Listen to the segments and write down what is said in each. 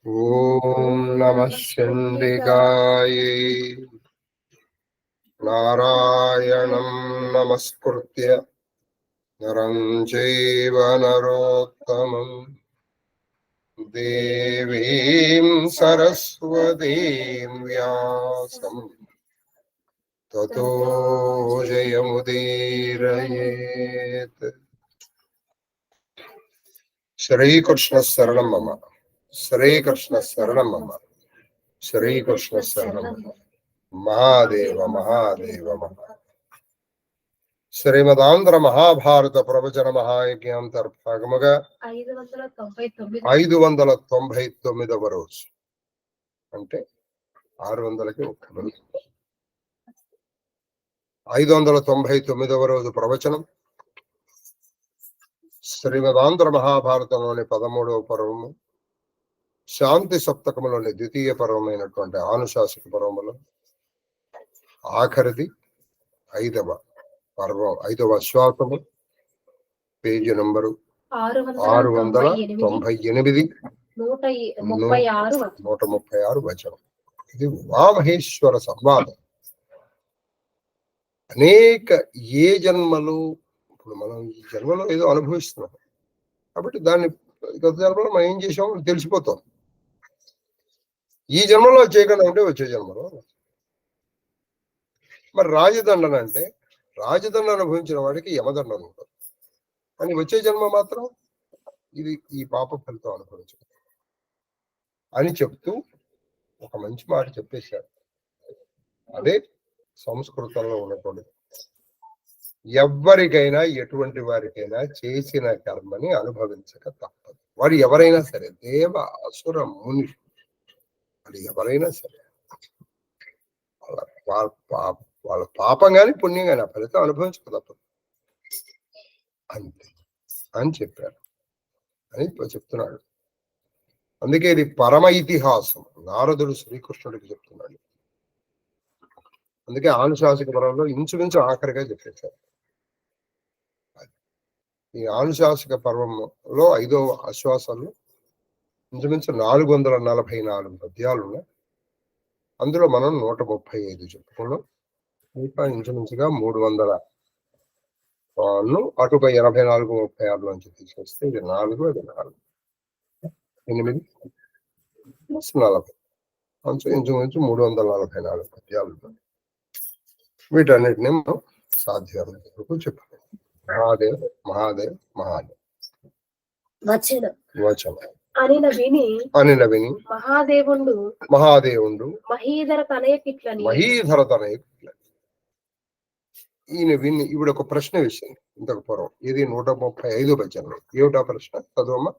ఓం నమః చండికాయై నారాయణం నమస్కృత్య నరం చైవ నరోత్తమం దేవీం సరస్వతీం వ్యాసం తతో జయముదీరయేత్. శ్రీకృష్ణ శరణం మమ, శ్రీకృష్ణ శరణం మమ, శ్రీకృష్ణ శరణం మమ. మహాదేవ మహాదేవ మహా. శ్రీమదాంధ్ర మహాభారత ప్రవచన మహాయజ్ఞాంతర్భాగముగా 599వ రోజు, అంటే 600కి ఒక్క రోజు, 599వ రోజు ప్రవచనం. శ్రీమదాంధ్ర మహాభారతంలోని 13వ పర్వము, శాంతి సప్తకములోని ద్వితీయ పర్వమైనటువంటి ఆనుశాసక పర్వములో ఆఖరిది 5వ పర్వం, 5వ శ్వాసము, పేజీ నంబరు 698, 136 వచనం. ఇది ఉమామహేశ్వర సంవాదం. అనేక ఏ జన్మలు, ఇప్పుడు మనం ఈ జన్మలో ఏదో అనుభవిస్తున్నాం కాబట్టి దాన్ని గత జన్మలో మనం ఏం చేసామో తెలిసిపోతాం. ఈ జన్మలో చేయకుండా ఉంటే వచ్చే జన్మలో. మరి రాజదండన అంటే రాజదండ అనుభవించిన వాడికి యమదండన ఉంటుంది, కానీ వచ్చే జన్మ మాత్రం ఇది ఈ పాప ఫలితం అనుభవించడం అని చెప్తూ ఒక మంచి మాట చెప్పేశాడు. అదే సంస్కృతంలో ఉన్నటువంటి, ఎవ్వరికైనా ఎటువంటి వారికైనా చేసిన కర్మని అనుభవించక తప్పదు. వాడు ఎవరైనా సరే, దేవ అసుర ముని, అది ఎవరైనా సరే, వాళ్ళ పాపం కానీ పుణ్యం కానీ ఆ ఫలితం అనుభవించక తప్పదు అంతే అని చెప్పారు అని చెప్తున్నాడు. అందుకే ఇది పరమ ఇతిహాసం. నారదుడు శ్రీకృష్ణుడికి చెప్తున్నాడు. అందుకే ఆనుశాసక పర్వంలో ఇంచుమించు ఆఖరిగా చెప్పేశారు. ఈ ఆనుశాసక పర్వంలో 5వ ఆశ్వాసంలో ఇంచుమించు 444 పద్యాలు ఉన్నాయి. అందులో మనం 135 చెప్పుకున్నాం. ఇంకా ఇంచుమించుగా 300 అటుపై 84, 36 నుంచి తీసుకొస్తే ఇది 4, అది 4, 8, 40, ఇంచుమించు 344 పద్యాలు. వీటన్నిటిని మనం సాధ్యమైనంత వరకు చెప్పాలి. మహాదేవ్ మహాదేవ్ మహాదేవ్ వచనం అనిన విని మహాదేవుండు మహీధర తనయకిట్లని ఈయన విని ఇప్పుడు ఒక ప్రశ్న వేసింది ఇంతకు పూర్వం. ఇది 135 వచనం. ఏమిటా ప్రశ్న? చదువమ్మా.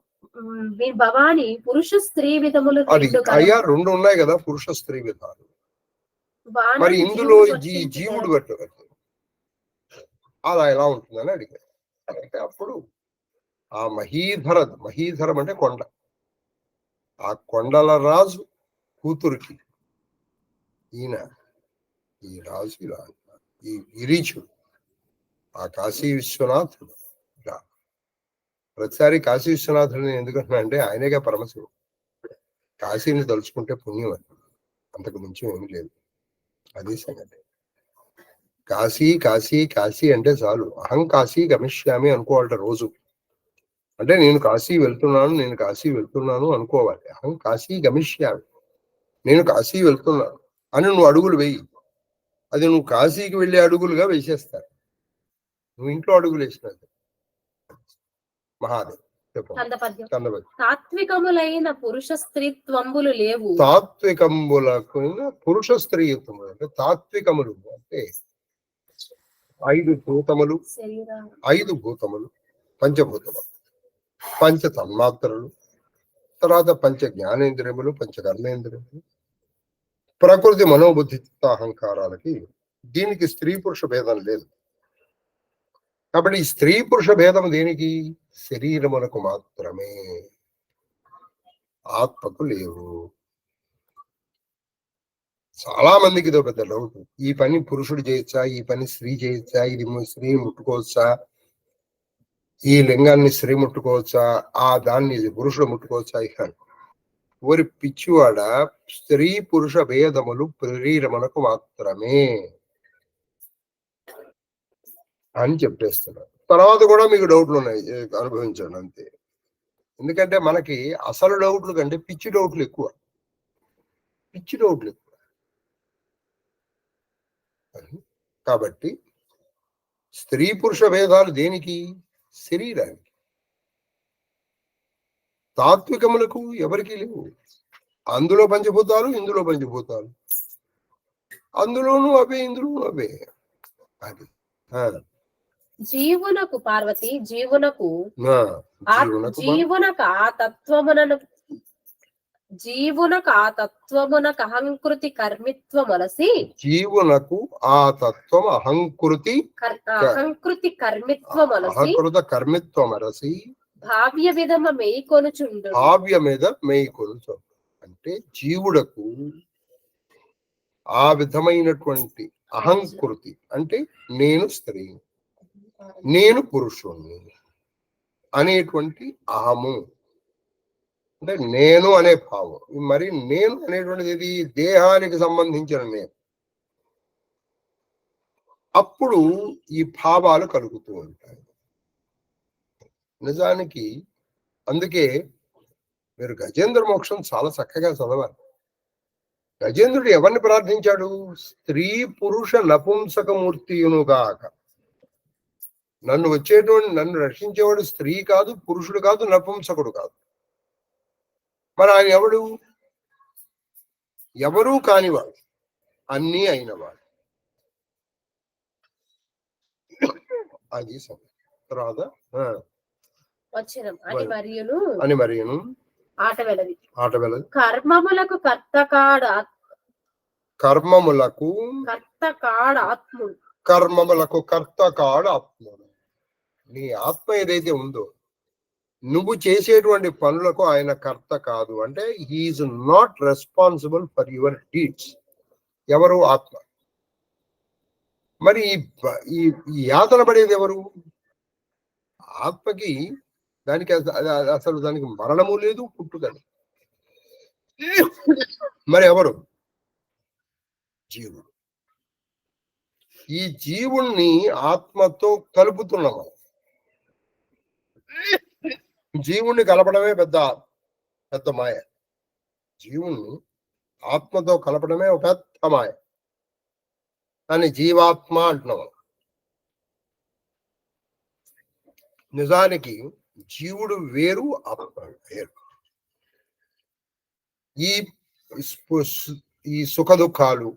భవాని పురుష స్త్రీ విధములు అది అయ్యా 2 ఉన్నాయి కదా, పురుష స్త్రీ విధాలు. మరి ఇందులో జీవుడు పెట్టదు, అలా ఎలా ఉంటుందని అడిగారు. అంటే అప్పుడు ఆ మహీధరం అంటే కొండ, ఆ కొండల రాజు కూతురికి ఈయన, ఈ రాజు ఇలా, ఈ గిరీచుడు, ఆ కాశీ విశ్వనాథుడు. ప్రతిసారి కాశీ విశ్వనాథుడిని ఎందుకంటున్నా అంటే ఆయనేగా పరమశివుడు. కాశీని తలుచుకుంటే పుణ్యం అని, అంతకు మించి ఏమి లేదు. అది సంగతి. కాశీ కాశీ కాశీ అంటే చాలు. అహం కాశీ గమిష్యామి అనుకోవాలట రోజు. అంటే నేను కాశీ వెళ్తున్నాను అనుకోవాలి. అహం కాశీ గమిష్యామి, నేను కాశీ వెళ్తున్నాను అని నువ్వు అడుగులు వేయి. అది నువ్వు కాశీకి వెళ్ళే అడుగులుగా వేసేస్తారు. నువ్వు ఇంట్లో అడుగులు వేసినది. మహాదేవ్ తాత్వికములైన పురుష స్త్రీత్వంబులు లేవు. తాత్వికములకు పురుష స్త్రీత్వములు అంటే తాత్వికములు అంటే 5 భూతములు, 5 భూతములు, పంచభూతములు, పంచ తన్మాత్రలు, తర్వాత పంచ జ్ఞానేంద్రియములు, పంచ కర్మేంద్రియములు, ప్రకృతి మనోబుద్ధి అహంకారాలకి దీనికి స్త్రీ పురుష భేదం లేదు. కాబట్టి ఈ స్త్రీ పురుష భేదం దేనికి? శరీరములకు మాత్రమే, ఆత్మకు లేవు. చాలా మందికి ఇదో పెద్ద డౌట్. ఈ పని పురుషుడు చేయొచ్చా, ఈ పని స్త్రీ చేయొచ్చా, ఇది స్త్రీ ముట్టుకోవచ్చా, ఈ లింగాన్ని స్త్రీ ముట్టుకోవచ్చా, ఆ దాన్ని పురుషుడు ముట్టుకోవచ్చా? ఓరి పిచ్చివాడ, స్త్రీ పురుష భేదములు శరీరమునకు మాత్రమే అని చెప్పేస్తున్నారు. తర్వాత కూడా మీకు డౌట్లు ఉన్నాయి, అనుభవించండి అంతే. ఎందుకంటే మనకి అసలు డౌట్లు కంటే పిచ్చి డౌట్లు ఎక్కువ. పిచ్చి డౌట్లు ఎక్కువ. కాబట్టి స్త్రీ పురుష భేదాలు దేనికి? శరీరానికి. తాత్వికములకు ఎవరికి లేవు. అందులో పంచభూతాలు, ఇందులో పంచభూతాలు, అందులోనూ అవే, ఇందులోనూ అవే. అది జీవునకు పార్వతి, జీవునకు ఆ తత్వమునకు అహంకృతి కర్మిత్వమనసి, జీవునకు ఆ తత్వం అహంకృతి కర్మిత్వమనసి భావ్య విధమ మేయికొనుచుండు. భావ్య మీద మేయికొనుచు అంటే జీవుడకు ఆ విధమైనటువంటి అహంకృతి అంటే నేను స్త్రీ, నేను పురుషుణ్ణి అనేటువంటి అహము, అంటే నేను అనే భావం. మరి నేను అనేటువంటిది ఇది దేహానికి సంబంధించిన నేను. అప్పుడు ఈ భావాలు కలుగుతూ ఉంటాయి. నిజానికి అందుకే మీరు గజేంద్ర మోక్షం చాలా చక్కగా చదవాలి. గజేంద్రుడు ఎవరిని ప్రార్థించాడు? స్త్రీ పురుష నపుంసకమూర్తియునుగాక. నన్ను రక్షించేవాడు స్త్రీ కాదు, పురుషుడు కాదు, నపుంసకుడు కాదు. మరి ఆయన ఎవడు? ఎవరూ కానివాడు, అన్నీ అయినవాడు. అది తర్వాత అని మరియును ఆట వెలది కర్మములకు కర్తకాడు ఆత్ముడు. నీ ఆత్మ ఏదైతే ఉందో, నువ్వు చేసేటువంటి పనులకు ఆయన కర్త కాదు. అంటే he's not responsible for your deeds. ఎవరు? ఆత్మ. మరి ఈ యాతన పడేది ఎవరు? ఆత్మకి దానికి అసలు దానికి మరణము లేదు, పుట్టుక లేదు. మరి ఎవరు? జీవుడు. ఈ జీవుణ్ణి ఆత్మతో కలుపుతున్నాము. జీవుణ్ణి కలపడమే పెద్ద మాయ. జీవుణ్ణి ఆత్మతో కలపడమే ఒక పెద్ద మాయ. దాన్ని జీవాత్మ అంటున్నాము. నిజానికి జీవుడు వేరు, ఆత్మ వేరు. ఈ సుఖ దుఃఖాలు,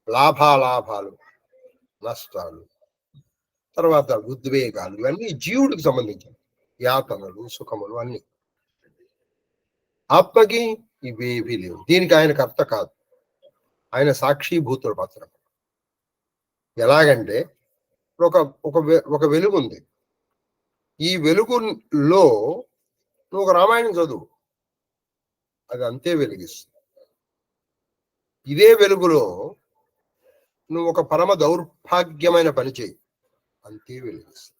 లాభాలు, నష్టాలు, తర్వాత ఉద్వేగాలు, ఇవన్నీ జీవుడికి సంబంధించినవి. యాతనలు, సుఖములు అన్ని. ఆత్మకి ఇవేవి లేవు. దీనికి ఆయన కర్త కాదు, ఆయన సాక్షిభూతుడు మాత్రం. ఎలాగంటే ఒక వెలుగు ఉంది. ఈ వెలుగులో నువ్వు ఒక రామాయణం చదువు, అది అంతే వెలిగిస్తుంది. ఇదే వెలుగులో నువ్వు ఒక పరమ దౌర్భాగ్యమైన పని చేయి, అంతే వెలిగిస్తుంది.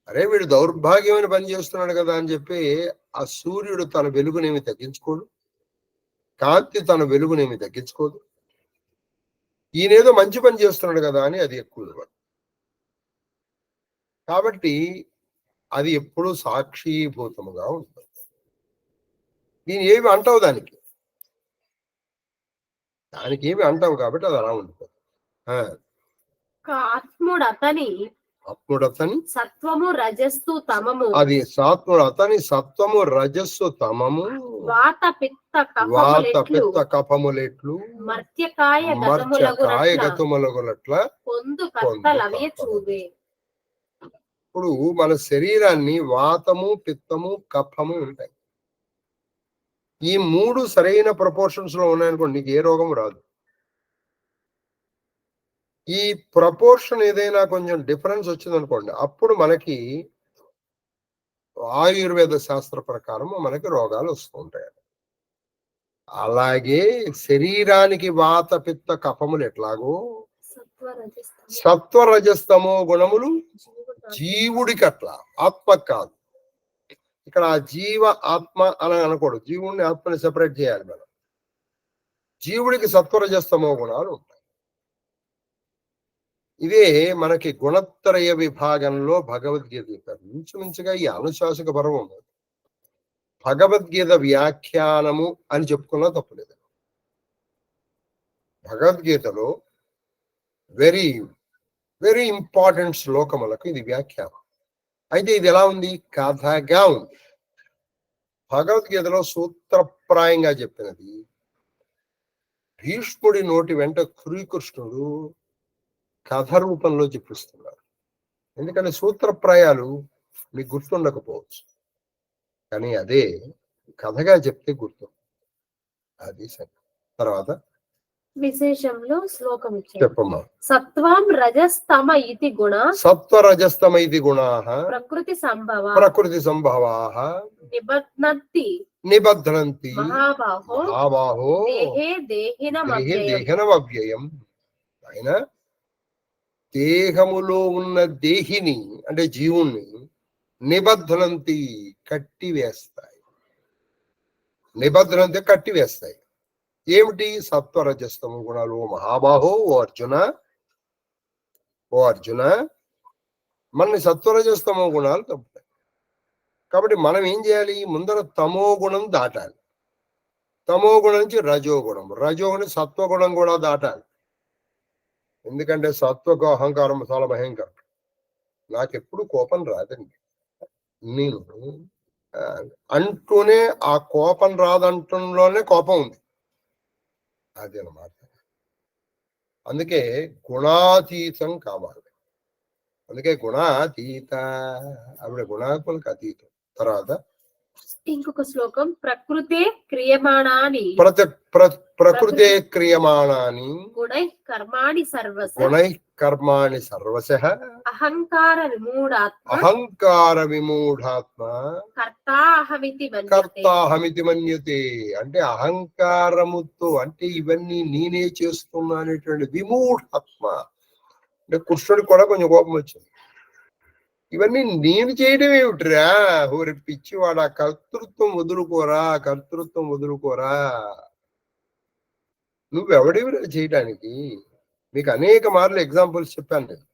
అరే వీడు దౌర్భాగ్యమైన పని చేస్తున్నాడు కదా అని చెప్పి ఆ సూర్యుడు తన వెలుగునేమి తగ్గించుకోడు, కాంతి తన వెలుగునేమి తగ్గించుకోదు. ఈయనేదో మంచి పని చేస్తున్నాడు కదా అని అది ఎక్కువ. కాబట్టి అది ఎప్పుడూ సాక్షీభూతముగా ఉంటుంది. దీని ఏమి అంటావు, దానికి ఏమి అంటావు, కాబట్టి అది అలా ఉంటుంది. ఆత్ముడు అతని సత్వము రజస్సు తమము, అది సాత్ముడు అతని సత్వము రజస్సు తమము, వాత పిత్త కఫములెట్లు మర్త్యకాయ గతములగునట్ల పొందు కర్తలవే చూవే. ఇప్పుడు మన శరీరాన్ని వాతము, పిత్తము, కఫము ఉంటాయి. ఈ మూడు సరైన ప్రపోర్షన్స్ లో ఉన్నాయనుకోండి, నీకు ఏ రోగం రాదు. ఈ ప్రపోర్షన్ ఏదైనా కొంచెం డిఫరెన్స్ వచ్చిందనుకోండి, అప్పుడు మనకి ఆయుర్వేద శాస్త్ర ప్రకారం మనకి రోగాలు వస్తూ ఉంటాయి. అలాగే శరీరానికి వాత, పిత్త, కఫములు ఎట్లాగో సత్వరజస్తమో గుణములు జీవుడికి అట్లా, ఆత్మ కాదు. ఇక్కడ ఆ జీవ ఆత్మ అని అనకూడదు. జీవుడిని ఆత్మని సెపరేట్ చేయాలి మనం. జీవుడికి సత్వరజస్తమో గుణాలు ఉంటాయి. ఇదే మనకి గుణత్రయ విభాగంలో భగవద్గీత ఇంచుమించుగా ఈ అనుశాసక పర్వం ఉంది. భగవద్గీత వ్యాఖ్యానము అని చెప్పుకున్నా తప్పులేదు. భగవద్గీతలో వెరీ వెరీ ఇంపార్టెంట్ శ్లోకములకు ఇది వ్యాఖ్యానం. అయితే ఇది ఎలా ఉంది? కథగా ఉంది. భగవద్గీతలో సూత్రప్రాయంగా చెప్పినది భీష్ముడి నోటి వెంట శ్రీకృష్ణుడు కథ రూపంలో చెప్పిస్తున్నారు. ఎందుకంటే సూత్రప్రాయాలు మీకు గుర్తుండకపోవచ్చు, కానీ అదే కథగా చెప్తే గుర్తు. అది సరే. తర్వాత విశేషంలో శ్లోకం చెప్పమ్మా. సత్వం రజస్తమ ఇతి గుణ సత్వరజస్తమ ఇది గుణా ప్రకృతి సంభవ ప్రకృతి సంభవా నిబధ్నంతి నిబధ్నంతి మహాబాహో మహాబాహో దేహే దేహినమవ్యయం. దేహనమవ్యయం. ఆయన దేహములో ఉన్న దేహిని అంటే జీవుణ్ణి నిబద్ధనంతి కట్టివేస్తాయి. నిబద్ధనంతి కట్టివేస్తాయి. ఏమిటి? సత్వరజస్తమ గుణాలు. మహాబాహో ఓ అర్జున, మన సత్వరజస్తమో గుణాలు తప్పుతాయి. కాబట్టి మనం ఏం చేయాలి? ముందర తమో గుణం దాటాలి. తమో గుణం నుంచి రజోగుణం, రజోగుణం సత్వగుణం కూడా దాటాలి. ఎందుకంటే సత్వకు అహంకారం చాలా భయంకరం. నాకెప్పుడు కోపం రాదండి. నేను అంటూనే ఆ కోపం రాదంటంలోనే కోపం ఉంది. అది అన్నమాట. అందుకే గుణాతీతం కావాలి. అందుకే గుణాతీత ఆవిడ గుణాత్మలకు అతీతం. తర్వాత ఇంకొక శ్లోకం ప్రకృతే క్రియమాణాని ప్రకృతే క్రియమాణాని గుణై కర్మాణి సర్వశః అహంకార విమూఢాత్మ కర్తాహమితి మన్యతే. అంటే అహంకారముతో, అంటే ఇవన్నీ నేనే చేస్తున్నా అనేటువంటి విమూఢాత్మ. అంటే కృష్ణుడికి కూడా కొంచెం కోపం వచ్చింది. ఇవన్నీ నేను చేయడం ఏమిట్రా, ఊరి పిచ్చివాడా, కర్తృత్వం వదులుకోరా. నువ్వెవడివి చేయడానికి? మీకు అనేక మార్లు ఎగ్జాంపుల్స్ చెప్పాను నేను.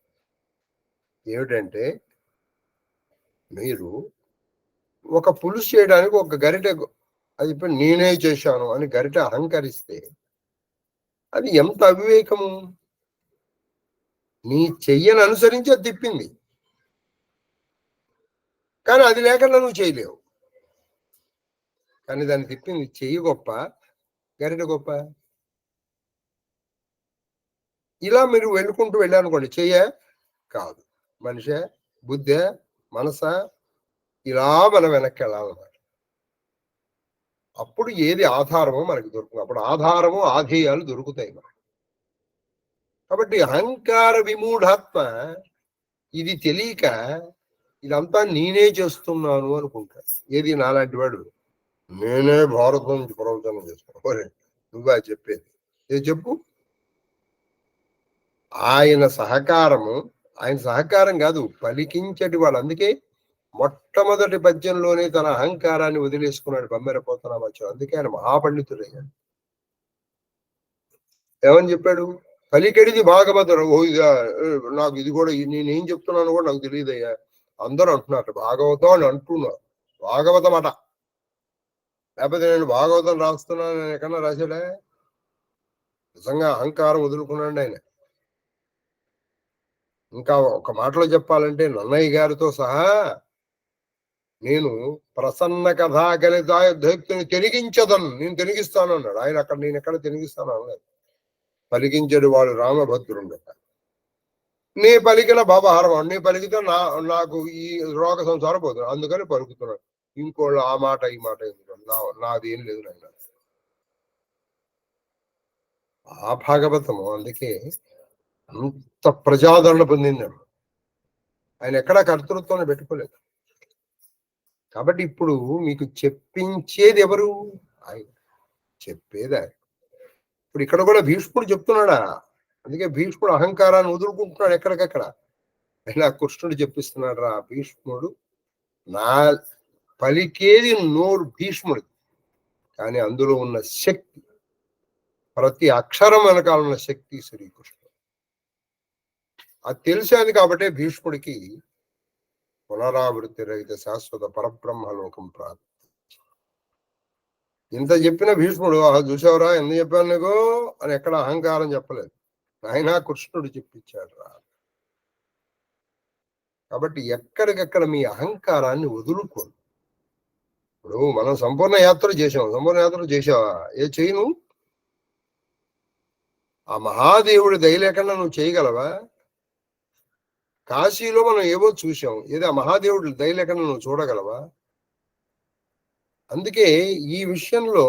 ఏమిటంటే, మీరు ఒక పులుసు చేయడానికి ఒక గరిటె, అది ఇప్పుడు నేనే చేశాను అని గరిటె అహంకరిస్తే అది ఎంత అవివేకము. నీ చెయ్యను అనుసరించి అది తిప్పింది, కానీ అది లేకుండా నువ్వు చేయలేవు. కానీ దాన్ని తిప్పింది చెయ్యి గొప్ప, గరిటె గొప్ప. ఇలా మీరు వెళ్ళుకుంటూ వెళ్ళానుకోండి, చెయ్య కాదు, మనిషే, బుద్ధే, మనస, ఇలా మనం వెనక్కి వెళ్ళాలన్నమాట. అప్పుడు ఏది ఆధారమో మనకి దొరుకుతుంది. అప్పుడు ఆధారము ఆధేయాలు దొరుకుతాయి మనకి. కాబట్టి అహంకార విమూఢాత్మ ఇది తెలియక ఇదంతా నేనే చేస్తున్నాను అనుకుంటాడు. ఏది నాలాంటి వాడు నేనే భారతం నుంచి ప్రవచనం చేస్తాను. నువ్వా చెప్పేది? ఏ చెప్పు. ఆయన సహకారం కాదు, పలికించటి వాడు. అందుకే మొట్టమొదటి పద్యంలోనే తన అహంకారాన్ని వదిలేసుకున్నాడు బమ్మెరపోతనామాచార్యుడు. అందుకే ఆయన మహాపండితుడయ్యాడు. ఏమని చెప్పాడు? పలికెడిది భాగవతుడు. నాకు ఇది కూడా, నేనేం చెప్తున్నాను కూడా నాకు తెలియదయ్యా. అందరూ అంటున్నారు భాగవతం అని అంటున్నారు. భాగవతం అట, లేకపోతే నేను భాగవతం రాస్తున్నాను నేను ఎక్కడన్నా రాశాడే? నిజంగా అహంకారం వదులుకున్నాడు ఆయన. ఇంకా ఒక మాటలో చెప్పాలంటే నన్నయ్య గారితో సహా నేను ప్రసన్న కథా గణితాయుక్తిని తిరిగించదను, నేను తిరిగిస్తాను అన్నాడు ఆయన. అక్కడ నేను ఎక్కడ తిరిగిస్తాను అన్నాడు. పలికించడు వాడు రామభద్రుడు. నీ పలికిన బాబాహారం, నీ పలికితే నాకు ఈ రోగ సంసారం పోతుంది, అందుకని పలుకుతున్నాడు. ఇంకోళ్ళు ఆ మాట ఈ మాట ఎందుకు, నాదేం లేదు నాయన. ఆ భాగవతము అందుకే అంత ప్రజాదరణ పొందిందండి. ఆయన ఎక్కడా కర్తృత్వాన్ని పెట్టుకోలేదు. కాబట్టి ఇప్పుడు మీకు చెప్పించేది ఎవరు? ఆయన చెప్పేది ఆయన. ఇప్పుడు ఇక్కడ కూడా భీష్ముడు చెప్తున్నాడా? అందుకే భీష్ముడు అహంకారాన్ని వదులుకుంటున్నాడు ఎక్కడికక్కడ. అయినా కృష్ణుడు చెప్పిస్తున్నాడు రా భీష్ముడు, పలికేది నోరు భీష్ముడిది, కానీ అందులో ఉన్న శక్తి, ప్రతి అక్షరం వెనకాల ఉన్న శక్తి శ్రీకృష్ణుడు. అది తెలిసేది కాబట్టి భీష్ముడికి పునరావృత్తి రహిత శాశ్వత పరబ్రహ్మలోకం ప్రాప్తి. ఇంత చెప్పిన భీష్ముడు చూసావురా ఎందుకు చెప్పాను నీకు అని ఎక్కడ అహంకారం చెప్పలేదు. ఆయన కృష్ణుడు చెప్పించాడు రా. కాబట్టి ఎక్కడికెక్కడ మీ అహంకారాన్ని వదులుకోండి. ఇప్పుడు మనం సంపూర్ణ యాత్ర చేసాం. సంపూర్ణ యాత్ర చేసావా? చేయను. ఆ మహాదేవుడి దయ లేకుండా నువ్వు చేయగలవా? కాశీలో మనం ఏవో చూసాం, ఏదో ఆ మహాదేవుడి దయ లేకుండా నువ్వు చూడగలవా? అందుకే ఈ విషయంలో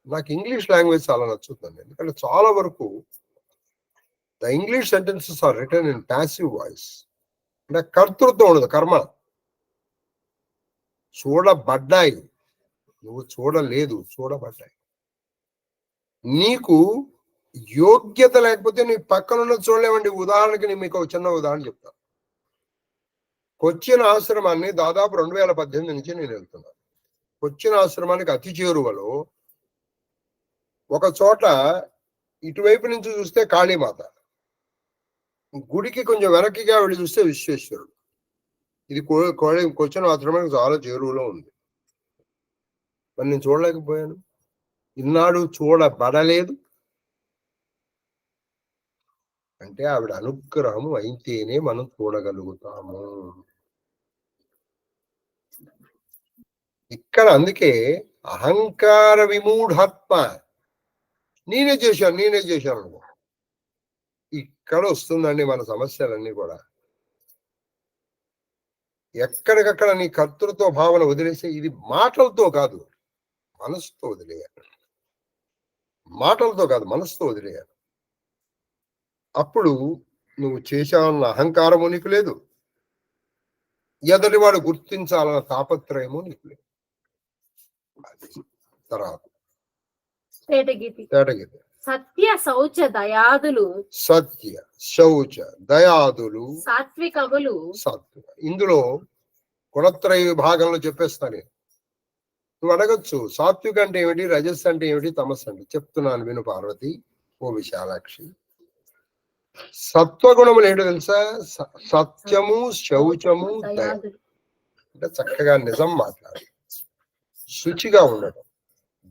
నాకు ఇంగ్లీష్ లాంగ్వేజ్ చాలా నచ్చుతుంది. ఎందుకంటే చాలా వరకు the English sentences are written in passive voice. అంటే కర్తృత్వం ఉండదు, కర్మ. చూడబడ్డాయి, నువ్వు చూడలేదు, చూడబడ్డాయి. నీకు యోగ్యత లేకపోతే నీ పక్కనున్న చూడలేవండి. ఉదాహరణకి నేను మీకు ఒక చిన్న ఉదాహరణ చెప్తాను. కొచ్చిన్ ఆశ్రమాన్ని దాదాపు 2018 నుంచి నేను వెళ్తున్నాను. కొచ్చిన్ ఆశ్రమానికి అతి చేరువలో ఒక చోట ఇటువైపు నుంచి చూస్తే కాళీమాత, గుడికి కొంచెం వెనక్కిగా వెళ్ళి చూస్తే విశ్వేశ్వరుడు. ఇది కొచ్చిన్ ఆశ్రమానికి చాలా చేరువలో ఉంది. మరి నేను చూడలేకపోయాను. ఇన్నాడు చూడబడలేదు అంటే ఆవిడ అనుగ్రహం అయితేనే మనం చూడగలుగుతాము. ఇక్కడ అందుకే అహంకార విమూఢాత్మ, నేనే చేశాను అనుకో, ఇక్కడ వస్తుందండి మన సమస్యలన్నీ కూడా. ఎక్కడికక్కడ నీ కర్తృత్వ భావన వదిలేసే. ఇది మాటలతో కాదు, మనసుతో వదిలేయాలి. మాటలతో కాదు, మనసుతో వదిలేయాలి. అప్పుడు నువ్వు చేశావన్న అహంకారము నీకు లేదు, ఎదటివాడు గుర్తించాలన్న తాపత్రయము నీకు లేదు. తర్వాత తేటగీతి. సత్య శౌచ దయాదులు, సత్య శౌచ దయాదులు సాత్వికములు. సాత్విక. ఇందులో గుణత్రయ విభాగంలో చెప్పేస్తాను. నువ్వు అడగచ్చు సాత్విక అంటే ఏమిటి, రజస్ అంటే ఏమిటి, తమస్ అంటే. చెప్తున్నాను విను పార్వతి, ఓ విశాలాక్షి. సత్వగుణములు ఏంటో తెలుసా? సత్యము, శౌచము, దయ. అంటే చక్కగా నిజం మాట్లాడి, శుచిగా ఉండటం,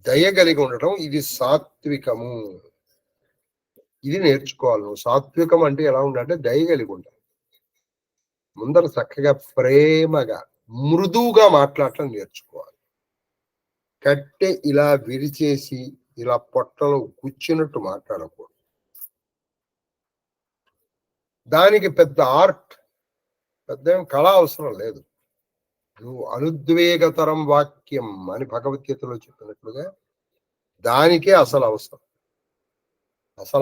దయ కలిగి ఉండటం, ఇది సాత్వికము. ఇది నేర్చుకోవాలి నువ్వు. సాత్వికం అంటే ఎలా ఉండాలంటే దయ కలిగి ఉండాలి. ముందర చక్కగా ప్రేమగా మృదువుగా మాట్లాడటం నేర్చుకోవాలి. కట్టె ఇలా విరిచేసి ఇలా పొట్టలో గుచ్చినట్టు మాట్లాడకూడదు. దానికి పెద్ద ఆర్ట్, పెద్ద కళ అవసరం లేదు. నువ్వు అనుద్వేగతరం వాక్యం అని భగవద్గీతలో చెప్పినట్లుగా దానికే అసలు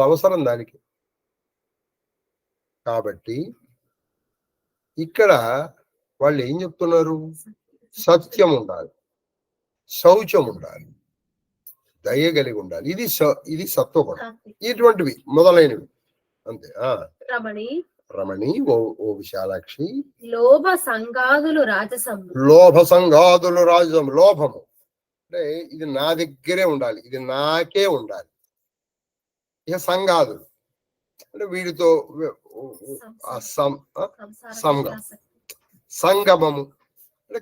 అవసరం దానికి. కాబట్టి ఇక్కడ వాళ్ళు ఏం చెప్తున్నారు? సత్యం ఉండాలి, శౌచం ఉండాలి, దయ కలిగి ఉండాలి. ఇది సత్వగుణం. ఇటువంటివి మొదలైనవి అంతే. రమణి, ఓ విశాలాక్షి. లోభ సంగాదులు రాజసం. లోభము అంటే ఇది నా దగ్గరే ఉండాలి, ఇది నాకే ఉండాలి. ఇక సంగాదులు అంటే వీడితో సంగమము అంటే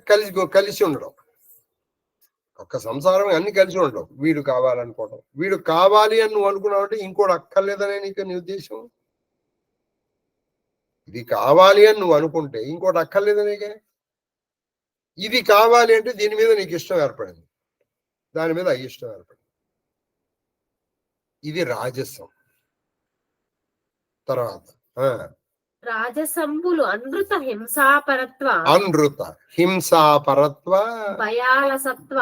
కలిసి ఉండడం. ఒక్క సంసారం అన్ని కలిసి ఉండడం. వీడు కావాలనుకోవడం, వీడు కావాలి అని నువ్వు అనుకున్నావు అంటే ఇంకోటి అక్కర్లేదనే నీకు నీ ఉద్దేశం. ఇది కావాలి అని నువ్వు అనుకుంటే ఇంకోటి అక్కర్లేదనేగా. ఇది కావాలి అంటే దీని మీద నీకు ఇష్టం ఏర్పడింది, దాని మీద అయిష్టం ఏర్పడింది. ఇది రాజసం. తర్వాత రాజసంబులు అనృత హింసాపరత్వ, భయాలసత్వ,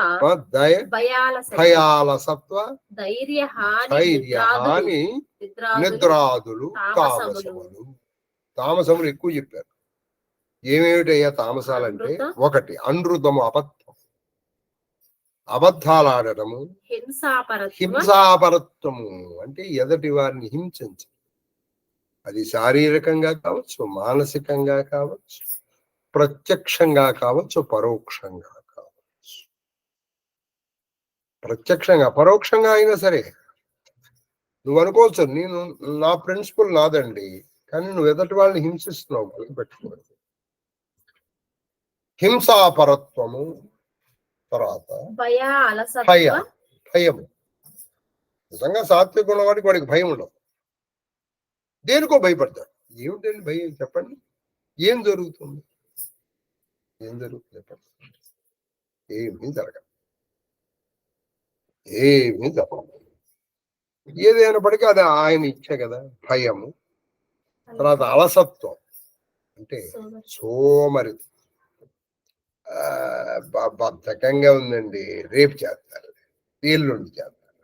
ధైర్యహాని, నిద్రాదులు, తామసములు. తామసములు ఎక్కువ చెప్పారు. ఏమేమిటయ్యా తామసాలంటే? ఒకటి అనృతము, అబద్ధాలు ఆడటము. హింసాపరత్వము అంటే ఎదటి వారిని హింసించు. అది శారీరకంగా కావచ్చు, మానసికంగా కావచ్చు, ప్రత్యక్షంగా కావచ్చు, పరోక్షంగా కావచ్చు. ప్రత్యక్షంగా పరోక్షంగా అయినా సరే నువ్వు అనుకోవచ్చు నేను నా ప్రిన్సిపల్ నాదండి, కానీ నువ్వు ఎదుటి వాళ్ళని హింసిస్తున్నావు. పెట్టుకోవాలి హింసాపరత్వము. తర్వాత భయము. నిజంగా సాత్విక ఉన్నవాడికి వాడికి భయం ఉండదు, దేనికో భయపడతాడు. ఏమిటండి భయం చెప్పండి? ఏం జరుగుతుంది చెప్పండి? ఏమీ జరగదు. ఏదైనప్పటికీ అది ఆయన ఇచ్చే కదా భయము. తర్వాత అలసత్వం అంటే సోమరి, బద్ధకంగా ఉందండి, రేపు చేస్తారు, ఎల్లుండి చేస్తారు,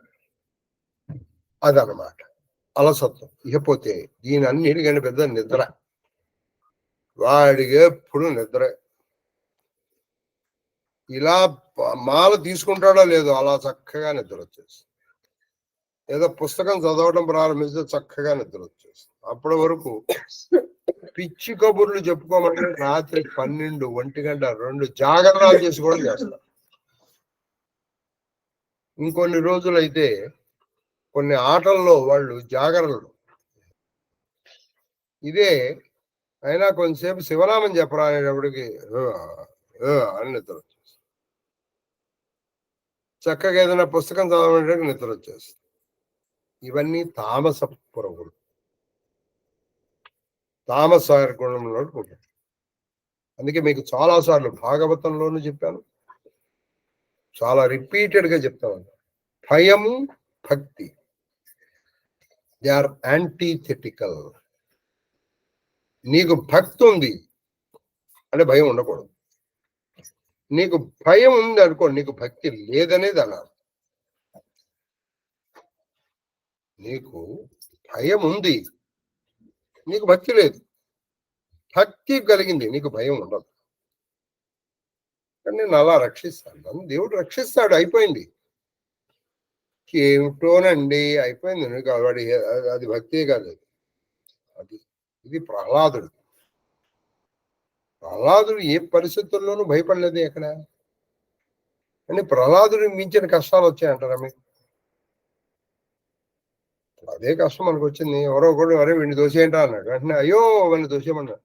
అదనమాట అలసత్వం. ఇకపోతే దీని అన్నిటికంటే పెద్ద నిద్ర. వాడికి ఎప్పుడు నిద్ర. ఇలా మాల తీసుకుంటాడో లేదో అలా చక్కగా నిద్ర వచ్చేస్తుంది. ఏదో పుస్తకం చదవడం ప్రారంభిస్తే చక్కగా నిద్ర వచ్చేస్తుంది. అప్పటి వరకు పిచ్చి కబుర్లు చెప్పుకోమంటే రాత్రి 12, 1 గంట, 2 జాగరణాలు చేసి కూడా చేస్తారు. ఇంకొన్ని రోజులైతే కొన్ని ఆటల్లో వాళ్ళు జాగరణలు. ఇదే అయినా కొంతసేపు శివనామం చెప్పరా అనేటప్పటికి అని నిద్ర వచ్చేస్తుంది. చక్కగా ఏదైనా పుస్తకం చదవమంటే నిద్ర వచ్చేస్తుంది. ఇవన్నీ తామస పురుగులు, తామస గుణంలో ఉంటాయి. అందుకే మీకు చాలా సార్లు భాగవతంలోనూ చెప్పాను, చాలా రిపీటెడ్ గా చెప్తాను. భయము భక్తి, దే ఆర్ యాంటీథెటికల్. నీకు భక్తి ఉంది అంటే భయం ఉండకూడదు. నీకు భయం ఉంది అనుకో, నీకు భక్తి లేదనేది అన్నారు. నీకు భయం ఉంది, నీకు భక్తి లేదు. భక్తి కలిగింది, నీకు భయం ఉండదు. కానీ నేను అలా రక్షిస్తాను, నన్ను దేవుడు రక్షిస్తాడు, అయిపోయింది. ఏమిటోనండి అయిపోయింది. నీకు వాడి అది భక్తే కాదు, అది ఇది ప్రహ్లాదుడు. ప్రహ్లాదుడు ఏ పరిస్థితుల్లోనూ భయపడలేదు ఎక్కడ. అంటే ప్రహ్లాదుడు మించిన కష్టాలు వచ్చాయంటారా మీకు? అదే కష్టం మనకు వచ్చింది. ఎవరో ఒకడు అరే వీడిని దోసేయంటా అన్నాడు, వెంటనే అయ్యో వాడిని దోసేయమన్నాడు.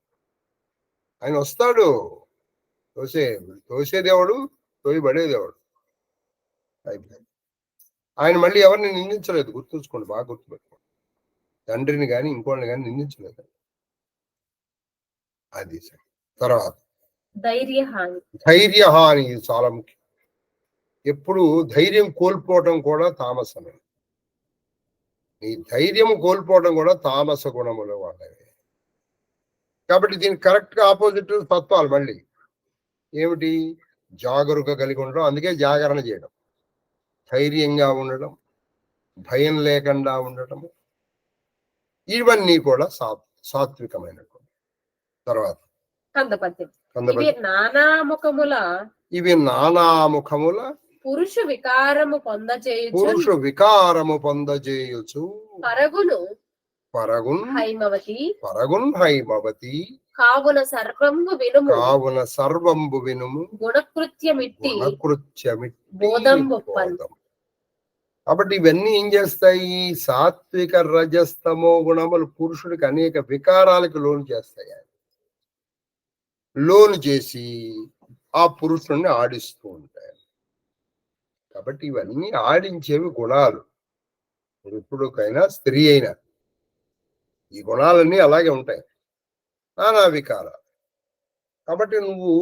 ఆయన వస్తాడు, తోసేదేవాడు, తోయబడేదేవాడు. అయిపోయింది. ఆయన మళ్ళీ ఎవరిని నిందించలేదు, గుర్తుంచుకోండి, బాగా గుర్తుపెట్టుకోండి. తండ్రిని కానీ ఇంకోళ్ళని కానీ నిందించలేదు. అది తర్వాత ధైర్యహాని చాలా ముఖ్యం. ఎప్పుడు ధైర్యం కోల్పోవటం కూడా తామసమే. ఈ ధైర్యం కోల్పోవడం కూడా తామస గుణములు వాళ్ళవి. కాబట్టి దీనికి కరెక్ట్ గా ఆపోజిట్ తత్వాలు మళ్ళీ ఏమిటి? జాగరూక కలిగి ఉండడం, అందుకే జాగరణ చేయడం, ధైర్యంగా ఉండడం, భయం లేకుండా ఉండటము, ఇవన్నీ కూడా సాత్వికమైనటువంటి. తర్వాత ఇవి నానాముఖముల పురుషు వికారము పొందజేయుచు పరగున్ హైమవతి కావున సర్వంబు వినుము గుణకృత్యమిట్టి కాబట్టి ఇవన్నీ ఏం చేస్తాయి? సాత్విక రజస్తమో గుణములు పురుషుడికి అనేక వికారాలకు లోను చేస్తాయి. లోను చేసి ఆ పురుషుడిని ఆడిస్తూ ఉంటాయి. కాబట్టి ఇవన్నీ ఆడించేవి గుణాలు. ఎప్పుడుకైనా స్త్రీ అయినా ఈ గుణాలన్నీ అలాగే ఉంటాయి, నానా వికారాలు. కాబట్టి నువ్వు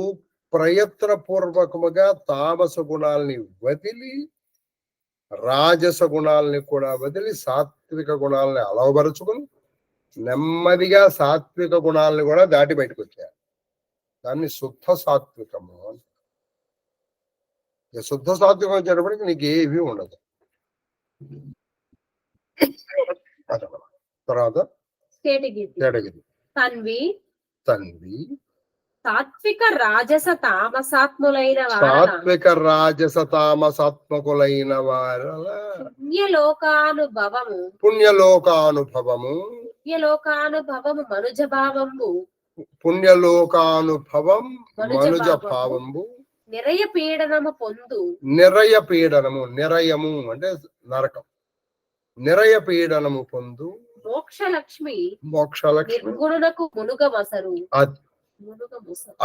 ప్రయత్నపూర్వకముగా తామస గుణాలని వదిలి, రాజస గుణాలని కూడా వదిలి, సాత్విక గుణాలని అలవబరుచుకుని నెమ్మదిగా సాత్విక గుణాలని కూడా దాటి బయటకు వచ్చారు. దాన్ని శుద్ధ సాత్వికము. శుద్ధ సాత్వికం వచ్చేటప్పటికి నీకు ఏమీ ఉండదు. తర్వాత తన్వి సాత్విక రాజస తామసాత్మకులైన వారల పుణ్యలోకానుభవము మనుజ భావంబు నిరయ పీడనము పొందు నిరయ పీడనము, నిరయము అంటే నరకం, నిరయ పీడనము పొందు మోక్ష లక్ష్మి మోక్షలక్ష్మి. నిర్గుణునకు మునుగమసరు.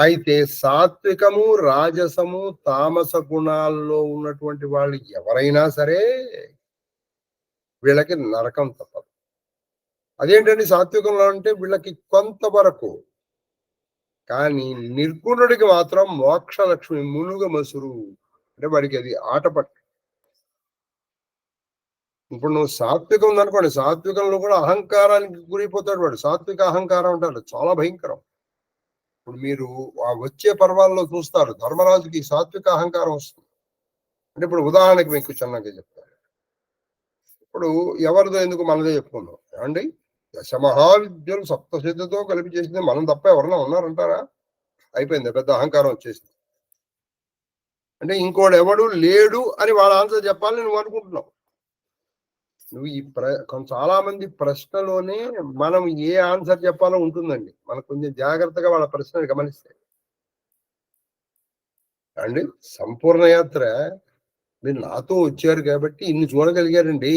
అయితే సాత్వికము, రాజసము, తామస గుణాల్లో ఉన్నటువంటి వాళ్ళు ఎవరైనా సరే వీళ్ళకి నరకం తప్పదు. అదేంటండి సాత్వికంలో అంటే వీళ్ళకి కొంతవరకు, కానీ నిర్గుణుడికి మాత్రం మోక్ష లక్ష్మి మునుగ మసురు అంటే వాడికి అది ఆటపట్టు. ఇప్పుడు నువ్వు సాత్వికం ఉందనుకోండి, సాత్వికంలో కూడా అహంకారానికి గురైపోతాడు వాడు. సాత్విక అహంకారం అంటారు, చాలా భయంకరం. ఇప్పుడు మీరు ఆ వచ్చే పర్వాల్లో చూస్తారు, ధర్మరాజుకి సాత్విక అహంకారం వస్తుంది. అంటే ఇప్పుడు ఉదాహరణకి మీకు చిన్నగా చెప్తాను. ఇప్పుడు ఎవరిదో ఎందుకు మనదే చెప్పుకుందాం అండి, దశమహావిద్యలు సప్తసిద్ధితో కలిపి చేసింది మనం తప్ప ఎవరన్నా ఉన్నారంటారా? అయిపోయింది, పెద్ద అహంకారం వచ్చేసింది. అంటే ఇంకోడు ఎవడు లేడు అని వాళ్ళ ఆన్సర్ చెప్పాలని నువ్వు అనుకుంటున్నావు. నువ్వు ఈ చాలా మంది ప్రశ్నలోనే మనం ఏ ఆన్సర్ చెప్పాలో ఉంటుందండి. మనకు కొంచెం జాగ్రత్తగా వాళ్ళ ప్రశ్నలు గమనిస్తే అండి, సంపూర్ణ యాత్ర మీరు నాతో వచ్చారు కాబట్టి ఇన్ని చూడగలిగారండి.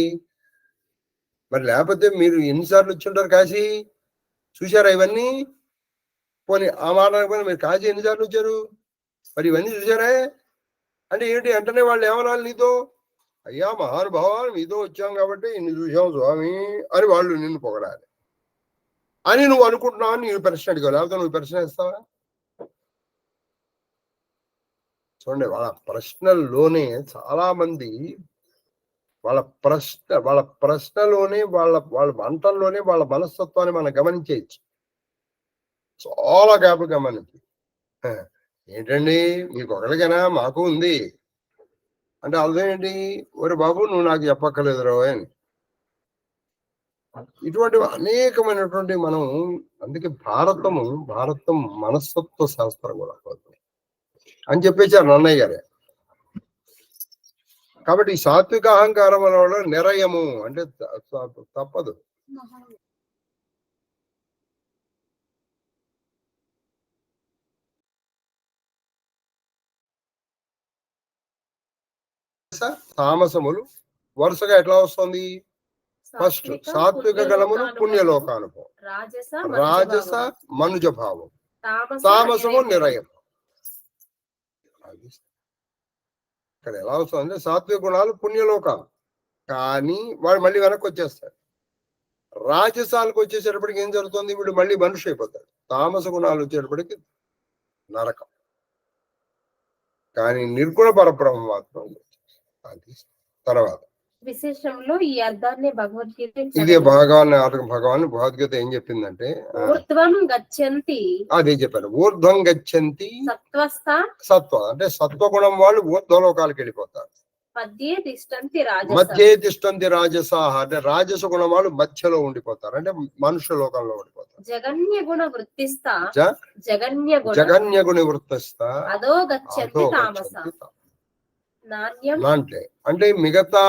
మరి లేకపోతే మీరు ఎన్నిసార్లు వచ్చి కాశీ చూశారా ఇవన్నీ? పోనీ ఆ మాట మీరు కాశీ ఎన్నిసార్లు వచ్చారు, మరి ఇవన్నీ చూసారా అంటే ఏంటి? వెంటనే వాళ్ళు ఏమనాలి నీతో? అయ్యా మహానుభావాలు మీతో వచ్చాం కాబట్టి ఇన్ని చూసాం స్వామి అని వాళ్ళు నిన్ను పొగడాలి అని నువ్వు అనుకుంటున్నావు అని నువ్వు ప్రశ్న అడిగావు. లేకపోతే నువ్వు ప్రశ్న వేస్తావా? చూడండి, వాళ్ళ ప్రశ్నల్లోనే చాలా మంది వాళ్ళ ప్రశ్నలోనే వాళ్ళ వంటల్లోనే వాళ్ళ మనస్తత్వాన్ని మనం గమనించేయచ్చు. చాలా గ్యాప్ గమనించి ఏంటండి మీకు ఒకరికైనా మాకు ఉంది అంటే అర్థం ఏంటి? ఒరే బాబు నువ్వు నాకు చెప్పక్కర్లేదు రా అని. ఇటువంటివి అనేకమైనటువంటి మనం, అందుకే భారతం మనస్తత్వ శాస్త్రం కూడా అని చెప్పేశారు నన్నయ్య గారే. కాబట్టి ఈ సాత్విక అహంకారం వల్ల నిరయము అంటే తప్పదు. తామసములు వరుసగా ఎట్లా వస్తుంది? ఫస్ట్ సాత్విక గణములు పుణ్యలోకానుభవం, రాజస మనుజ భావం, తామసము నిరయం. ఇక్కడ ఎలా వస్తుందంటే సాత్విక గుణాలు పుణ్యలోకాలు, కానీ వాడు మళ్ళీ వెనక్కి వచ్చేస్తాడు. రాజసాలకు వచ్చేసేటప్పటికి ఏం జరుగుతుంది? వీడు మళ్ళీ మనిషి అయిపోతాడు. తామస గుణాలు వచ్చేటప్పటికి నరకం, కానీ నిర్గుణ పరబ్రహ్మ మాత్రం. అది తర్వాత విశేషంలో ఈ అర్థాన్ని భగవద్గీత ఇది భగవద్గీత ఏం చెప్పిందంటే ఊర్ధ్వం గచ్చంతి, అదే చెప్పారు, ఊర్ధ్వం గచ్చంతి సత్వ అంటే సత్వగుణం వాళ్ళు ఊర్ధ్వలోకాలకు వెళ్ళిపోతారు. మధ్యే తిష్టంతి రాజసాహ అంటే రాజస గుణం వాళ్ళు మధ్యలో ఉండిపోతారు, అంటే మనుష్య లోకంలో ఉండిపోతారు. జగన్య గుణ వృత్తిస్తా అదో గచ్చంతి తామస. అంటే మిగతా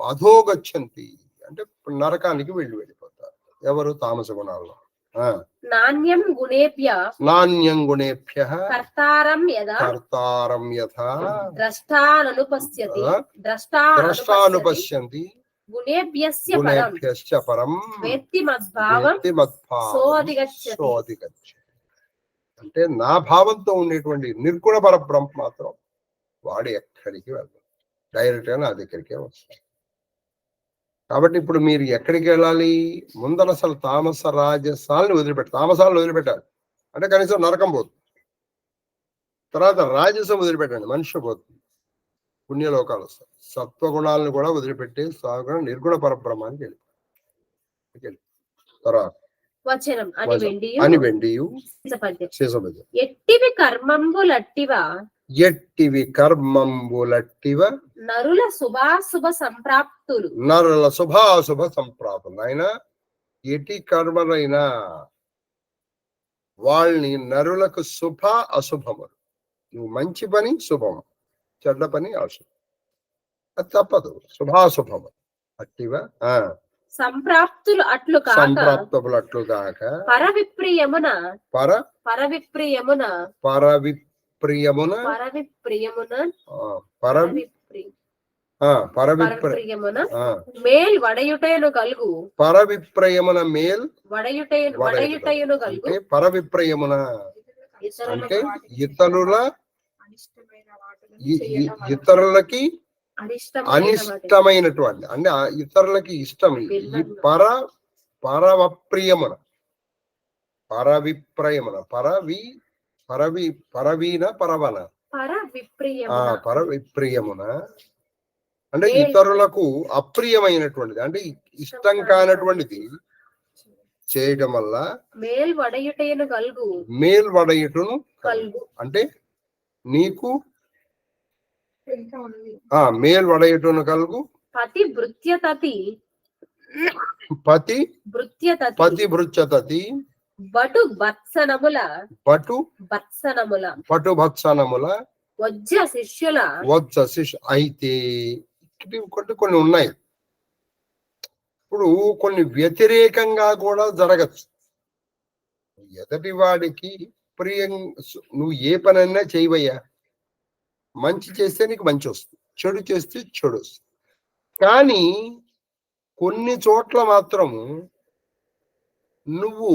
అధోగచ్చంతి అంటే నరకానికి వెళ్ళిపోతారు. ఎవరు? తామస గుణాల్లో. నాణ్యం గుణేభ్య కర్తారం యథా ద్రష్టానుపశ్యతి గుణేభ్యశ్చ పరం వేత్తి మద్భావం సోధిగచ్చతి. అంటే నా భావంతో ఉండేటువంటి నిర్గుణ పరబ్రహ్మ మాత్రం వాడు ఎక్కడికి వెళ్ళదు, డైరెక్ట్ గా నా దగ్గరికే వస్తాడు. కాబట్టి ఇప్పుడు మీరు ఎక్కడికి వెళ్ళాలి? ముందర అసలు తామస రాజసాలను తామసాలను వదిలిపెట్టాలి, అంటే కనీసం నరకం పోతుంది. తర్వాత రాజసం వదిలిపెట్టండి, మనిషి పోతుంది, పుణ్యలోకాలు వస్తాయి. సత్వగుణాలను కూడా వదిలిపెట్టి నిర్గుణ పరబ్రహ్మానికి వెళ్ళిపోయి తర్వాత అని వెండియు ఎట్టివి కర్మంబులట్టివా ఎట్టివి కర్మంబులట్టివ నరుల శుభాశుభ సంప్రాప్తులు ఆయన ఎటి కర్మలైనా వాళ్ళని నరులకు శుభ అశుభములు. నువ్వు మంచి పని శుభము, చెడ్డ పని అశుభం, అది తప్పదు. శుభాశుభము అట్టివ సంప్రాప్తులు అట్లు కాక పరవిప్రియమున పరవిప్రియమున పరవిప్రియమున పరవిప్రియమున మేల్ వడయుటయును కలుగు పరవిప్రయమున మేల్ వడయుటయును కలుగు అంటే పరవిప్రయమున అంటే ఇతరులకి అనిష్టమైనటువంటి అంటే ఇతరులకి ఇష్టం ఈ పరవప్రియమున పరవిప్రయమున పరవీన పరవన పరవిప్రియమున అంటే ఇతరులకు అప్రియమైనటువంటిది అంటే ఇష్టం కానటువంటిది చేయటం వల్ల మేల్ వడయుటయును కలుగు అంటే నీకు మేల్ వడయుటను కలుగు పతి భృత్యతతి బటు భత్సనముల వజ్జ శిష్యుల అయితే కొన్ని ఉన్నాయి. ఇప్పుడు కొన్ని వ్యతిరేకంగా కూడా జరగచ్చు. ఎదటి వాడికి నువ్వు ఏ పనైనా చేయవయ్యా, మంచి చేస్తే నీకు మంచి వస్తుంది, చెడు చేస్తే చెడు వస్తుంది. కానీ కొన్ని చోట్ల మాత్రము నువ్వు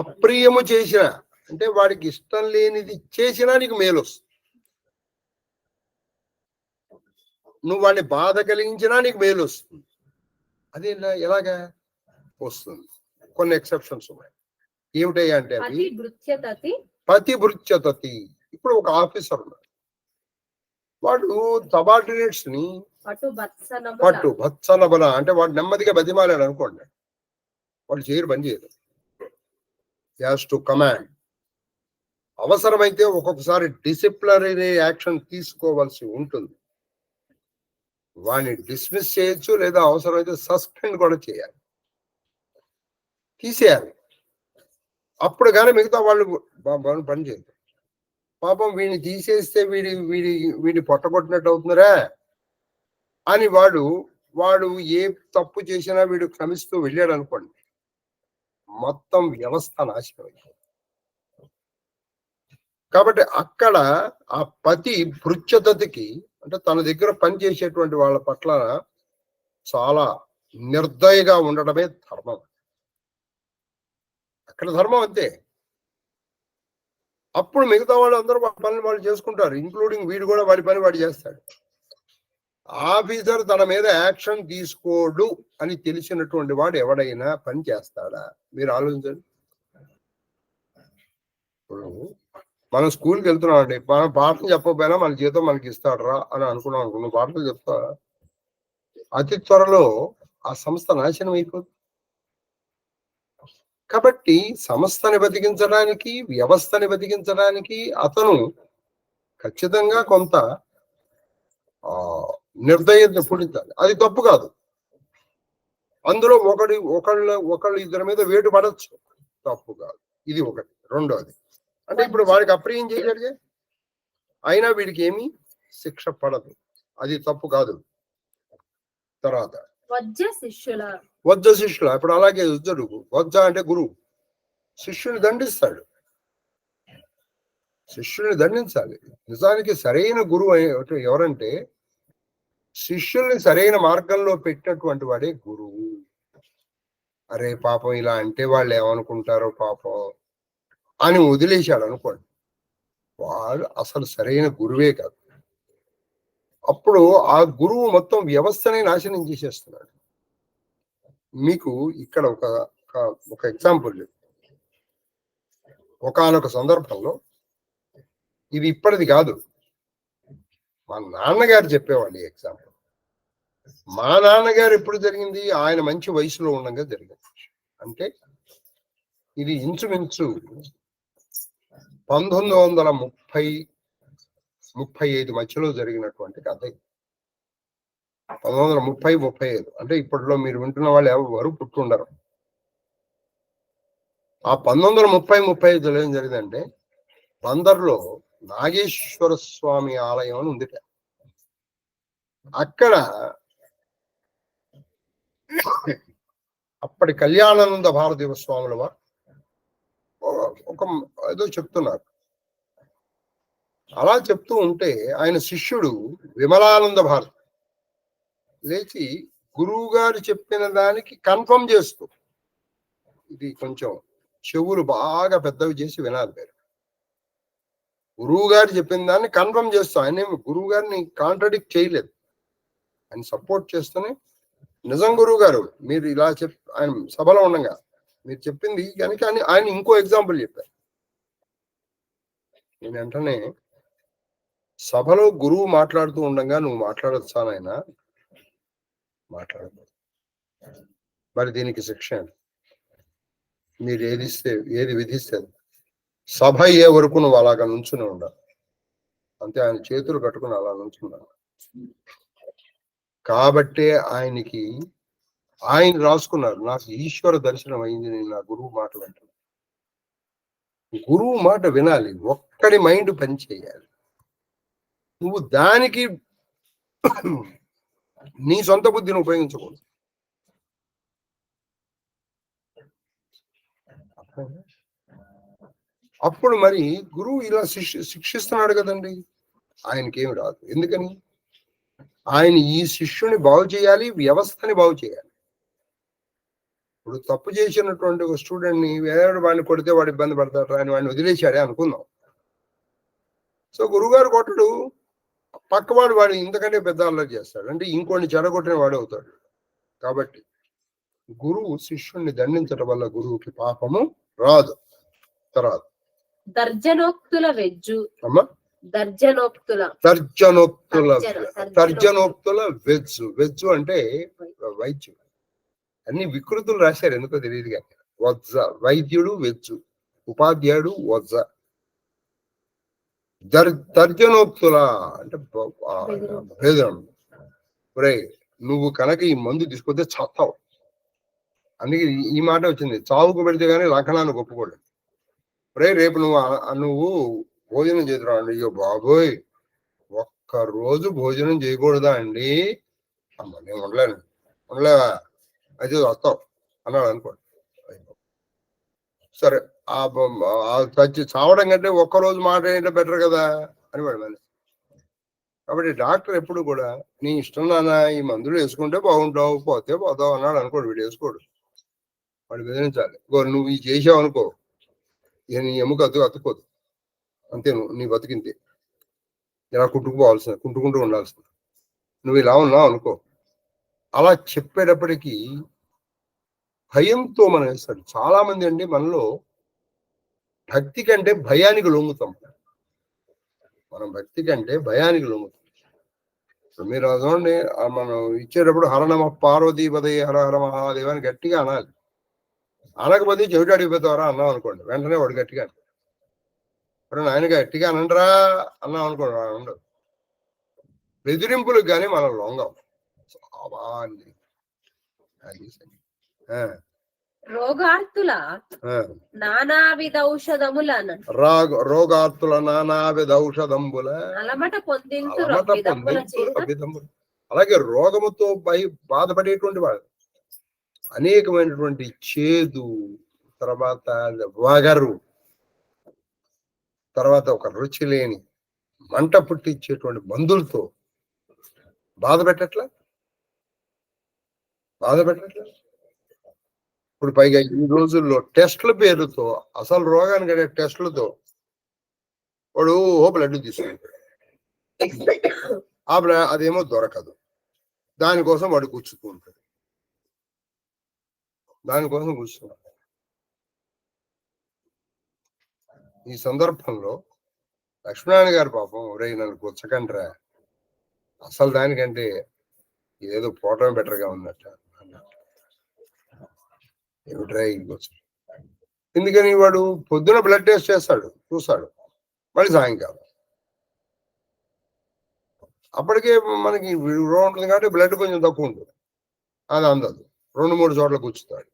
అప్రియము చేసిన అంటే వాడికి ఇష్టం లేనిది చేసినా నీకు మేలు వస్తుంది. నువ్వు వాడిని బాధ కలిగించినా నీకు మేలు వస్తుంది. అది ఎలాగా వస్తుంది? కొన్ని ఎక్సెప్షన్స్ ఉన్నాయి. ఏమిటయ్యా అంటే అవి పతి భృత్యతతి. ఇప్పుడు ఒక ఆఫీసర్ ఉన్నాడు, వాడు సబార్డినేట్స్ ని పట్టు భత్సనబల అంటే వాడు నెమ్మదిగా బతిమాలాడు అనుకోండి, వాడు చేయరు, పని చేయరు. Has to command. అవసరమైతే ఒక్కొక్కసారి డిసిప్లినరీ యాక్షన్ తీసుకోవాల్సి ఉంటుంది. వాడిని డిస్మిస్ చేయొచ్చు, లేదా అవసరమైతే సస్పెండ్ కూడా చేయాలి, తీసేయాలి. అప్పుడు కానీ మిగతా వాళ్ళు పని చేయరు. పాపం వీడిని తీసేస్తే వీడి పొట్టగొట్టినట్టు అవుతుందిరా అని వాడు ఏ తప్పు చేసినా వీడు క్షమిస్తూ వెళ్ళాడు అనుకోండి, మొత్తం వ్యవస్థ నాశనం అయిపోయింది. కాబట్టి అక్కడ ఆ పతి భృత్యతకి అంటే తన దగ్గర పనిచేసేటువంటి వాళ్ళ పట్ల చాలా నిర్దయగా ఉండడమే ధర్మం. అక్కడ ధర్మం అంతే. అప్పుడు మిగతా వాళ్ళు అందరూ వాళ్ళ పనులు వాళ్ళు చేసుకుంటారు, ఇంక్లూడింగ్ వీడు కూడా వాడి పని వాడు చేస్తాడు. ఆఫీసర్ తన మీద యాక్షన్ తీసుకోడు అని తెలిసినటువంటి వాడు ఎవడైనా పని చేస్తాడా? మీరు ఆలోచించండి. మనం స్కూల్కి వెళ్తున్నాం అండి, మనం పాఠం చెప్పకపోయినా మన జీతం మనకి ఇస్తాడు రా అని అనుకున్నాం అనుకో, నువ్వు పాఠం చెప్తా, అతి త్వరలో ఆ సంస్థ నాశనం అయిపోతుంది. కాబట్టి సంస్థని బతికించడానికి, వ్యవస్థని బతికించడానికి అతను ఖచ్చితంగా కొంత నిర్దయత పుట్టించాలి. అది తప్పు కాదు. అందులో ఒకళ్ళు ఇద్దరి మీద వేటు పడచ్చు, తప్పు కాదు. ఇది ఒకటి. రెండోది అంటే ఇప్పుడు వాడికి అప్రియం చేశాడుగా, అయినా వీడికి ఏమీ శిక్ష పడదు, అది తప్పు కాదు. తర్వాత వజ్జ శిష్యుల. ఇప్పుడు అలాగే జరుగు. వజ్జ అంటే గురువు శిష్యుని దండిస్తాడు. శిష్యుని దండించాలి. నిజానికి సరైన గురువు ఎవరంటే శిష్యుల్ని సరైన మార్గంలో పెట్టినటువంటి వాడే గురువు. అరే పాపం ఇలా అంటే వాళ్ళు ఏమనుకుంటారో పాపం అని వదిలేశాడు అనుకోండి, వాడు అసలు సరైన గురువే కాదు. అప్పుడు ఆ గురువు మొత్తం వ్యవస్థనే నాశనం చేసేస్తున్నాడు. మీకు ఇక్కడ ఒక ఎగ్జాంపుల్. ఒకానొక సందర్భంలో, ఇది ఇప్పటిది కాదు, మా నాన్నగారు చెప్పేవాళ్ళు ఈ ఎగ్జాంపుల్. మా నాన్నగారు ఎప్పుడు జరిగింది? ఆయన మంచి వయసులో ఉండగా జరిగింది. అంటే ఇది ఇంచుమించు 1935 మధ్యలో జరిగినటువంటి కథ. 1930-35 అంటే ఇప్పట్లో మీరు వింటున్న వాళ్ళు ఎవరు పుట్టుండరు. ఆ 1930-35లో ఏం జరిగిందంటే, బందర్లో నాగేశ్వర స్వామి ఆలయం అని ఉంది. అక్కడ అప్పటి కళ్యాణానంద భారతీయ స్వాముల వారు ఏదో చెప్తున్నారు. అలా చెప్తూ ఉంటే ఆయన శిష్యుడు విమలానంద భారతి లేచి గురువు గారు చెప్పిన దానికి కన్ఫర్మ్ చేస్తూ, ఇది కొంచెం చెవులు బాగా పెద్దవి చేసి వినాలి మీరు. గురువు గారు చెప్పిన దాన్ని కన్ఫర్మ్ చేస్తూ, ఆయన గురువు గారిని కాంట్రడిక్ట్ చేయలేదు, ఆయన సపోర్ట్ చేస్తూనే నిజం గురువు గారు మీరు ఇలా ఆయన సభలో ఉండగా మీరు చెప్పింది కనుక అని ఆయన ఇంకో ఎగ్జాంపుల్ చెప్పారు. నేను వెంటనే సభలో గురువు మాట్లాడుతూ ఉండగా నువ్వు మాట్లాడొచ్చా నాయన? మాట్లాడదు. మరి దీనికి శిక్ష మీరు ఏది విధిస్తే సభ అయ్యే వరకు నువ్వు అలాగా నుంచుని ఉండాలి. అంతే, ఆయన చేతులు కట్టుకుని అలా నుంచున్నాను. కాబట్టే ఆయన రాసుకున్నారు, నాకు ఈశ్వర దర్శనం అయింది, నేను నా గురువు మాట వింటాను. గురువు మాట వినాలి, ఒక్కడి మైండ్ పని చేయాలి. నువ్వు దానికి నీ సొంత బుద్ధిని ఉపయోగించకూడదు. అప్పుడు మరి గురువు ఇలా శిక్షిస్తున్నాడు కదండి, ఆయనకేమి రాదు. ఎందుకని? ఆయన ఈ శిష్యుని బాగు చేయాలి, వ్యవస్థని బాగు చేయాలి. ఇప్పుడు తప్పు చేసినటువంటి ఒక స్టూడెంట్ని వేరే వాడిని కొడితే వాడు ఇబ్బంది పడతాడు, ఆయన వాడిని వదిలేశాడే అనుకుందాం. సో గురువుగారు కొట్టడు, పక్కవాడు వాడు ఇంతకంటే పెద్ద అల్లరి చేస్తాడు, అంటే ఇంకోటి చెడగొట్టిన వాడు అవుతాడు. కాబట్టి గురువు శిష్యుణ్ణి దండించడం వల్ల గురువుకి పాపము రాదు. తర్వాత తర్జనోక్తుల వెజ్జు. అమ్మా, తర్జనోక్తుల వెజ్జు అంటే వైద్యు. అన్ని వికృతులు రాశారు, ఎందుకో తెలియదు కానీ. వజ్జ వైద్యుడు వెజ్జు, ఉపాధ్యాయుడు వజ్జ. తర్జనోక్తుల అంటే భేదం. ఒరే నువ్వు కనుక ఈ మందు తీసుకొస్తే చస్తావు. అందుకే ఈ మాట వచ్చింది, చావుకు పెడితే కానీ లక్షణాన్ని ఒప్పుకోలేదు. రేపు నువ్వు భోజనం చేతురా అండి. అయ్యో బాబోయ్, ఒక్కరోజు భోజనం చేయకూడదా అండి? అమ్మ నేను ఉండలేవా? అయితే వస్తావు అన్నాడు అనుకోండి. సరే, చావడం కంటే ఒక్కరోజు మాట ఏంటో బెటర్ కదా అని వాడు మనిషి. కాబట్టి డాక్టర్ ఎప్పుడు కూడా నీ ఇష్టం నాన్న, ఈ మందులు వేసుకుంటే బాగుంటావు, పోతే పోతావు అన్నాడు అనుకోడు. వీడు వేసుకోడు, వాడు బెదిరించాలి. నువ్వు ఈ చేసావు అనుకో, నీ ఎముక అతుక్కోదు, అంతే, నువ్వు నీ బతికింతే, ఇలా కుంటుకుంటూ ఉండాల్సింది. నువ్వు ఇలా ఉన్నావు అనుకో. అలా చెప్పేటప్పటికీ భయంతో మనం వేస్తాడు. చాలా మంది అండి మనలో భక్తి కంటే భయానికి లొంగుతాం. మనం భక్తి కంటే భయానికి లొంగుతాం. మీరు అదోండి, మనం ఇచ్చేటప్పుడు హరనమ పార్వతీపదే హర హర మహాదేవ అని గట్టిగా అనాలి. అనకపోతే చెవిటి అడిగిపోతావరా అన్నాం అనుకోండి, వెంటనే వాడు గట్టిగా ఇప్పుడు ఆయన గట్టిగా అనంటరా అన్నాం అనుకోండి, ఉండదు. బెదిరింపులకు కానీ మనం లొంగం. రోగార్తుల నానావిధ ఔషధముల అలమట పొందింతు. అలాగే రోగముతో బాధపడేటువంటి వాడు అనేకమైనటువంటి చేదు, తర్వాత వగరు, తర్వాత ఒక రుచి లేని మంట పుట్టించేటువంటి మందులతో బాధ పెట్టట్లా. ఇప్పుడు పైగా ఈ రోజుల్లో టెస్ట్ల పేరుతో, అసలు రోగానికి అనే టెస్టులతో వాడు బ్లడ్ తీసుకుంటాడు. అదేమో దొరకదు, దానికోసం వాడు కూర్చుతూ ఉంటాడు. దానికోసం కూర్చున్నాడు. ఈ సందర్భంలో లక్ష్మీనారాయణ గారు పాపం, నన్ను కూర్చకండ్రా, అసలు దానికంటే ఏదో పోవటం బెటర్గా ఉన్నట్ట అన్నట్టు. ఏమిట్రా కూర్చో. ఎందుకని వాడు పొద్దున బ్లడ్ టెస్ట్ చేస్తాడు, చూస్తాడు, మళ్ళీ సాయంకాలం. అప్పటికే మనకి రోగం ఉంటుంది కాబట్టి బ్లడ్ కొంచెం తక్కువ ఉంటుంది, అది అందదు. 2-3 చోట్ల కూర్చుతాడు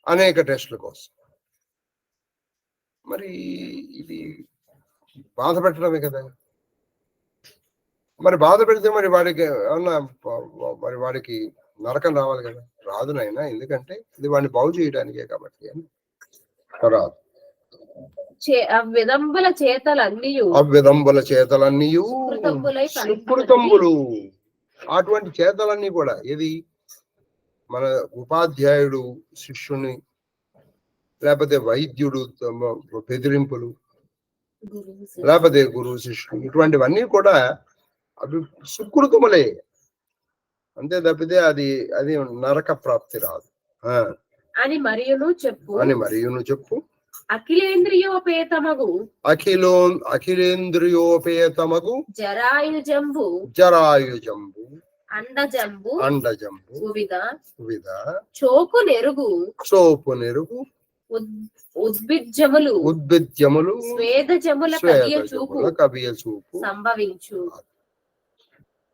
అనేక టెస్టుల కోసం. మరి ఇది బాధ పెట్టడమే కదా. మరి బాధ పెడితే మరి వాడికి ఏమన్నా, మరి వాడికి నరకం రావాలి కదా. రాదు నాయన, ఎందుకంటే ఇది వాడిని బాగు చేయడానికే కాబట్టి అని రాదు. విదంబుల చేతలన్నీయు అవ్విదంబుల చేతలన్నీయు సుకృతంబులై సుకృతంబులు. అటువంటి చేతలన్నీ కూడా ఏది మన ఉపాధ్యాయుడు శిష్యుని, లేకపోతే వైద్యుడు బెదిరింపులు, లేకపోతే గురువు శిష్యుడు, ఇటువంటివన్నీ కూడా అవి సుకృతములే, అంతే తప్పితే అది అది నరక ప్రాప్తి రాదు అని మరియును చెప్పు. అఖిలేంద్రియోపేతమగు అఖిలేంద్రియోపేతమగు జరాయుజంబు అండజంబు విధ చోపు నెరుగు ఉద్భిజ్యములు స్వేదజముల కవియ చూపు సంభవించు.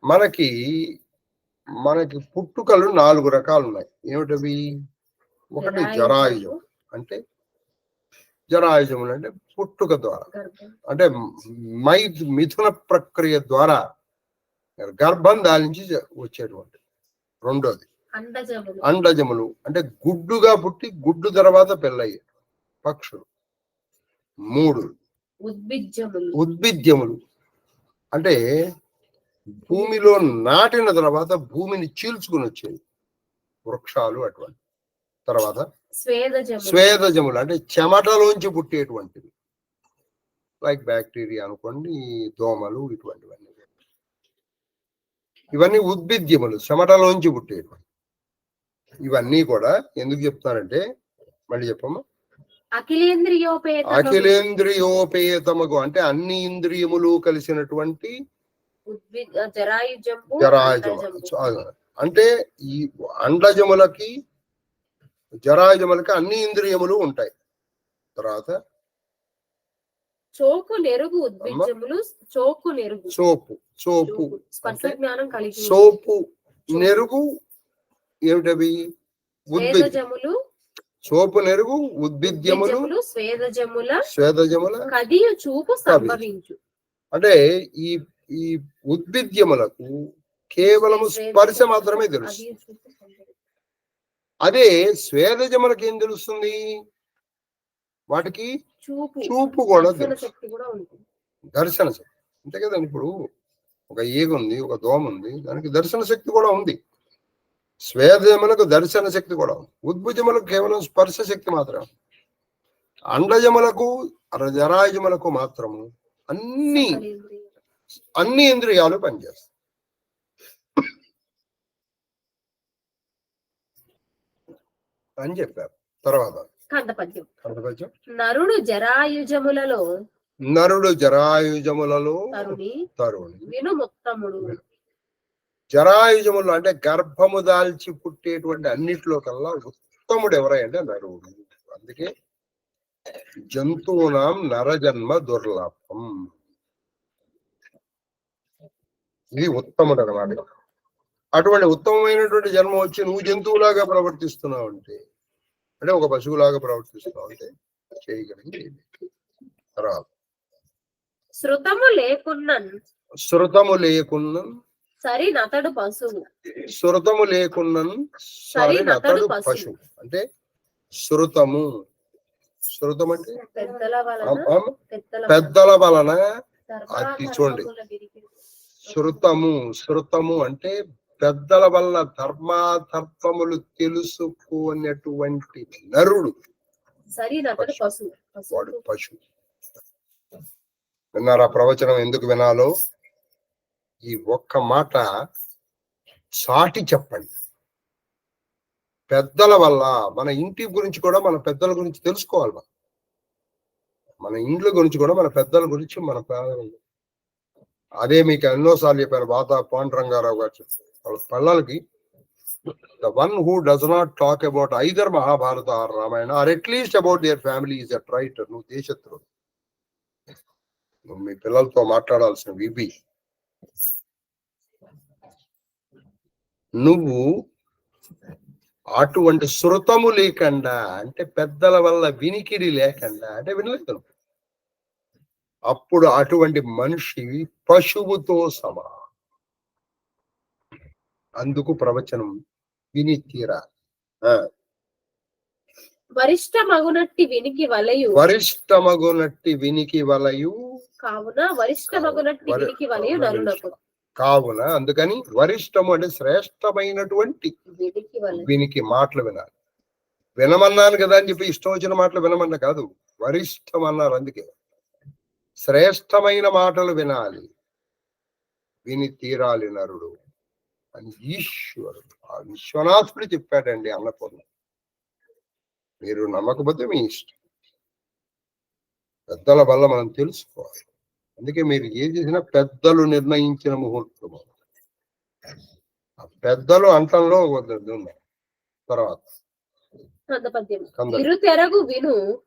మనకి పుట్టుకలు 4 రకాలు ఉన్నాయి. ఏమిటవి? ఒకటి జరాయుజం, అంటే జరాయుజములు అంటే పుట్టుక ద్వారా, అంటే మిథున ప్రక్రియ ద్వారా గర్భం దాల్చి వచ్చేటువంటి. రెండోది అండజములు, అంటే గుడ్డుగా పుట్టి గుడ్డు తర్వాత పెళ్ళయ్యే పక్షులు. 3 ఉద్భిజ్యములు, అంటే భూమిలో నాటిన తర్వాత భూమిని చీల్చుకుని వచ్చేది వృక్షాలు. అటువంటి తర్వాత స్వేదజములు, అంటే చెమటలోంచి పుట్టేటువంటివి, లైక్ బ్యాక్టీరియా అనుకోండి, దోమలు, ఇటువంటివన్నీ. ఇవన్నీ ఉద్భిద్యములు, చెమటలోంచి పుట్టేటువంటి. ఇవన్నీ కూడా ఎందుకు చెప్తానంటే, మళ్ళీ చెప్పమ్మా. అఖిలేంద్రియోపేతమగు అంటే అన్ని ఇంద్రియములు కలిసినటువంటి జరాయుజము. అంటే ఈ అండజములకి జరాయుజములకి అన్ని ఇంద్రియములు ఉంటాయి. తర్వాత చోపు నెరుగు ఉద్భిజ్యములు, చోపు స్పర్శ జ్ఞానం కలిగి చోపు నెరుగు ఏమిటవి? ఉద్భిజ్యములు, చోపు నెరుగు ఉద్భిద్యములు స్వేదజముల కదియు చూపు సంభవించు. అంటే ఈ ఉద్భిద్యములకు కేవలము స్పర్శ మాత్రమే తెలుసు. అదే స్వేదజములకు ఏం తెలుస్తుంది? వాటికి చూపు కూడా తెలుసు, దర్శన శక్తి. అంతే కదండి. ఇప్పుడు ఒక ఈగ ఉంది, ఒక దోమ ఉంది, దానికి దర్శన శక్తి కూడా ఉంది. స్వేదజములకు దర్శన శక్తి కూడా ఉంది. ఉద్భుజములకు కేవలం స్పర్శ శక్తి మాత్రం. అండజములకు జరాయుజములకు మాత్రము అన్ని ఇంద్రియాలు పనిచేస్తాయి అని చెప్పారు. తర్వాత ఖండపద్యం. నరుడు జరాయుజములలో తరుణి వినుముత్తముడు. జరాయుజములు అంటే గర్భము దాల్చి పుట్టేటువంటి అన్నిట్లో కల్లా ఉత్తముడు ఎవరంటే నరుడు. అందుకే జంతువునాం నరజన్మ దుర్లభం, ఇది ఉత్తముడు అన్నమాట. అటువంటి ఉత్తమమైనటువంటి జన్మ వచ్చి నువ్వు జంతువులాగా ప్రవర్తిస్తున్నావు అంటే ఒక పశువులాగా ప్రవర్తిస్తున్నావు అంటే చేయగలిగి. తర్వాత శృతము లేకున్నన్ సరి నతడు పశువు. శృతము లేకున్నన్ సరి నతడు పశువు అంటే శృతం అంటే పెద్దల వలన అది చూడండి. శృతము అంటే పెద్దల వల్ల ధర్మాధర్మములు తెలుసుకునేటువంటి నరుడు వాడు పశువు. విన్నారా ప్రవచనం? ఎందుకు వినాలో ఈ ఒక్క మాట సాటి చెప్పండి. పెద్దల వల్ల మన ఇంటి గురించి కూడా మన పెద్దల గురించి తెలుసుకోవాలి. మన ఇండ్ల గురించి కూడా మన పెద్దల గురించి అదే మీకు ఎన్నోసార్లు చెప్పాను. పాండురంగారావు గారు చెప్పారు, వాళ్ళ పిల్లలకి the one who does not talk about either Mahabharata or Ramayana or at least about their family is a traitor. నువ్వు దేశత్రుడు. నువ్వు మీ పిల్లలతో మాట్లాడాల్సిన విభి. నువ్వు అటువంటి శృతము లేకుండా అంటే పెద్దల వల్ల వినికిడి లేకుండా అంటే వినలేదు, అప్పుడు అటువంటి మనిషి పశువుతో సమా. అందుకు ప్రవచనం విని తీరా. వరిష్టమగునట్టి వినికి వలయు వరిష్టమగునట్టి వినికి వలయు కావున వరిష్టమగునట్టి వరి- వినికి వలయు నరులకు కావున అందుకని వరిష్టము అంటే శ్రేష్టమైనటువంటి వినికి వలయు వినికి మాటలు వినాలి. వినమన్నాను కదా అని చెప్పి ఇష్టం వచ్చిన మాటలు వినమన్న కాదు, వరిష్టం అన్నారు. అందుకే శ్రేష్టమైన మాటలు వినాలి, విని తీరాలి నరుడు అని ఈశ్వరుడు, ఆ విశ్వనాథుడు చెప్పాడండి అన్నపూర్ణ. మీరు నమ్మకపోతే మీ ఇష్టం. పెద్దల వల్ల మనం తెలుసుకోవాలి. అందుకే మీరు ఏం చేసినా పెద్దలు నిర్ణయించిన ముహూర్తము. ఆ పెద్దలు అంటంలో ఉన్నాయి. తర్వాత ఇరుతెరగు విను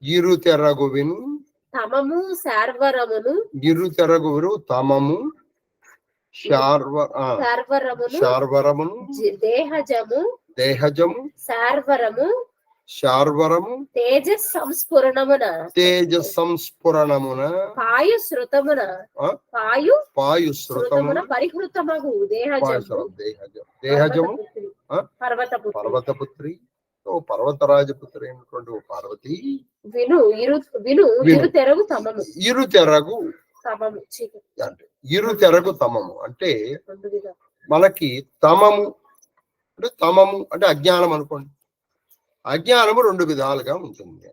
ఇరుతెరగు విను తమము శార్వరమును ఇరుతెరగు విను తమము శార్వరమును దేహజము దేహజము శార్వరము శార్వరము తేజస్ సంస్ఫురణమున సంస్ఫురణమున పాయుశ్రుతమున పాయుశ్రుతమున పరిహృతమగు దేహజము పర్వతపుత్రి పర్వతపుత్రి పర్వతరాజపుత్రి అయినటువంటి పార్వతి విను ఇరుతెరగు తమము ఇరుతెరగు తమము అంటే ఇరుతెరగు తమము అంటే మనకి తమము అంటే అజ్ఞానం అనుకోండి. అజ్ఞానము రెండు విధాలుగా ఉంటుంది.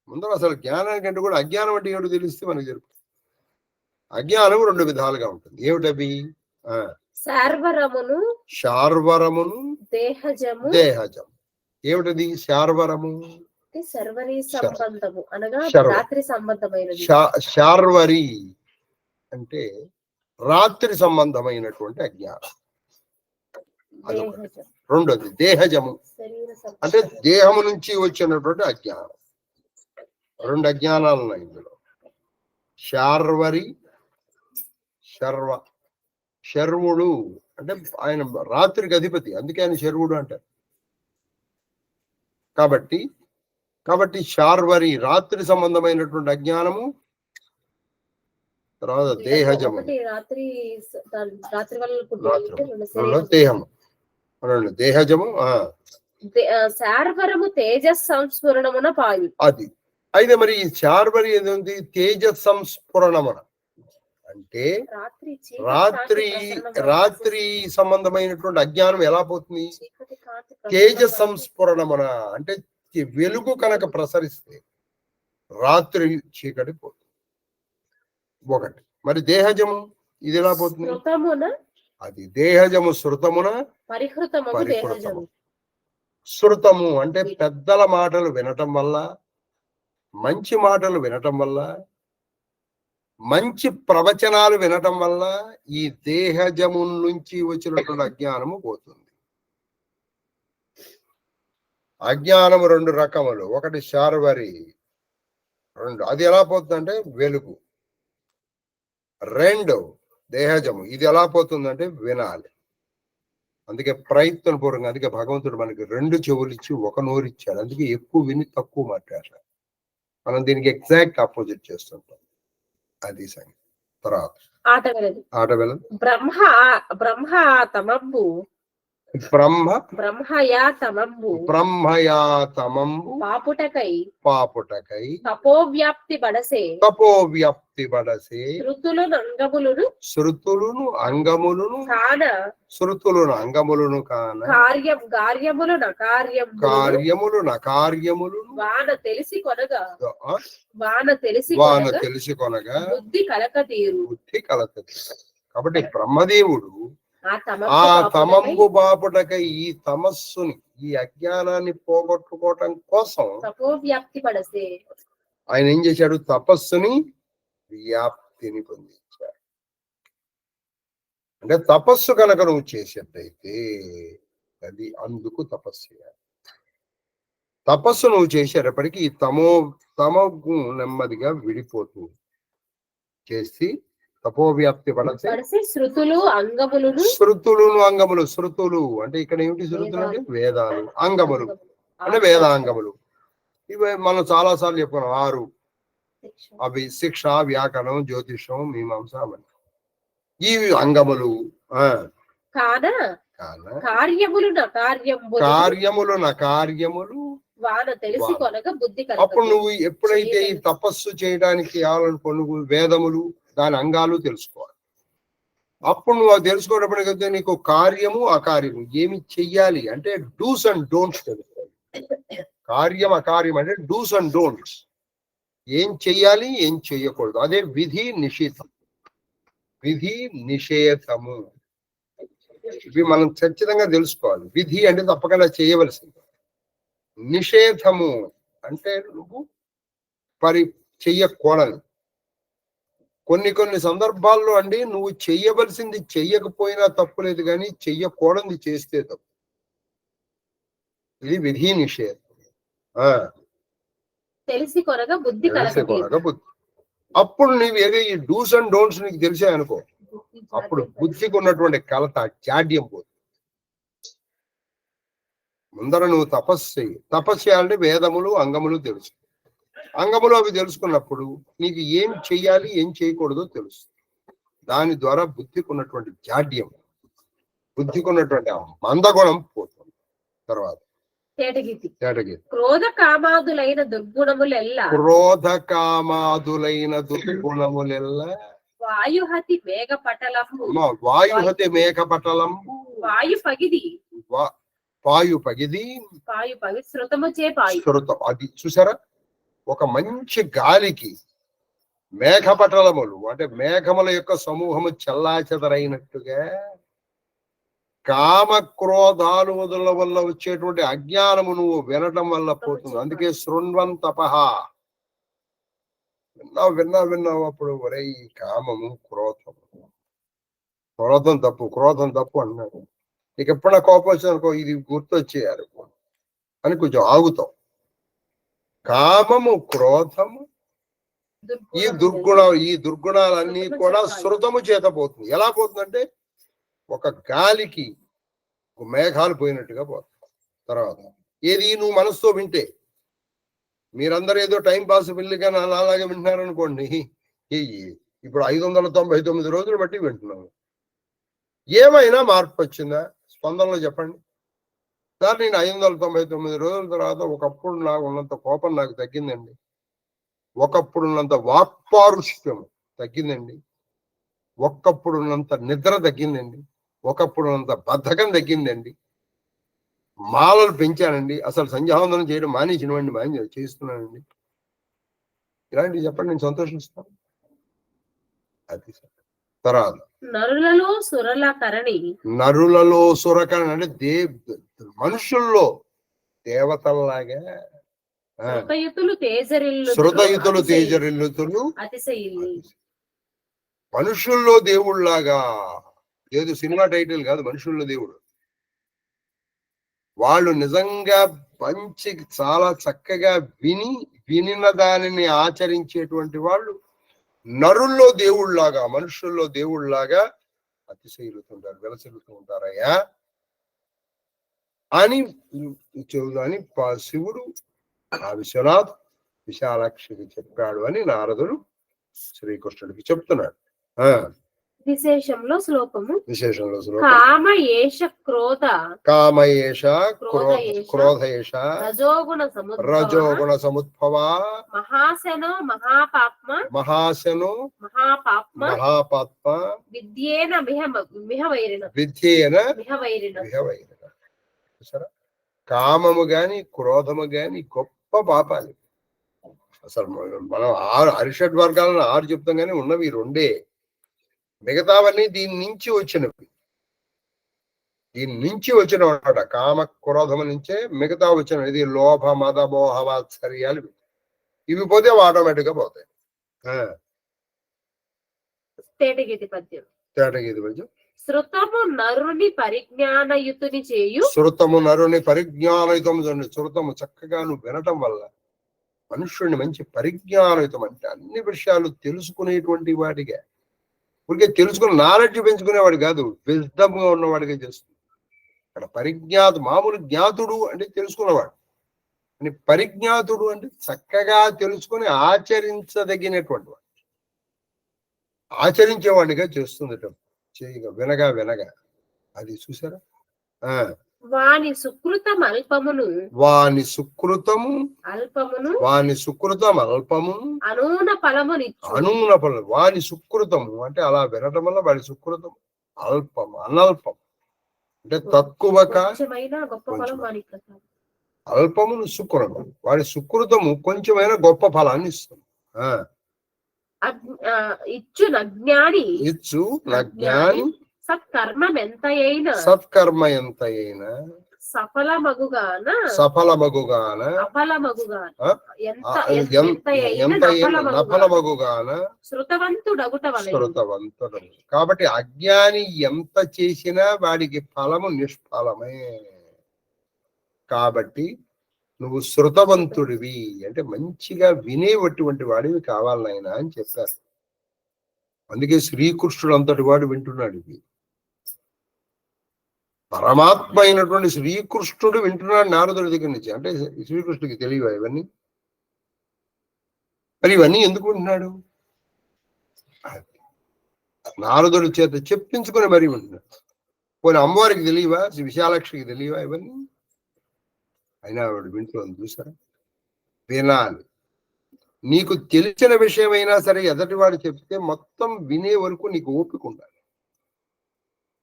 ముందర అసలు జ్ఞానానికంటే కూడా అజ్ఞానం అంటే ఏమిటో తెలిస్తే మనకు తెలుసు. అజ్ఞానము రెండు విధాలుగా ఉంటుంది. ఏమిటవి? శార్వరమును దేహజము. ఏమిటది శార్వరము? శర్వరీ సంబంధము అనగా రాత్రి సంబంధమైనది. శార్వరి అంటే రాత్రి సంబంధమైనటువంటి అజ్ఞానం. రెండోది దేహజము అంటే దేహము నుంచి వచ్చినటువంటి అజ్ఞానం. రెండు అజ్ఞానాలు ఉన్నాయి ఇందులో. శార్వరి శర్వుడు అంటే ఆయన రాత్రికి అధిపతి, అందుకే ఆయన శర్వుడు అంటారు. కాబట్టి శార్వరి రాత్రి సంబంధమైనటువంటి అజ్ఞానము. తర్వాత దేహజము దేహము దేహజము. శార్వరము తేజస్ సంస్ఫురణమున పాయు. అది అయితే మరి ఈ శార్వరి ఏది? తేజస్ సంస్ఫురణమున అంటే రాత్రి సంబంధమైనటువంటి అజ్ఞానం ఎలా పోతుంది? తేజస్ సంస్ఫురణమున అంటే వెలుగు కనుక ప్రసరిస్తే రాత్రి చీకటి పోతుంది. ఒకటి. మరి దేహజము ఇది ఎలా పోతుంది? అది దేహజము శృతమున పరిహృతము. శృతము అంటే పెద్దల మాటలు వినటం వల్ల, మంచి మాటలు వినటం వల్ల, మంచి ప్రవచనాలు వినటం వల్ల ఈ దేహజము నుంచి వచ్చినటువంటి అజ్ఞానము పోతుంది. అజ్ఞానము రెండు రకములు. ఒకటి శార్వరి, అది ఎలా పోతుందంటే వెలుగు. రెండు దేహజము, ఇది ఎలా పోతుందంటే వినాలి. అందుకే ప్రయత్నపూర్వకంగా, అందుకే భగవంతుడు మనకి రెండు చెవులు ఇచ్చి ఒక నోరు ఇచ్చాడు. అందుకే ఎక్కువ విని తక్కువ మాట్లాడాలి. మనం దీనికి ఎగ్జాక్ట్ ఆపోజిట్ చేస్తుంటాం. అది సంగతి. తర్వాత ఆట వెళ్ళదు. బ్రహ్మయాతమంబు పాపుటకై తపోవ్యాప్తి బడసే శృతులను అంగములను కాన కార్యములు నకార్యములు వాన తెలిసి కొనగా బుద్ధి కలకతీరు. కాబట్టి బ్రహ్మదేవుడు ఆ తమంబు బాపుటకై ఈ తమస్సుని, ఈ అజ్ఞానాన్ని పోగొట్టుకోవటం కోసం తపోవ్యాప్తి బడసే ఆయన ఏం చేశాడు? తపస్సుని వ్యాప్తిని పొందించాడు. అంటే తపస్సు కనుక నువ్వు చేసేటైతే అది అందుకు తపస్సు చేయాలి. తపస్సు నువ్వు చేసేటప్పటికీ ఈ తమకు నెమ్మదిగా విడిపోతూ చేసి తపోవ్యాప్తి పడసే శృతులు అంగములు. శృతులు అంటే ఇక్కడ ఏమిటి? శృతులు అంటే వేదాలు, అంగములు అంటే వేదాంగములు. ఇవి మనం చాలా సార్లు చెప్పుకున్నాం. 6 అవి శిక్ష, వ్యాకరణం, జ్యోతిషం, మీమాంస. ఈ అంగములు కార్యములు నకార్యములు వాన తెలిసి వాన. కొనక బుద్ధి అప్పుడు కలగదు. నువ్వు ఎప్పుడైతే ఈ తపస్సు చేయడానికి కావాలనుకో నువ్వు వేదములు దాని అంగాలు తెలుసుకోవాలి. అప్పుడు నువ్వు అది తెలుసుకోవడం నీకు కార్యము అకార్యము ఏమి చెయ్యాలి అంటే డూస్ అండ్ డోంట్స్ తెలుసుకోవాలి. కార్యం అకార్యం అంటే డూస్ అండ్ డోంట్స్, ఏం చెయ్యాలి ఏం చెయ్యకూడదు. అదే విధి నిషేధం. విధి నిషేధము ఇవి మనం ఖచ్చితంగా తెలుసుకోవాలి. విధి అంటే తప్పకుండా చేయవలసింది. నిషేధము అంటే నువ్వు చెయ్యకూడదు. కొన్ని సందర్భాల్లో అండి నువ్వు చెయ్యవలసింది చెయ్యకపోయినా తప్పులేదు, కానీ చెయ్యకూడదు చేస్తే తప్పు. ఇది విధి నిషేధం. తెలిసి కొనగా బుద్ధి కలగదు. అప్పుడు నీవు ఏదో ఈ డూస్ అండ్ డోంట్స్ నీకు తెలిసే అనుకో, అప్పుడు బుద్ధికి ఉన్నటువంటి కలత జాడ్యం పోతుంది. ముందర నువ్వు తపస్సు చెయ్యి. తపస్సు చేయాలంటే వేదములు అంగములు తెలుసు. అంగములు అవి తెలుసుకున్నప్పుడు నీకు ఏం చెయ్యాలి ఏం చేయకూడదో తెలుస్తుంది. దాని ద్వారా బుద్ధికి ఉన్నటువంటి జాడ్యం, బుద్ధికి ఉన్నటువంటి మందగుణం పోతుంది. తర్వాత క్రోధ కామాదులైన దుర్గుణములెల్లా వాయుహతి మేఘపటలంబు శృతముచే శృతం. అది చూసారా, ఒక మంచి గాలికి మేఘపటలములు అంటే మేఘముల యొక్క సమూహము చెల్లాచెదరైనట్టుగా కామ క్రోధాలు వదుల వల్ల వచ్చేటువంటి అజ్ఞానము నువ్వు వినటం వల్ల పోతుంది. అందుకే శృణ్వంతపహ విన్నావు అప్పుడు ఒరే ఈ కామము క్రోధం తప్పు అన్నాడు. నీకు ఎప్పుడైనా కోపం వచ్చిందనుకో ఇది గుర్తొచ్చేయాలి అని కొంచెం ఆగుతాం. కామము క్రోధము ఈ దుర్గుణాలన్నీ కూడా శృతము చేత పోతుంది. ఎలా పోతుందంటే ఒక గాలికి మేఘాలు పోయినట్టుగా పోతుంది. తర్వాత ఏది నువ్వు మనసుతో వింటే, మీరందరూ ఏదో టైం పాస్ వెళ్ళిగా అలాగే వింటున్నారనుకోండి, ఇప్పుడు 599 రోజులు బట్టి వింటున్నాము. ఏమైనా మార్పు వచ్చిందా స్పందనలో చెప్పండి సార్? నేను 599 రోజుల తర్వాత ఒకప్పుడు నాకు ఉన్నంత కోపం నాకు తగ్గిందండి, ఒకప్పుడు ఉన్నంత వాక్పారుష్యం తగ్గిందండి, ఒకప్పుడు ఉన్నంత నిద్ర తగ్గిందండి, ఒకప్పుడు ఉన్నంత బద్ధకం తగ్గిందండి, మాలలు పెంచానండి, అసలు సంధ్యావందనం చేయడం మానేసినవండి చేస్తున్నానండి. ఇలాంటివి చెప్పండి, నేను సంతోషిస్తాను. అది తర్వాత నరులలో సురకరణి అంటే మనుషుల్లో దేవతల్లాగా శృతయుతులు తేజరిల్లుతులు మనుషుల్లో దేవుళ్లాగా. లేదు సినిమా టైటిల్ కాదు, మనుషుల్లో దేవుడు. వాళ్ళు నిజంగా మంచి చాలా చక్కగా వినిన దానిని ఆచరించేటువంటి వాళ్ళు నరుల్లో దేవుళ్లాగా మనుషుల్లో దేవుళ్లాగా అతిశయిలుతుంటారు, వెలసిల్లుతూ ఉంటారయ్యా అని శివుడు ఆ విశ్వనాథ్ విశాలాక్షికి చెప్పాడు అని నారదుడు శ్రీకృష్ణుడికి చెప్తున్నాడు. విశేషంలో శ్లోకము కామయేష క్రోధయేష రజోగుణ సముద్భవ మహాశనో మహాపాత్మ విద్యేన మిహవైరిణ. కామము గాని క్రోధము గాని గొప్ప పాపాలు. అసలు మనం 6 వర్గాలను 6 చెప్తాం కానీ ఉన్నవి 2. మిగతావన్నీ దీని నుంచి వచ్చిన కామ క్రోధము నుంచే మిగతా వచ్చిన. ఇది లోభ మద మోహ వాత్సర్యాలు, ఇవి పోతే ఆటోమేటిక్ గా పోతాయి. తేటగీతి పద్యం. శృతము నరుని పరిజ్ఞానయుతం. శృతము చక్కగా నువ్వు వినటం వల్ల మనుష్యుడిని మంచి పరిజ్ఞానయుతం అంటే అన్ని విషయాలు తెలుసుకునేటువంటి వాడిగా, ఊరికే తెలుసుకుని నాలెడ్జ్ పెంచుకునేవాడు కాదు, విజ్డమ్ గా ఉన్నవాడిగా చేస్తుంది. ఇక్కడ మామూలు జ్ఞాతుడు అంటే తెలుసుకున్నవాడు, అని పరిజ్ఞాతుడు అంటే చక్కగా తెలుసుకుని ఆచరించదగినటువంటి వాడు, ఆచరించేవాడిగా చేస్తుంది. వినగా అది చూసారా. వాని సుకృతం అల్పమును వాని సుకృతము అల్పమును వాని సుకృతం అల్పము అనూన ఫలమునిచ్చు. అనూన ఫలం. వాని సుకృతము అంటే అలా వినటం వల్ల వాడి సుకృతం అల్పం అనల్పం అంటే తక్కువగా కొంచెమైన గొప్ప ఫలం వానికి కలుగును. అల్పమును సుకృతం. వాడి సుకృతము కొంచెమైన గొప్ప ఫలాన్ని ఇస్తుంది. ఇచ్చు నజ్ఞాని ఇచ్చు నా జ్ఞాని సత్కర్మమెంతయైన సత్కర్మ ఎంత అయినా సఫలమగుగాన సఫలమగుగాన అఫలమగుగాన ఎంత నఫలమగుగాన శృతవంతుడగుట వలె. శృతవంతుడు. కాబట్టి అజ్ఞాని ఎంత చేసినా వాడికి ఫలము నిష్ఫలమే. కాబట్టి నువ్వు శృతవంతుడివి అంటే మంచిగా వినేటువంటి వాడివి కావాలి నాయనా అని చెప్పారు. అందుకే శ్రీకృష్ణుడు అంతటి వాడు వింటున్నాడు. ఇది పరమాత్మ అయినటువంటి శ్రీకృష్ణుడు వింటున్నాడు నారదుడి దగ్గర నుంచి. అంటే శ్రీకృష్ణుడికి తెలియవా ఇవన్నీ? మరి ఇవన్నీ ఎందుకు వింటున్నాడు? నారదుడి చేత చెప్పించుకొని మరీ వింటున్నాడు. పోనీ అమ్మవారికి తెలియవా? విశాలాక్షికి తెలియవా ఇవన్నీ? అయినా ఆవిడ వింటుంది. చూసారా? వినాలి. నీకు తెలిసిన విషయమైనా సరే ఎదటివాడు చెప్తే మొత్తం వినే వరకు నీకు ఓపిక ఉండాలి.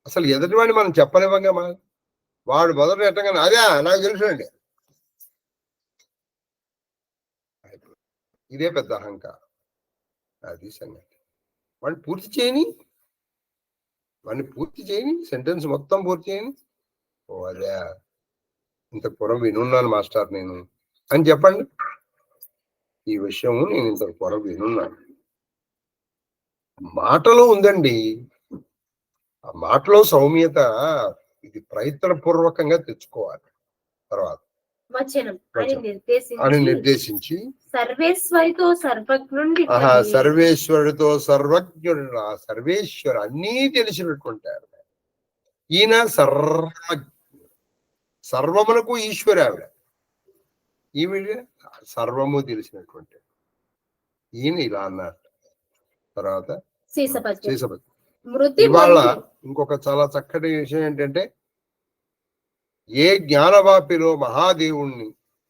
అసలు ఎదటివాడిని మనం చెప్పలేమంగా. వాడు మొదట ఎట్టగానే అదే నాకు తెలుసునండి, ఇదే పెద్ద అహంకారం. అది సంగతి. వాడిని పూర్తి చేయని సెంటెన్స్ మొత్తం పూర్తి చేయని. ఓ అదే ఇంత పూర్వం వినున్నాను మాస్టర్ నేను అని చెప్పండి. ఈ విషయము నేను ఇంత పూర్వం వినున్నాను. మాటలో ఉందండి. ఆ మాటలో సౌమ్యత. ఇది ప్రయత్నపూర్వకంగా తెచ్చుకోవాలి. తర్వాత అని నిర్దేశించి సర్వేశ్వరితో సర్వజ్ఞుడి సర్వేశ్వరుడితో సర్వజ్ఞుడు. సర్వేశ్వరు అన్నీ తెలిసినటువంటి ఆయన. ఈయన సర్వమునకు ఈశ్వరి ఆవిడ. ఈవిడ సర్వము తెలిసినటువంటి ఈయన ఇలా అన్నారు. తర్వాత శీసపతి. ఇవాళ ఇంకొక చాలా చక్కటి విషయం ఏంటంటే, ఏ జ్ఞానవాపిలో మహాదేవుణ్ణి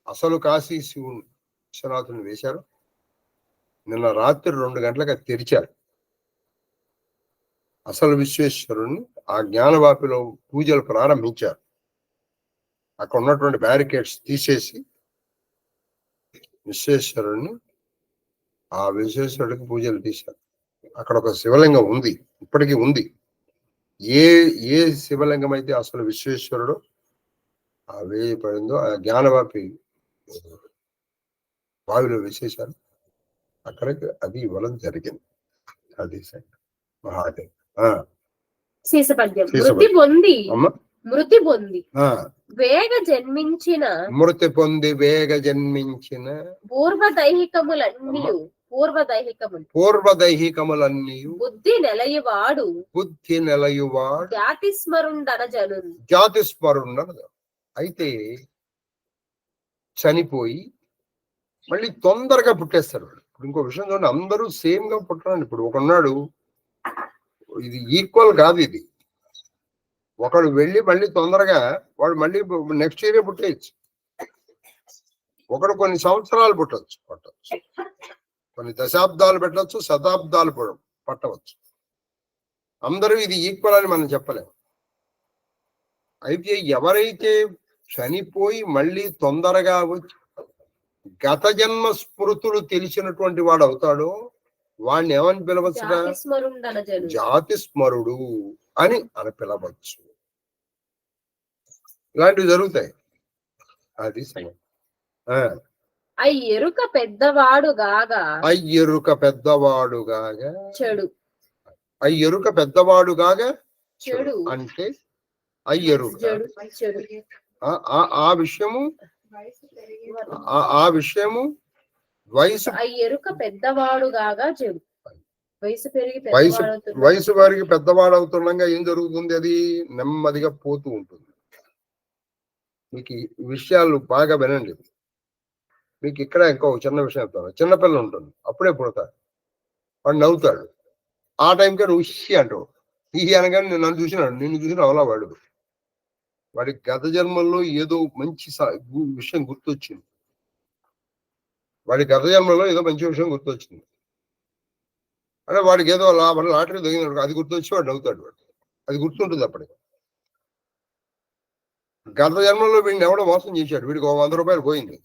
అసలు కాశీ శివుని విశ్వనాథుని వేశారు, నిన్న రాత్రి 2 గంటలకు తెరిచారు. అసలు విశ్వేశ్వరుణ్ణి ఆ జ్ఞానవాపిలో పూజలు ప్రారంభించారు. అక్కడ ఉన్నటువంటి బ్యారికేడ్స్ తీసేసి విశ్వేశ్వరుణ్ణి ఆ విశ్వేశ్వరుడికి పూజలు తీశారు. అక్కడ ఒక శివలింగం ఉంది, ఇప్పటికీ ఉంది. ఏ శివలింగం అయితే అసలు విశ్వేశ్వరుడు ఆ వేయి పడిందో ఆ జ్ఞానవాపి బావిలో వేసేశారు. అక్కడికి అది ఇవ్వడం జరిగింది. అది మహాదేవ్. మృతి పొంది వేగ జన్మించిన పూర్వదైహికములన్నీ బుద్ధి నెలయువాడు జాతిస్మరుండన. అయితే చనిపోయి మళ్ళీ తొందరగా పుట్టేస్తారు. ఇప్పుడు ఇంకో విషయం చూడండి, అందరూ సేమ్ గా పుట్టరండి. ఇప్పుడు ఒకన్నాడు, ఇది ఈక్వల్ కాదు. ఇది ఒకడు వెళ్ళి మళ్ళీ తొందరగా వాడు మళ్ళీ నెక్స్ట్ ఇయరే పుట్టేయచ్చు. ఒకడు కొన్ని సంవత్సరాలు పట్టవచ్చు, కొన్ని దశాబ్దాలు పెట్టవచ్చు, శతాబ్దాలు పట్టవచ్చు. అందరూ ఇది ఈక్వల్ అని మనం చెప్పలేము. అయితే ఎవరైతే చనిపోయి మళ్ళీ తొందరగా వచ్చి గత జన్మ స్మృతులు తెలిసినటువంటి వాడు అవుతాడో వాడిని ఏమని పిలవచ్చు? జాతి స్మరుడు అని పిలవచ్చు. ఇలాంటివి జరుగుతాయి. అది అయ్యెరుక పెద్దవాడుగాగా చెడు. అయ్యెరుక పెద్దవాడుగాగా చెడు అంటే అయ్యెరుక ఆ విషయము వయసు. అయ్యెరుక పెద్దవాడుగాగా చెడు. వయసు వారికి పెద్దవాడు అవుతుండగా ఏం జరుగుతుంది? అది నెమ్మదిగా పోతూ ఉంటుంది. మీకు ఈ విషయాలు బాగా వినండి. మీకు ఇక్కడ ఇంకో చిన్న విషయం చెప్తాను. చిన్నపిల్ల ఉంటుంది, అప్పుడే పుడతాడు, వాడు నవ్వుతాడు. ఆ టైంకే నువ్వు ఇష్టి అంటావు. ఈ అనగానే నన్ను చూసినాడు, నిన్ను చూసిన అవలా వాడు. వాడికి గత జన్మల్లో ఏదో మంచి విషయం గుర్తొచ్చింది. వాడి గత జన్మలో ఏదో మంచి విషయం గుర్తొచ్చింది. అంటే వాడికి ఏదో లాటరీ తగిన అది గుర్తొచ్చి వాడు నవ్వుతాడు. వాడు అది గుర్తుంటుంది అప్పటికి. గత జన్మలో వీడిని ఎవడో మోసం చేశాడు, వీడికి 100 రూపాయలు పోయింది,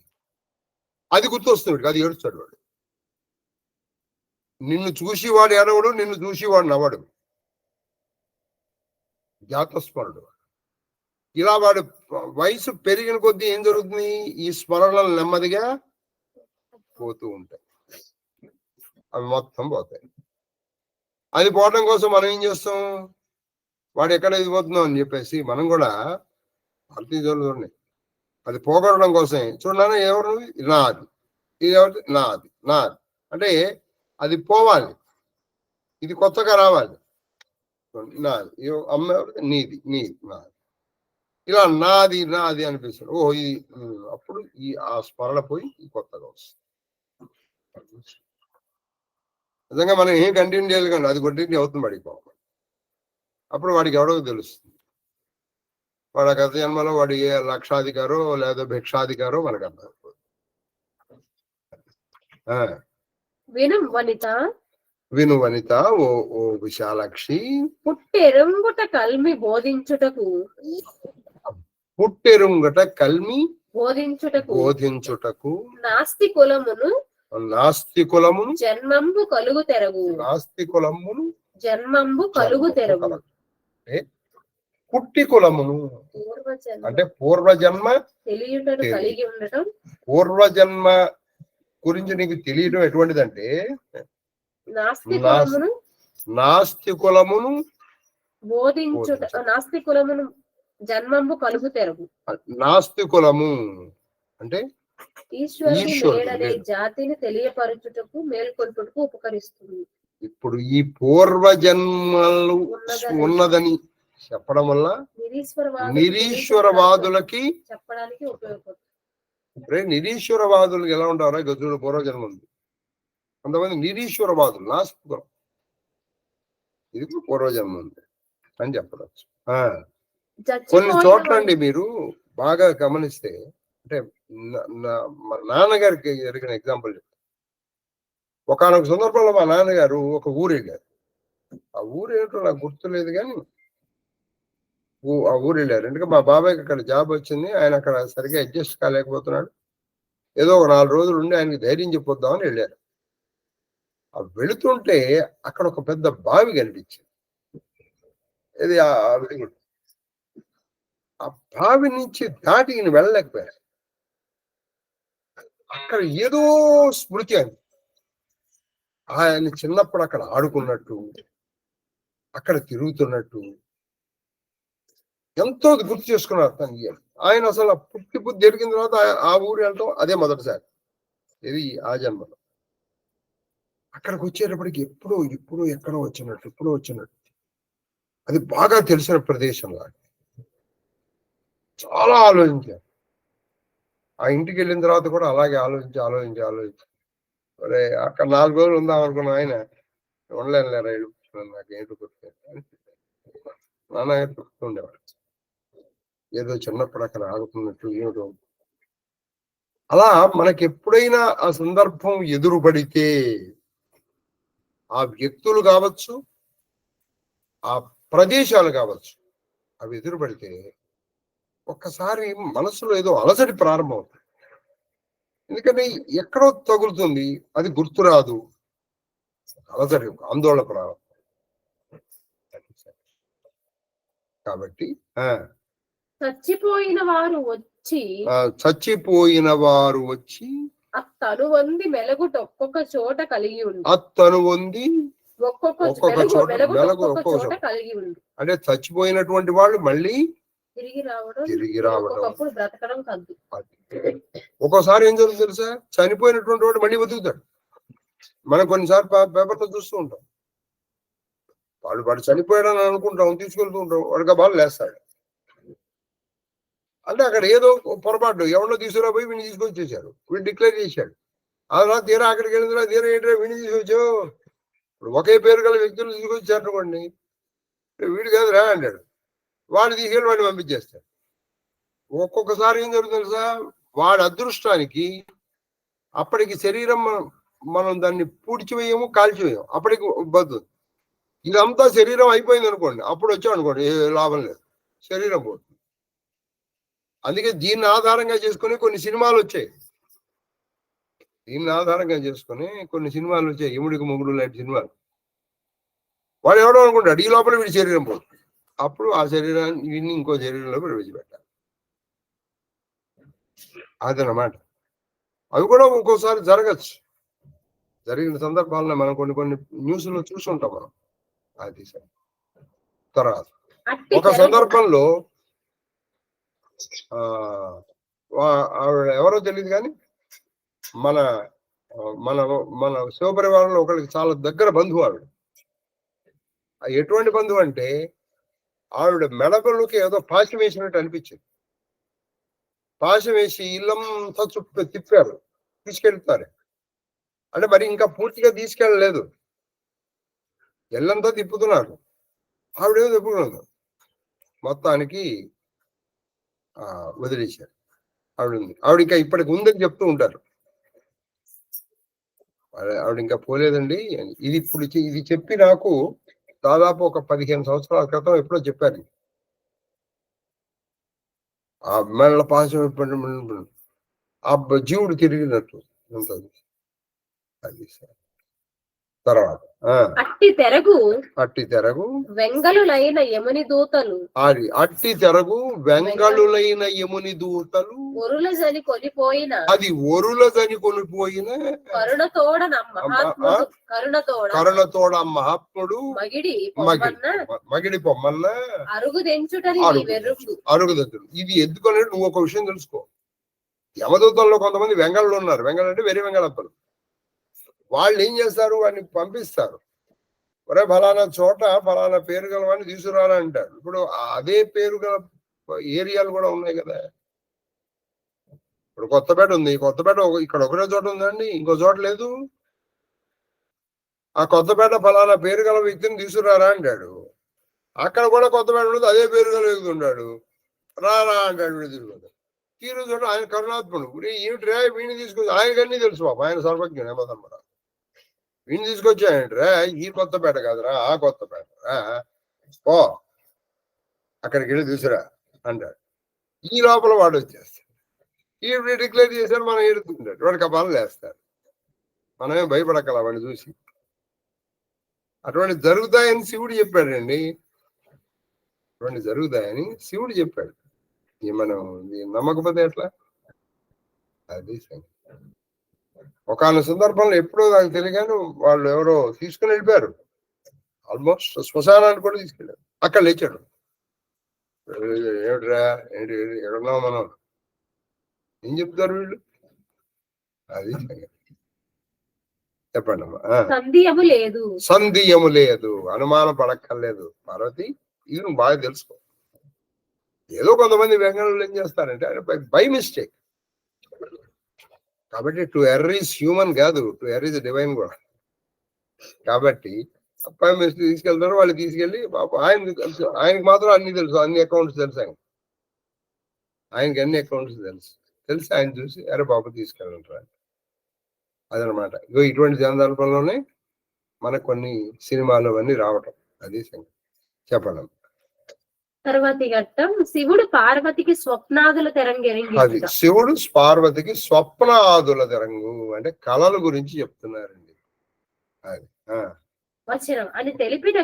అది గుర్తొస్తుంది వీడికి, అది ఏడుస్తాడు వాడు. నిన్ను చూసి వాడు ఏడవడు, నిన్ను చూసి వాడు నవ్వడు. జాతస్మరుడు. ఇలా వాడు వయసు పెరిగిన కొద్దీ ఏం జరుగుతుంది, ఈ స్మరణలు నెమ్మదిగా పోతూ ఉంటాయి, అవి మొత్తం పోతాయి. అది పోవడం కోసం మనం ఏం చేస్తాం, వాడు ఎక్కడ ఎదిగిపోతున్నాం అని చెప్పేసి మనం కూడా భారతీయ చూడండి, అది పోగొట్టడం కోసమే చూడన్నా ఎవరు నాది, ఇది ఎవరి నాది, నాది అంటే అది పోవాలి, ఇది కొత్తగా రావాలి. నాది అమ్మ ఎవరిది, నీది, నీది, నాది, ఇలా నాది నాది అనిపిస్తుంది. ఓ ఇది అప్పుడు ఆ స్మరణ పోయి కొత్తగా వస్తుంది. నిజంగా మనం ఏం కంటిన్యూ చేయాలి కానీ అది కంటిన్యూ అవుతుంది వాడికి. అప్పుడు వాడికి ఎవడో తెలుస్తుంది, వాడు గత జన్మలో వాడు ఏ లక్షాధికారో లేదా భిక్షాధికారో మనకు అర్థం. విను వనిత, ఓ విశాలాక్షి, పుట్టెరుంగుట కల్మి బోధించుటకు బోధించుటకు నాస్తికులమును జన్మంబు కలుగు తెరవు. పుట్టి కులమును అంటే పూర్వజన్మ తెలియుటను కలిగి ఉండటం. పూర్వజన్మ గురించి నీకు తెలియడం ఎటువంటిదంటే నాస్తికులమును నాస్తికులమును జన్మంబు కలుగు తెరవు. నాస్తికులము అంటే ఈశ్వరుడు జాతిని తెలియపరచుటకు మేల్కొల్పుటకు ఉపకరిస్తుంది. ఇప్పుడు ఈ పూర్వజన్మలు ఉన్నదని చెప్పడం వల్ల నిరీశ్వరవాదులకి చెప్పడానికి ఉపయోగపడుతుంది. నిరీశ్వరవాదులకు ఎలా ఉంటారా, గజుడు పూర్వజన్మ ఉంది, కొంతమంది నిరీశ్వరవాదులు నాస్తికులు, ఇది పూర్వజన్మ ఉంది అని చెప్పవచ్చు. కొన్ని చోట్ల అండి మీరు బాగా గమనిస్తే, అంటే నాన్నగారికి జరిగిన ఎగ్జాంపుల్ చెప్తాను. ఒకనొక సందర్భంలో మా నాన్నగారు ఒక ఊరు వెళ్ళారు. ఆ ఊరు ఏంటో నాకు గుర్తులేదు కానీ ఆ ఊరు వెళ్ళారు. ఎందుకంటే మా బాబాయ్కి అక్కడ జాబ్ వచ్చింది, ఆయన అక్కడ సరిగ్గా అడ్జస్ట్ కాలేకపోతున్నాడు. ఏదో ఒక 4 రోజులు ఉండి ఆయనకి ధైర్యం చెప్పొద్దామని వెళ్ళారు. ఆ వెళుతుంటే అక్కడ ఒక పెద్ద బావి కనిపించింది. ఇది ఆ బావి నుంచి దాటి ఈయన వెళ్ళలేకపోయారు. అక్కడ ఏదో స్మృతి అని, ఆయన చిన్నప్పుడు అక్కడ ఆడుకున్నట్టు, అక్కడ తిరుగుతున్నట్టు ఎంతో గుర్తు చేసుకున్నారు తను. ఆయన అసలు పుట్టి బుద్ధి జరిగిన తర్వాత ఆ ఊరు వెళ్ళటం అదే మొదటిసారి, ఇది ఆ జన్మలో. అక్కడికి వచ్చేటప్పటికి ఎప్పుడో ఎక్కడో వచ్చినట్టు అది బాగా తెలిసిన ప్రదేశం లాగా చాలా ఆలోచించారు. ఆ ఇంటికి వెళ్ళిన తర్వాత కూడా అలాగే ఆలోచించి అరే అక్కడ 4 రోజులు ఉందాం అనుకున్న ఆయన ఉండలేనులేరా, నాకు ఏంటో గుర్తు నాన్నగారు గుర్తుండేవాడు, ఏదో చిన్నప్పుడు అక్కడ ఆడుకున్నట్టు ఏమిటో. అలా మనకి ఎప్పుడైనా ఆ సందర్భం ఎదురుపడితే, ఆ వ్యక్తులు కావచ్చు, ఆ ప్రదేశాలు కావచ్చు, అవి ఎదురుపడితే ఒక్కసారి మనసులో ఏదో అలసడి ప్రారంభం అవుతుంది. ఎందుకంటే ఎక్కడో తగులుతుంది, అది గుర్తురాదు, అలసడి ఆందోళన ప్రారంభం. కాబట్టి చచ్చిపోయిన వారు వచ్చి అత్తను వంది మెలగుట ఒక్కొక్క చోట కలిగి ఉంది. ఒక్కొక్క చోట కలిగి ఉంది. అంటే చచ్చిపోయినటువంటి వాళ్ళు మళ్ళీ తిరిగి రావడం, బ్రతకడం కాదు. ఒక్కోసారి ఏం జరుగుతుంది తెలుసా, చనిపోయినటువంటి వాడు మళ్ళీ బతుకుతాడు. మనం కొన్నిసార్లు పేపర్లో చూస్తూ ఉంటాం, వాడు చనిపోయాడని అనుకుంటాం, తీసుకెళ్తూ ఉంటాం, వాడికి బాగా లేస్తాడు. అంటే అక్కడ ఏదో పొరపాటు, ఎవరిలో తీసుకురాబోయి వీడిని తీసుకొచ్చేసారు, వీడు డిక్లేర్ చేశాడు. అలా తీరా అక్కడికి వెళ్ళిన తీరా ఏంటో వీడిని తీసుకొచ్చావు, ఇప్పుడు ఒకే పేరు గల వ్యక్తులు తీసుకొచ్చారు అనుకోండి, వీడు కాదు రా అంటాడు, వాడిని తీసుకెళ్ళి వాడిని పంపించేస్తాడు. ఒక్కొక్కసారి ఏం జరుగుతుంది తెలుసా, వాడి అదృష్టానికి అప్పటికి శరీరం మనం దాన్ని పూడ్చివేయము, కాల్చివేయము, అప్పటికి బద్దు. ఇదంతా శరీరం అయిపోయింది అనుకోండి, అప్పుడు వచ్చాం అనుకోండి, ఏ లాభం లేదు, శరీరం పోతుంది. అందుకే దీన్ని ఆధారంగా చేసుకుని కొన్ని సినిమాలు వచ్చాయి, దీన్ని ఆధారంగా చేసుకుని కొన్ని సినిమాలు వచ్చాయి, యముడికి మొగుడు లాంటి సినిమాలు. వాడు ఎవడో అనుకుంటాడు, ఈ లోపల వీడి శరీరం పోతుంది, అప్పుడు ఆ శరీరాన్ని వీడిని ఇంకో శరీరంలో విడిచిపెట్టాలి. అదనమాట. అవి కూడా ఒక్కోసారి జరగచ్చు, జరిగిన సందర్భాలను మనం కొన్ని న్యూస్లో చూసుంటాం మనం. అది తర్వాత ఒక సందర్భంలో ఆవిడ ఎవరో తెలియదు కానీ మన మన మన శివపరివారంలో ఒకరికి చాలా దగ్గర బంధువు ఆవిడ. ఎటువంటి బంధువు అంటే ఆవిడ మెడకళ్ళకి ఏదో పాశం వేసినట్టు అనిపించింది. పాశం వేసి ఇల్లంతా చుట్టూ తిప్పారు, తీసుకెళ్తారు. అంటే మరి ఇంకా పూర్తిగా తీసుకెళ్ళలేదు, ఎల్లంతా తిప్పుతున్నారు, ఆవిడేమో తిప్పుకున్నారు. మొత్తానికి వదిలేశారు. ఆవిడ ఇంకా ఇప్పటికి ఉందని చెప్తూ ఉంటారు. ఆవిడ ఇంకా పోలేదండి. ఇది చెప్పి నాకు దాదాపు ఒక 15 సంవత్సరాల క్రితం ఎప్పుడో చెప్పారు. ఆ మెళ్ళ పాశం ఆ జీవుడు తిరిగినట్టు ఉంటుంది. అది తర్వాత అట్టి తెరగు వెంగళులైన యముని దూతలు, అట్టి తెరగు వెంగళులైన యముని దూతలు ఒరులజని కొనిపోయిన, అది ఒరులజని కొనిపోయిన కరుణతోడ మహాత్ముడు మగిడి పొమ్మన్న అరుగుదెంచుడు. ఇది ఎందుకనేది నువ్వు ఒక విషయం తెలుసుకో. యమదూతంలో కొంతమంది వెంగళులు ఉన్నారు. వెంగళ అంటే వెరి వెంగళప్పలు. వాళ్ళు ఏం చేస్తారు, వాడిని పంపిస్తారు. ఒరే ఫలానా చోట ఫలానా పేరు గల వాడిని తీసుకురారా అంటారు. ఇప్పుడు అదే పేరు గల ఏరియాలు కూడా ఉన్నాయి కదా. ఇప్పుడు కొత్తపేట ఉంది, కొత్తపేట ఇక్కడ ఒకటే చోట ఉందండి, ఇంకో చోట లేదు. ఆ కొత్తపేట ఫలానా పేరు గల వ్యక్తిని తీసుకురారా అంటాడు. అక్కడ కూడా కొత్తపేట ఉండదు, అదే పేరు గల వ్యక్తి ఉంటాడు. రారా అంటాడు. వీడు తీరు చోట ఆయన కరుణాత్ముడు. ఏమిటి వీడిని తీసుకొచ్చి ఆయనకన్నీ తెలుసు పాప, ఆయన సర్వజ్ఞుడు ఏమదన్నమాట. వీడిని తీసుకొచ్చాయంట్రా, ఈ కొత్తపేట కాదురా, ఆ కొత్తపేట, ఓ అక్కడికి వెళ్ళి చూసిరా అంటాడు. ఈ లోపల వాడు వచ్చేస్తాడు. ఈ డిక్లేర్ చేశారు, మనం ఏడుతుంటాడు, వాడికి ఆ పనులు వేస్తాడు. మనమే భయపడగల వాడిని చూసి. అటువంటి జరుగుతాయని శివుడు చెప్పాడండి, అటువంటి జరుగుతాయని శివుడు చెప్పాడు. మనం నమ్మకపోతే ఎట్లా? అది ఒకనొక సందర్భంలో ఎప్పుడో నాకు తెలియగాను వాళ్ళు ఎవరో తీసుకుని వెళ్ళిపోయారు. ఆల్మోస్ట్ శ్మశానాన్ని కూడా తీసుకెళ్ళారు. అక్కడ లేచాడు. ఏమిట్రా ఏంటి ఎక్కడున్నావు మనం, ఏం చెప్తారు వీళ్ళు? అది చెప్పండి అమ్మా. సందేహము లేదు, అనుమానం పడక్కర్లేదు. పార్వతి ఇది నువ్వు బాగా తెలుసుకో. ఏదో కొంతమంది వెంగళులు ఏం చేస్తారంటే బై మిస్టేక్. కాబట్టి టు ఎర్ర్ ఈజ్ హ్యూమన్ కాదు, టు ఎర్ర్ ఈజ్ డివైన్ కూడా. కాబట్టి అబ్బాయి మిస్టేక్ తీసుకెళ్తారు, వాళ్ళు తీసుకెళ్ళి ఆయనకి మాత్రం అన్ని తెలుసు, అన్ని అకౌంట్స్ తెలుసు. ఆయనకి అన్ని అకౌంట్స్ తెలిసి ఆయన చూసి అరే బాబు తీసుకెళ్ళంటారు. అదనమాట. ఇగో ఇటువంటి సందర్భంలోనే మనకు కొన్ని సినిమాలు అవన్నీ రావటం. అది సంగతి. చెప్పండి. తర్వాతి ఘట్టం శివుడు పార్వతికి స్వప్నాదుల తెరంగెరింగి. అది శివుడు పార్వతికి స్వప్నాదుల తెరంగు అంటే కళల గురించి చెప్తున్నారండి. అది వచనం అని తెలిపిన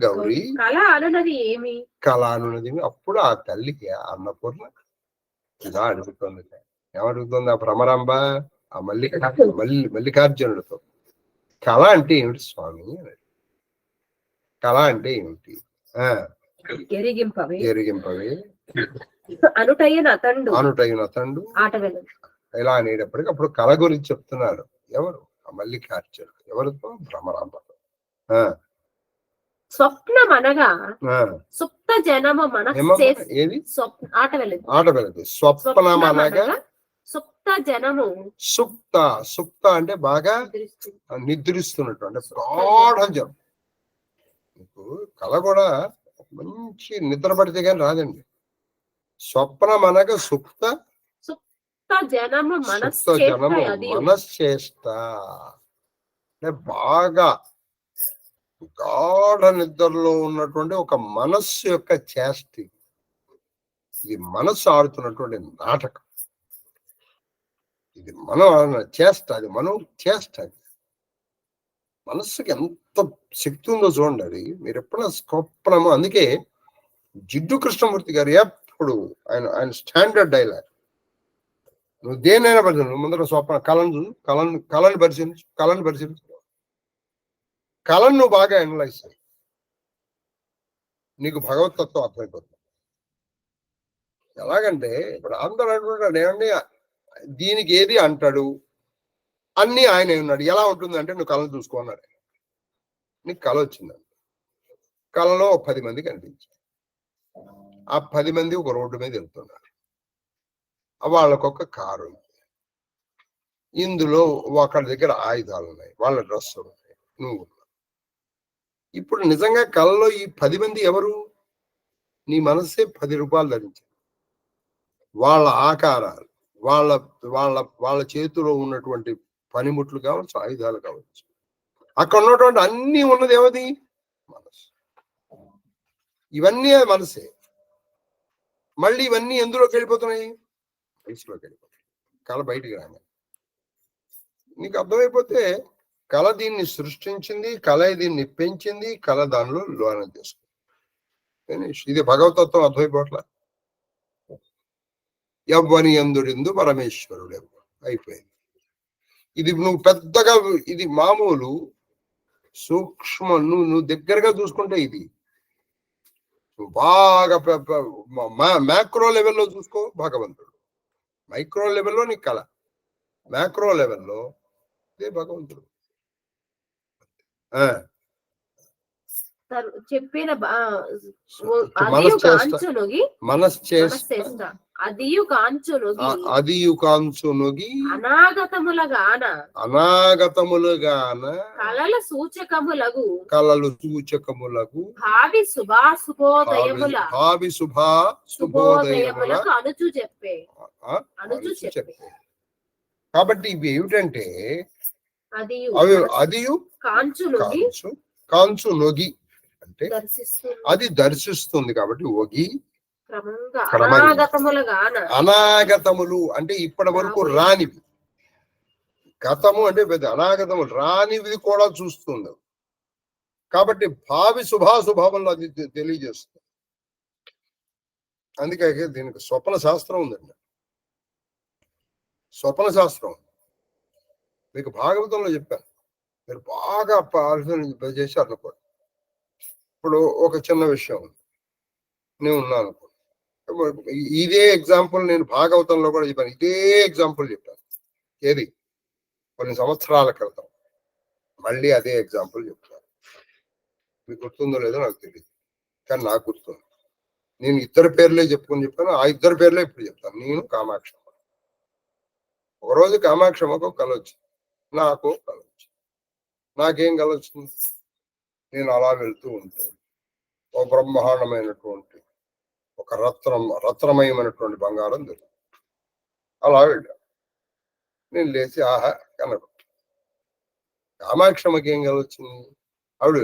గౌరీ కళ అనున్నది ఏమి? కళ అనున్నది అప్పుడు ఆ తల్లికి అన్నపూర్ణ ఇలా అడుగుతుంది. ఏమడుగుతుంది? ఆ భ్రమరాంబ ఆ మల్లికార్జునుడితో కళ అంటే ఏమిటి స్వామి? కళ అంటే ఏమిటి? ఎరిగింపవే అనుటైన అతండు ఇలా అనేటప్పటికి అప్పుడు కళ గురించి చెప్తున్నారు. ఎవరు? మల్లికార్జునుడు. ఎవరితో? భ్రమరాంబతో. స్వప్నం అనగా సుప్త జనము ఏది? ఆట వెళ్ళదు. స్వప్నం అనగా సుప్త జనము. సుప్త అంటే బాగా నిద్రిస్తున్నట్టు, అంటే గాఢం. మీకు కళ కూడా మంచి నిద్ర పడితే కానీ రాదండి. స్వప్నం అనగా సుప్త జనము సుప్త జనము మనశ్చేష్ట అంటే బాగా గాఢ నిద్రలో ఉన్నటువంటి ఒక మనస్సు యొక్క చేష్ట. ఇది మనస్సు ఆడుతున్నటువంటి నాటకం. ఇది మనం చేష్ట, అది మనం చేష్ట. మనస్సుకి ఎంత శక్తి ఉందో చూడండి. అది మీరు ఎప్పుడైనా స్వప్నము. అందుకే జిడ్డు కృష్ణమూర్తి గారు ఎప్పుడు ఆయన స్టాండర్డ్ డైలాగ్, నువ్వు దేనైనా పరిశీలించు, నువ్వు ముందర స్వప్న కళను పరిశీలించు, కళను నువ్వు బాగా అనలైజ్ చేయి, నీకు భగవతత్వం అర్థమైపోతుంది. ఎలాగంటే ఇప్పుడు అందరూ అనుకుంటాడు ఏమండి దీనికి ఏది అంటాడు, అన్ని ఆయన ఉన్నాడు. ఎలా ఉంటుంది అంటే నువ్వు కళను చూసుకున్నాడు. నీకు కళ వచ్చిందండి, కళలో 10 మంది కనిపించారు. ఆ 10 మంది ఒక రోడ్డు మీద వెళ్తున్నారు. వాళ్ళకొక కారు ఉంది, ఇందులో ఒకరి దగ్గర ఆయుధాలు ఉన్నాయి, వాళ్ళ డ్రెస్సులు ఉన్నాయి, నువ్వు. ఇప్పుడు నిజంగా కళలో ఈ 10 మంది ఎవరు? నీ మనసే 10 రూపాయలు ధరించారు. వాళ్ళ ఆకారాలు, వాళ్ళ వాళ్ళ వాళ్ళ చేతిలో ఉన్నటువంటి పనిముట్లు కావచ్చు, ఆయుధాలు కావచ్చు, అక్కడ ఉన్నటువంటి అన్ని ఉన్నది ఏమది? మనసు. ఇవన్నీ మనసే. మళ్ళీ ఇవన్నీ ఎందులోకి వెళ్ళిపోతున్నాయి? మనసులోకి వెళ్ళిపోతున్నాయి. కళ బయటికి రాగా నీకు అర్థమైపోతే కళ దీన్ని సృష్టించింది, కళ దీన్ని పెంచింది, కళ దానిలో లోన చేసుకుంది. ఇది భగవతత్వం అర్థమైపోట్ల. ఎవ్వని ఎందుడిందు పరమేశ్వరుడు అయిపోయింది. ఇది నువ్వు పెద్దగా, ఇది మామూలు సూక్ష్మ, నువ్వు దగ్గరగా చూసుకుంటే ఇది బాగా మ్యాక్రో లెవెల్లో చూసుకో భగవంతుడు, మైక్రో లెవెల్లో నీ కళ, మ్యాక్రో లెవెల్లో ఇదే భగవంతుడు. చెప్పిన అదియుకాంచునొగి అనాగతములగాన కలల సూచకములగు భావి శుభోదయములకు అనుచు చెప్పే. కాబట్టి ఇవి ఏమిటంటే అదియు కాంచు నొగి అంటే అది దర్శిస్తుంది. కాబట్టి ఒగి అనాగతములు అంటే ఇప్పటి వరకు రానివి, గతము అంటే పెద్ద అనాగతములు రానివి కూడా చూస్తుంది. కాబట్టి భావి శుభాశుభావంలో అది తెలియజేస్తుంది. అందుకే దీనికి స్వప్న శాస్త్రం ఉందండి. స్వప్న శాస్త్రం మీకు భాగవతంలో చెప్పాను, మీరు బాగా పరిశీలన చేశారు అనుకోండి. ఇప్పుడు ఒక చిన్న విషయం నేను ఉన్నాను అనుకో, ఇదే ఎగ్జాంపుల్ నేను భాగవతంలో కూడా చెప్పాను, ఇదే ఎగ్జాంపుల్ చెప్పాను. ఏది కొన్ని సంవత్సరాల క్రితం మళ్ళీ అదే ఎగ్జాంపుల్ చెప్తాను. మీకు గుర్తుందో లేదో నాకు తెలియదు, కానీ నాకు గుర్తుంది. నేను 2 పేర్లే చెప్పాను. ఆ 2 పేర్లే ఇప్పుడు చెప్తాను. నేను కామాక్షమ్మ. ఒకరోజు కామాక్షమ్మకు కళ వచ్చింది, నాకు కళ వచ్చింది. నాకేం కళ వచ్చింది? నేను అలా వెళ్తూ ఉంటాను, ఒక బ్రహ్మాండమైనటువంటి ఒక రత్నమయమైనటువంటి బంగారం దొరికింది. అలా వెళ్ళాను. నేను లేచి ఆహా కనబడి. కామాక్షమ్మకి ఏం కళ వచ్చింది? ఆవిడ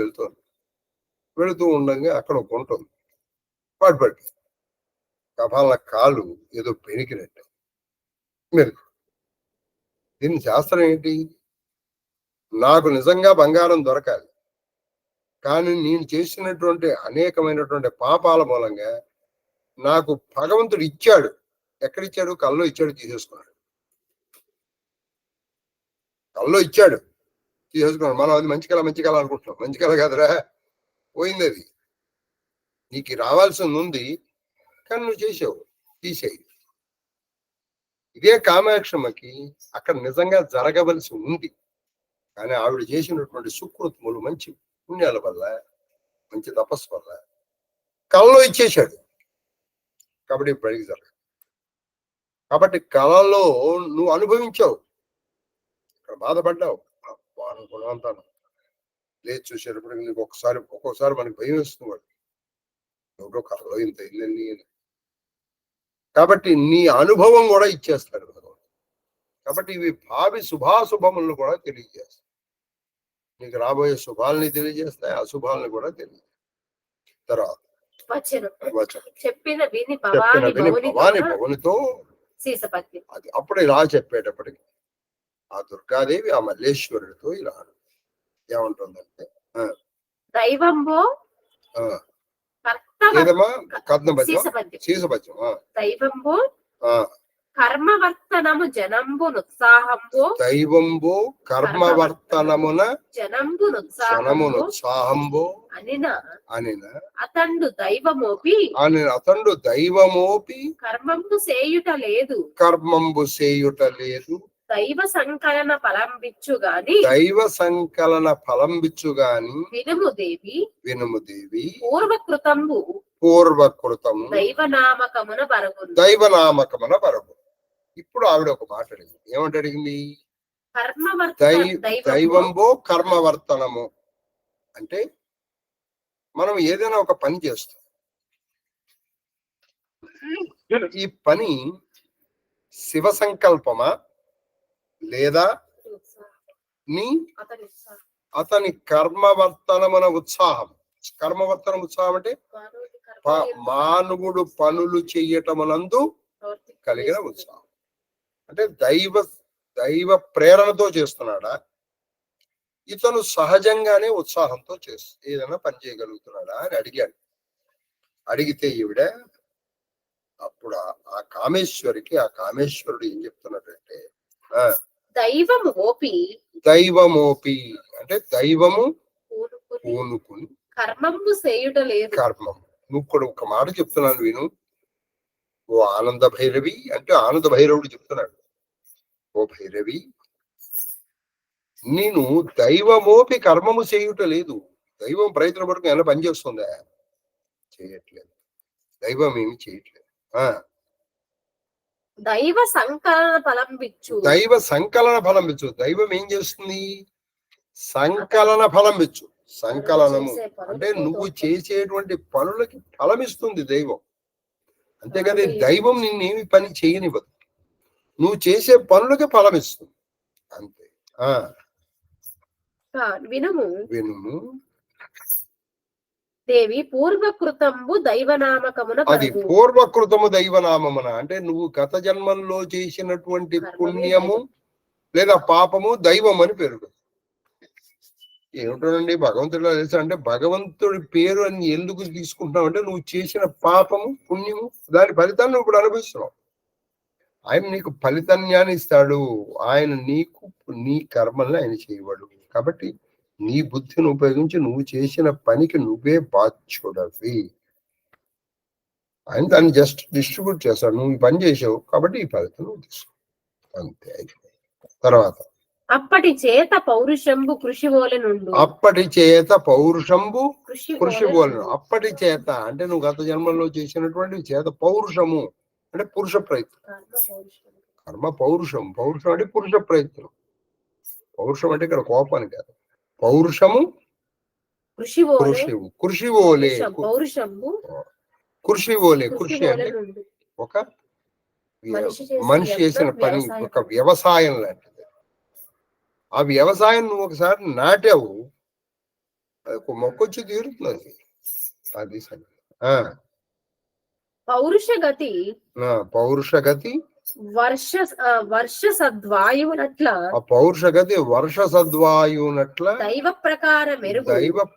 వెళుతూ ఉండగా అక్కడ ఒక ఉంటుంది, పడిపడి కపాల కాలు ఏదో పెనికినట్టు మెరుగు. దీని శాస్త్రం ఏంటి? నాకు నిజంగా బంగారం దొరకాలి, కానీ నేను చేసినటువంటి అనేకమైనటువంటి పాపాల మూలంగా నాకు భగవంతుడు ఇచ్చాడు. ఎక్కడిచ్చాడు? కల్లో ఇచ్చాడు, తీసేసుకున్నాడు. కల్లో ఇచ్చాడు, తీసేసుకున్నాడు. మనం అది మంచి కళ అనుకుంటున్నాం. మంచి కళ కాదురా, పోయింది. అది నీకు రావాల్సింది ఉంది, కానీ నువ్వు చేసావు, తీసేయి. ఇదే కామాక్షమ్మకి అక్కడ నిజంగా జరగవలసి ఉంది, కానీ ఆవిడ చేసినటువంటి సుకృతములు, మంచి పుణ్యాల వల్ల, మంచి తపస్సు వల్ల కళలో ఇచ్చేశాడు. కాబట్టి బయటికి జరగదు. కాబట్టి కళలో నువ్వు అనుభవించావు, ఇక్కడ బాధపడ్డావు, అనుకున్నాను. లేచి చూసేటప్పుడు నీకు ఒక్కొక్కసారి మనకి భయం వేస్తుంది. వాడు ఎవరో కళలో ఇంత ఇల్లండి అని. కాబట్టి నీ అనుభవం కూడా ఇచ్చేస్తాడు భగవంతుడు. కాబట్టి ఇవి భావి శుభాశుభములను కూడా తెలియజేస్తాయి. నీకు రాబోయే శుభాలని తెలియజేస్తాయి, అశుభాలను కూడా తెలియజేస్తాయి. తర్వాత చెప్పిన విని భవాని భవనితో సీసపత్ని అది అప్పుడు ఇలా చెప్పేటప్పటికి ఆ దుర్గాదేవి ఆ మల్లేశ్వరుడితో ఇలా ఏమంటుందంటే దైవంబో ఏదమ్మా కర్ణపద్యం సీసపద్యం దైవంబో కర్మవర్తనము జనంబునుత్సాహంబో దైవంబో కర్మవర్తనమున జనంబునుత్సాహంబో అనిన అతండు దైవమోపి అతండు దైవమోపి కర్మంబు సేయుట లేదు దైవ సంకలన ఫలంబిచ్చు గాని వినుము దేవి పూర్వకృతము దైవనామకమున బరగు. ఇప్పుడు ఆవిడ ఒక మాట అడిగింది. ఏమంటే అడిగింది? కర్మవర్తనము దైవంబో కర్మవర్తనము అంటే మనం ఏదైనా ఒక పని చేస్తాం. ఈ పని శివ సంకల్పమా లేదా అతని కర్మవర్తనమున ఉత్సాహం. కర్మవర్తనం ఉత్సాహం అంటే మానవుడు పనులు చెయ్యటమునందు కలిగిన ఉత్సాహం. అంటే దైవ ప్రేరణతో చేస్తున్నాడా, ఇతను సహజంగానే ఉత్సాహంతో ఏదైనా పని చేయగలుగుతున్నాడా అని అడిగాడు. అడిగితే ఈవిడ అప్పుడు ఆ కామేశ్వరుడు ఏం చెప్తున్నాడంటే దైవమోపి అంటే దైవము పూనుకుని కర్మము చేయుట లేదు. కర్మం నువ్వు కూడా ఒక మాట చెప్తున్నాను విను. ఓ ఆనంద భైరవి అంటే ఆనంద భైరవుడు చెప్తున్నాడు, ఓ భైరవి నేను దైవమోపి కర్మము చేయుట లేదు. దైవం ప్రయత్నం వరకు ఏమైనా పని చేస్తుందా? చేయట్లేదు. దైవం ఏమి చేయట్లేదు. దైవ సంకలన ఫలం బిచ్చు. దైవం ఏం చేస్తుంది? సంకలన ఫలం బిచ్చు. సంకలనము అంటే నువ్వు చేసేటువంటి పనులకి ఫలం ఇస్తుంది దైవం. అంతేకాదు దైవం నిన్నేమి పని చేయనివ్వదు, నువ్వు చేసే పనులకి ఫలం ఇస్తుంది అంతే. వినుము దేవి పూర్వకృతము దైవనామకమున. అది పూర్వకృతము దైవనామమున అంటే నువ్వు గత జన్మంలో చేసినటువంటి పుణ్యము లేదా పాపము దైవం అని పేరు. ఏమిటోనండి భగవంతుడు తెలుసా అంటే భగవంతుడి పేరు అని ఎందుకు తీసుకుంటున్నావు అంటే నువ్వు చేసిన పాపము పుణ్యము దాని ఫలితాన్ని నువ్వు ఇప్పుడు అనుభవిస్తున్నావు. ఆయన నీకు ఫలితాన్ని ఇస్తాడు. ఆయన నీకు నీ కర్మల్ని ఆయన చేయవాడు. కాబట్టి నీ బుద్ధిని ఉపయోగించి నువ్వు చేసిన పనికి నువ్వే బాధ్యుడవి. ఆయన దాన్ని జస్ట్ డిస్ట్రిబ్యూట్ చేస్తాడు. నువ్వు ఈ పని చేసావు కాబట్టి ఈ ఫలితం నువ్వు తీసుకో అంతే. తర్వాత అప్పటి చేత పౌరుషంబు కృషి వోలెను. అప్పటి చేత అంటే నువ్వు గత జన్మల్లో చేసినటువంటి చేత పౌరుషము అంటే పురుష ప్రయత్నం. కర్మ పౌరుషం అంటే పురుష ప్రయత్నం. పౌరుషం అంటే ఇక్కడ కోపాన్ని కాదు. పౌరుషము కృషి ఓలే. కృషి అంటే ఒక మనిషి చేసిన పని, ఒక వ్యవసాయం లాంటిది. ఆ వ్యవసాయం నువ్వు ఒకసారి నాటావు, ఒక మొక్కొచ్చి తీరుతున్నది. అది పౌరుషగతి వర్ష సద్వాయువునట్ల దైవ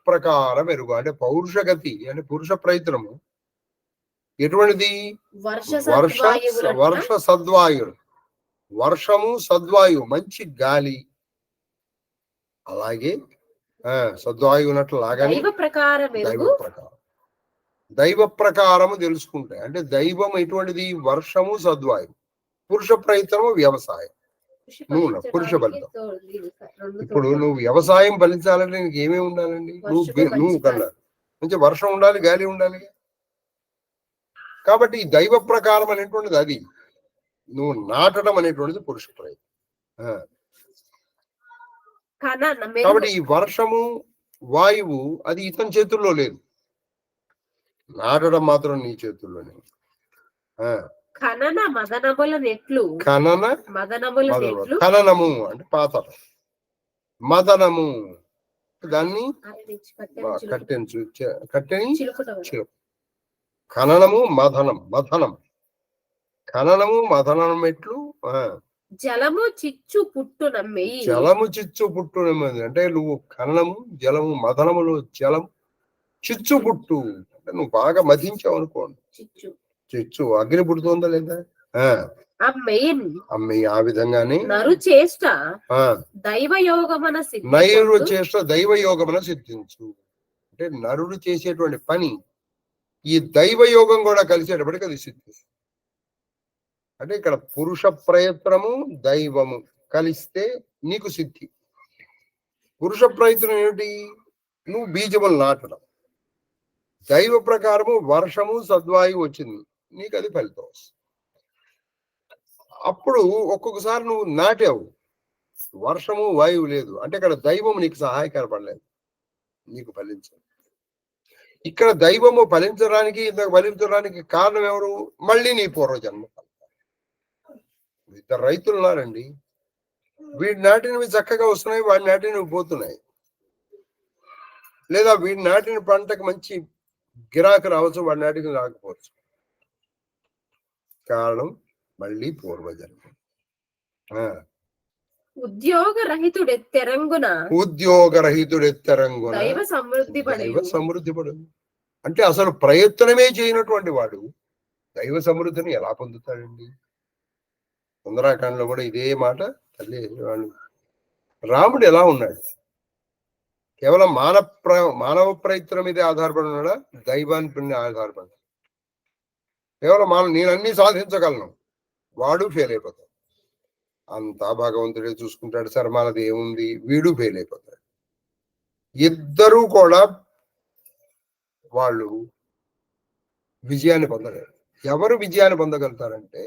ప్రకారం ఎరుగు. అంటే పౌరుషగతి అంటే పురుష ప్రయత్నము ఎటువంటిది? వర్ష సద్వాయు. వర్షము సద్వాయు మంచి గాలి, అలాగే సద్వాయువునట్లు లాగానే దైవ ప్రకారము తెలుసుకుంటాయి. అంటే దైవం ఎటువంటిది? వర్షము సద్వాయు, పురుష ప్రయత్నము వ్యవసాయం. నువ్వు పురుష ఫలితం. ఇప్పుడు నువ్వు వ్యవసాయం ఫలించాలంటే నీకు ఏమేమి ఉండాలండి? నువ్వు కన్నా మంచి వర్షం ఉండాలి, గాలి ఉండాలి. కాబట్టి దైవ ప్రకారం అనేటువంటిది అది. నువ్వు నాటడం అనేటువంటిది పురుష ప్రయత్నం. కాబట్టి ఈ వర్షము వాయువు అది ఇతని చేతుల్లో లేదు, నాటడం మాత్రం నీ చేతుల్లోనే. ఖనన మదనముల నెట్లు ఖనన మదనముల మదనము. నెట్లు ఖననము అంటే పాతడం, మదనము దాన్ని కట్టెంచు, కట్టెని చిలుక. ఖననము మదనం, మదనం, ఖననము మదనం ఎట్లు జలము చిచ్చు పుట్టునమ్మెయి. జలము చిచ్చు పుట్టునమ్మది అంటే నువ్వు ఖననము జలము మదనములు జలం చిచ్చు పుట్టు అంటే నువ్వు బాగా మధించావు అనుకోండి. చిచ్చు చిచ్చు అగ్ని పుడుతుందా లేదా? అమ్మెయిన్ అమ్మాయి ఆ విధంగానే నరు చేష్ట దైవయోగమన నైరు చేష్ట దైవయోగమున సిద్ధించు అంటే నరుడు చేసేటువంటి పని ఈ దైవయోగం కూడా కలిసేటప్పటికి అది సిద్ధిస్తుంది. అంటే ఇక్కడ పురుష ప్రయత్నము దైవము కలిస్తే నీకు సిద్ధి. పురుష ప్రయత్నం ఏమిటి? నువ్వు బీజములు నాటడం. దైవ ప్రకారము వర్షము సద్వాయువు వచ్చింది, నీకు అది ఫలితం వస్తుంది. అప్పుడు ఒక్కొక్కసారి నువ్వు నాటావు, వర్షము వాయువు లేదు అంటే ఇక్కడ దైవము నీకు సహాయకరపడలేదు, నీకు ఫలించదు. ఇక్కడ దైవము ఫలించడానికి ఇంతకు ఫలించడానికి కారణం ఎవరు? మళ్ళీ నీ పూర్వజన్మ. ఇద్దరు రైతులు ఉన్నారండి, వీడి నాటినవి చక్కగా వస్తున్నాయి, వాడి నాటినవి పోతున్నాయి. లేదా వీడి నాటిన పంటకు మంచి గిరాకు రావచ్చు, వాడి నాటికి రాకపోవచ్చు. కారణం మళ్ళీ పూర్వజన్మ. ఉద్యోగరహితుడెత్తెరంగున దైవ సమృద్ధి పడు అంటే అసలు ప్రయత్నమే చేయనటువంటి వాడు దైవ సమృద్ధిని ఎలా పొందుతాడండి? సుందరాకాండలో కూడా ఇదే మాట తల్లి రాముడు ఎలా ఉన్నాడు? కేవలం మానవ ప్రయత్నం మీద ఆధారపడి ఉన్నాడా? దైవాన్ని ఆధారపడి. కేవలం నేను అన్ని సాధించగలను, వాడు ఫెయిల్ అయిపోతాడు. అంతా భగవంతుడే చూసుకుంటాడు, సరే మనది ఏముంది, వీడు ఫెయిల్ అయిపోతాడు. ఇద్దరూ కూడా వాళ్ళు విజయాన్ని పొందలేరు. ఎవరు విజయాన్ని పొందగలుగుతారంటే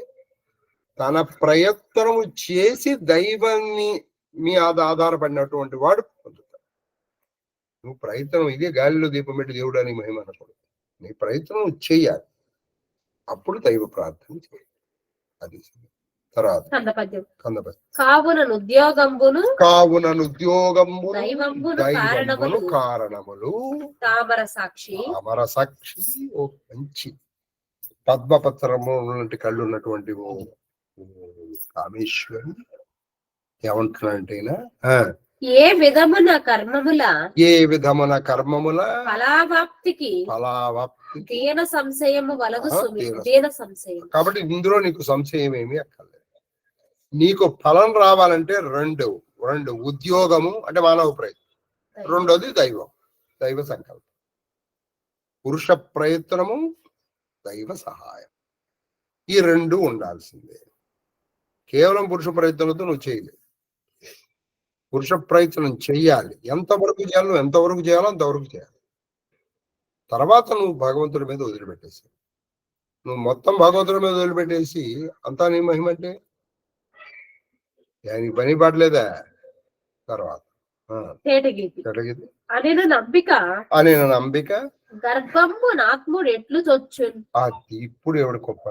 తన ప్రయత్నము చేసి దైవాన్ని మీ ఆధారపడినటువంటి వాడు పొందుతాడు. నువ్వు ప్రయత్నం ఇదే గాలిలో దీపం పెట్టి దేవుడు అని మహిమ అనకూడదు. నీ ప్రయత్నం చెయ్యాలి, అప్పుడు దైవ ప్రార్థన చేయాలి. అది తర్వాత కావునను ఉద్యోగంబును దైవమును కారణములు తామర సాక్షి. ఓ మంచి పద్మపత్రము లాంటి కళ్ళు ఉన్నటువంటి ఓ కామేశ్వరి ఏమంటున్నాడంటే ఏ విధమున కర్మముల ఫలావాప్తికి దీన సంశయము వలదు. దీన సంశయం. కాబట్టి ఇందులో నీకు సంశయం ఏమీ అక్కర్లేదు. నీకు ఫలం రావాలంటే రెండు ఉద్యోగము అంటే మానవ ప్రయత్నం, రెండోది దైవ సంకల్పం. పురుష ప్రయత్నము, దైవ సహాయం, ఈ రెండు ఉండాల్సిందే. కేవలం పురుష ప్రయత్నంతో నువ్వు చేయలేవు. పురుష ప్రయత్నం చెయ్యాలి. ఎంతవరకు చేయాలో అంతవరకు చేయాలి. తర్వాత నువ్వు భగవంతుడి మీద వదిలిపెట్టేసి, నువ్వు మొత్తం భగవంతుడి మీద వదిలిపెట్టేసి అంతా నీ మహిమ అంటే దానికి పని పడలేదా? తర్వాత అనే నంబిక గర్భంబు నాత్ముడు ఎట్లు చొచ్చు. అది ఇప్పుడు ఎవడు గొప్ప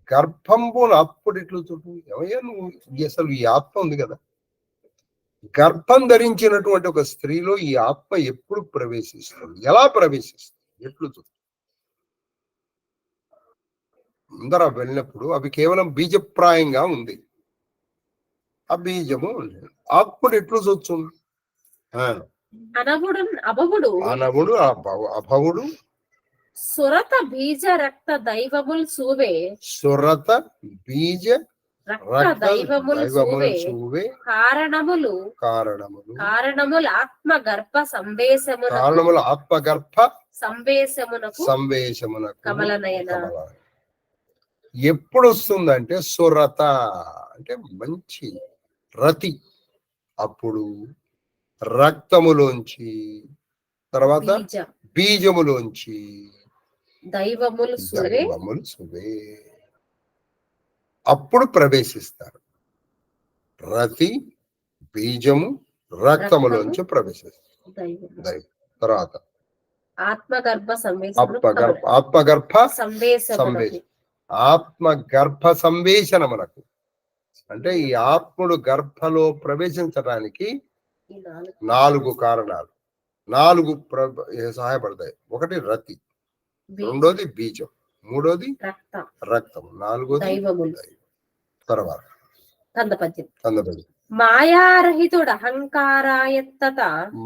గర్భంబు నాత్ముడు ఎట్లు చొచ్చు. ఏమయ్యా నువ్వు అసలు ఈ ఆత్మ ఉంది కదా, గర్భం ధరించినటువంటి ఒక స్త్రీలో ఈ ఆత్మ ఎప్పుడు ప్రవేశిస్తుంది, ఎలా ప్రవేశిస్తుంది, ఎట్లు చొచ్చు. అందరూ వెళ్ళినప్పుడు అవి కేవలం బీజప్రాయంగా ఉంది. ఆ బీజము ఆత్ముడు ఎట్లు చొచ్చు. అనవుడు అభవుడు సురత బీజ రక్త దైవములు సూవే. సురత బీజ దైవములు సూవే. కారణములు ఆత్మ గర్భ సంవేశమునకు కమలనయన. ఎప్పుడు వస్తుందంటే సురత అంటే మంచి రతి, అప్పుడు రక్తములోంచి, తర్వాత బీజములోంచి దైవములు సువే అప్పుడు ప్రవేశిస్తారు. రతి, బీజము, రక్తములోంచి ప్రవేశిస్తారు. తర్వాత ఆత్మగర్భ సంవేశం. ఆత్మ గర్భ సంవేశనమునకు అంటే ఈ ఆత్ముడు గర్భలో ప్రవేశించడానికి ఈ 4 కారణాలు 4 సహాయపడతాయి. ఒకటి రతి, రెండోది బీజం, మూడోది రక్తం, నాలుగోది దైవములు. తర్వాత కందపద్యం. మాయారహితుడు అహంకారాయత్తత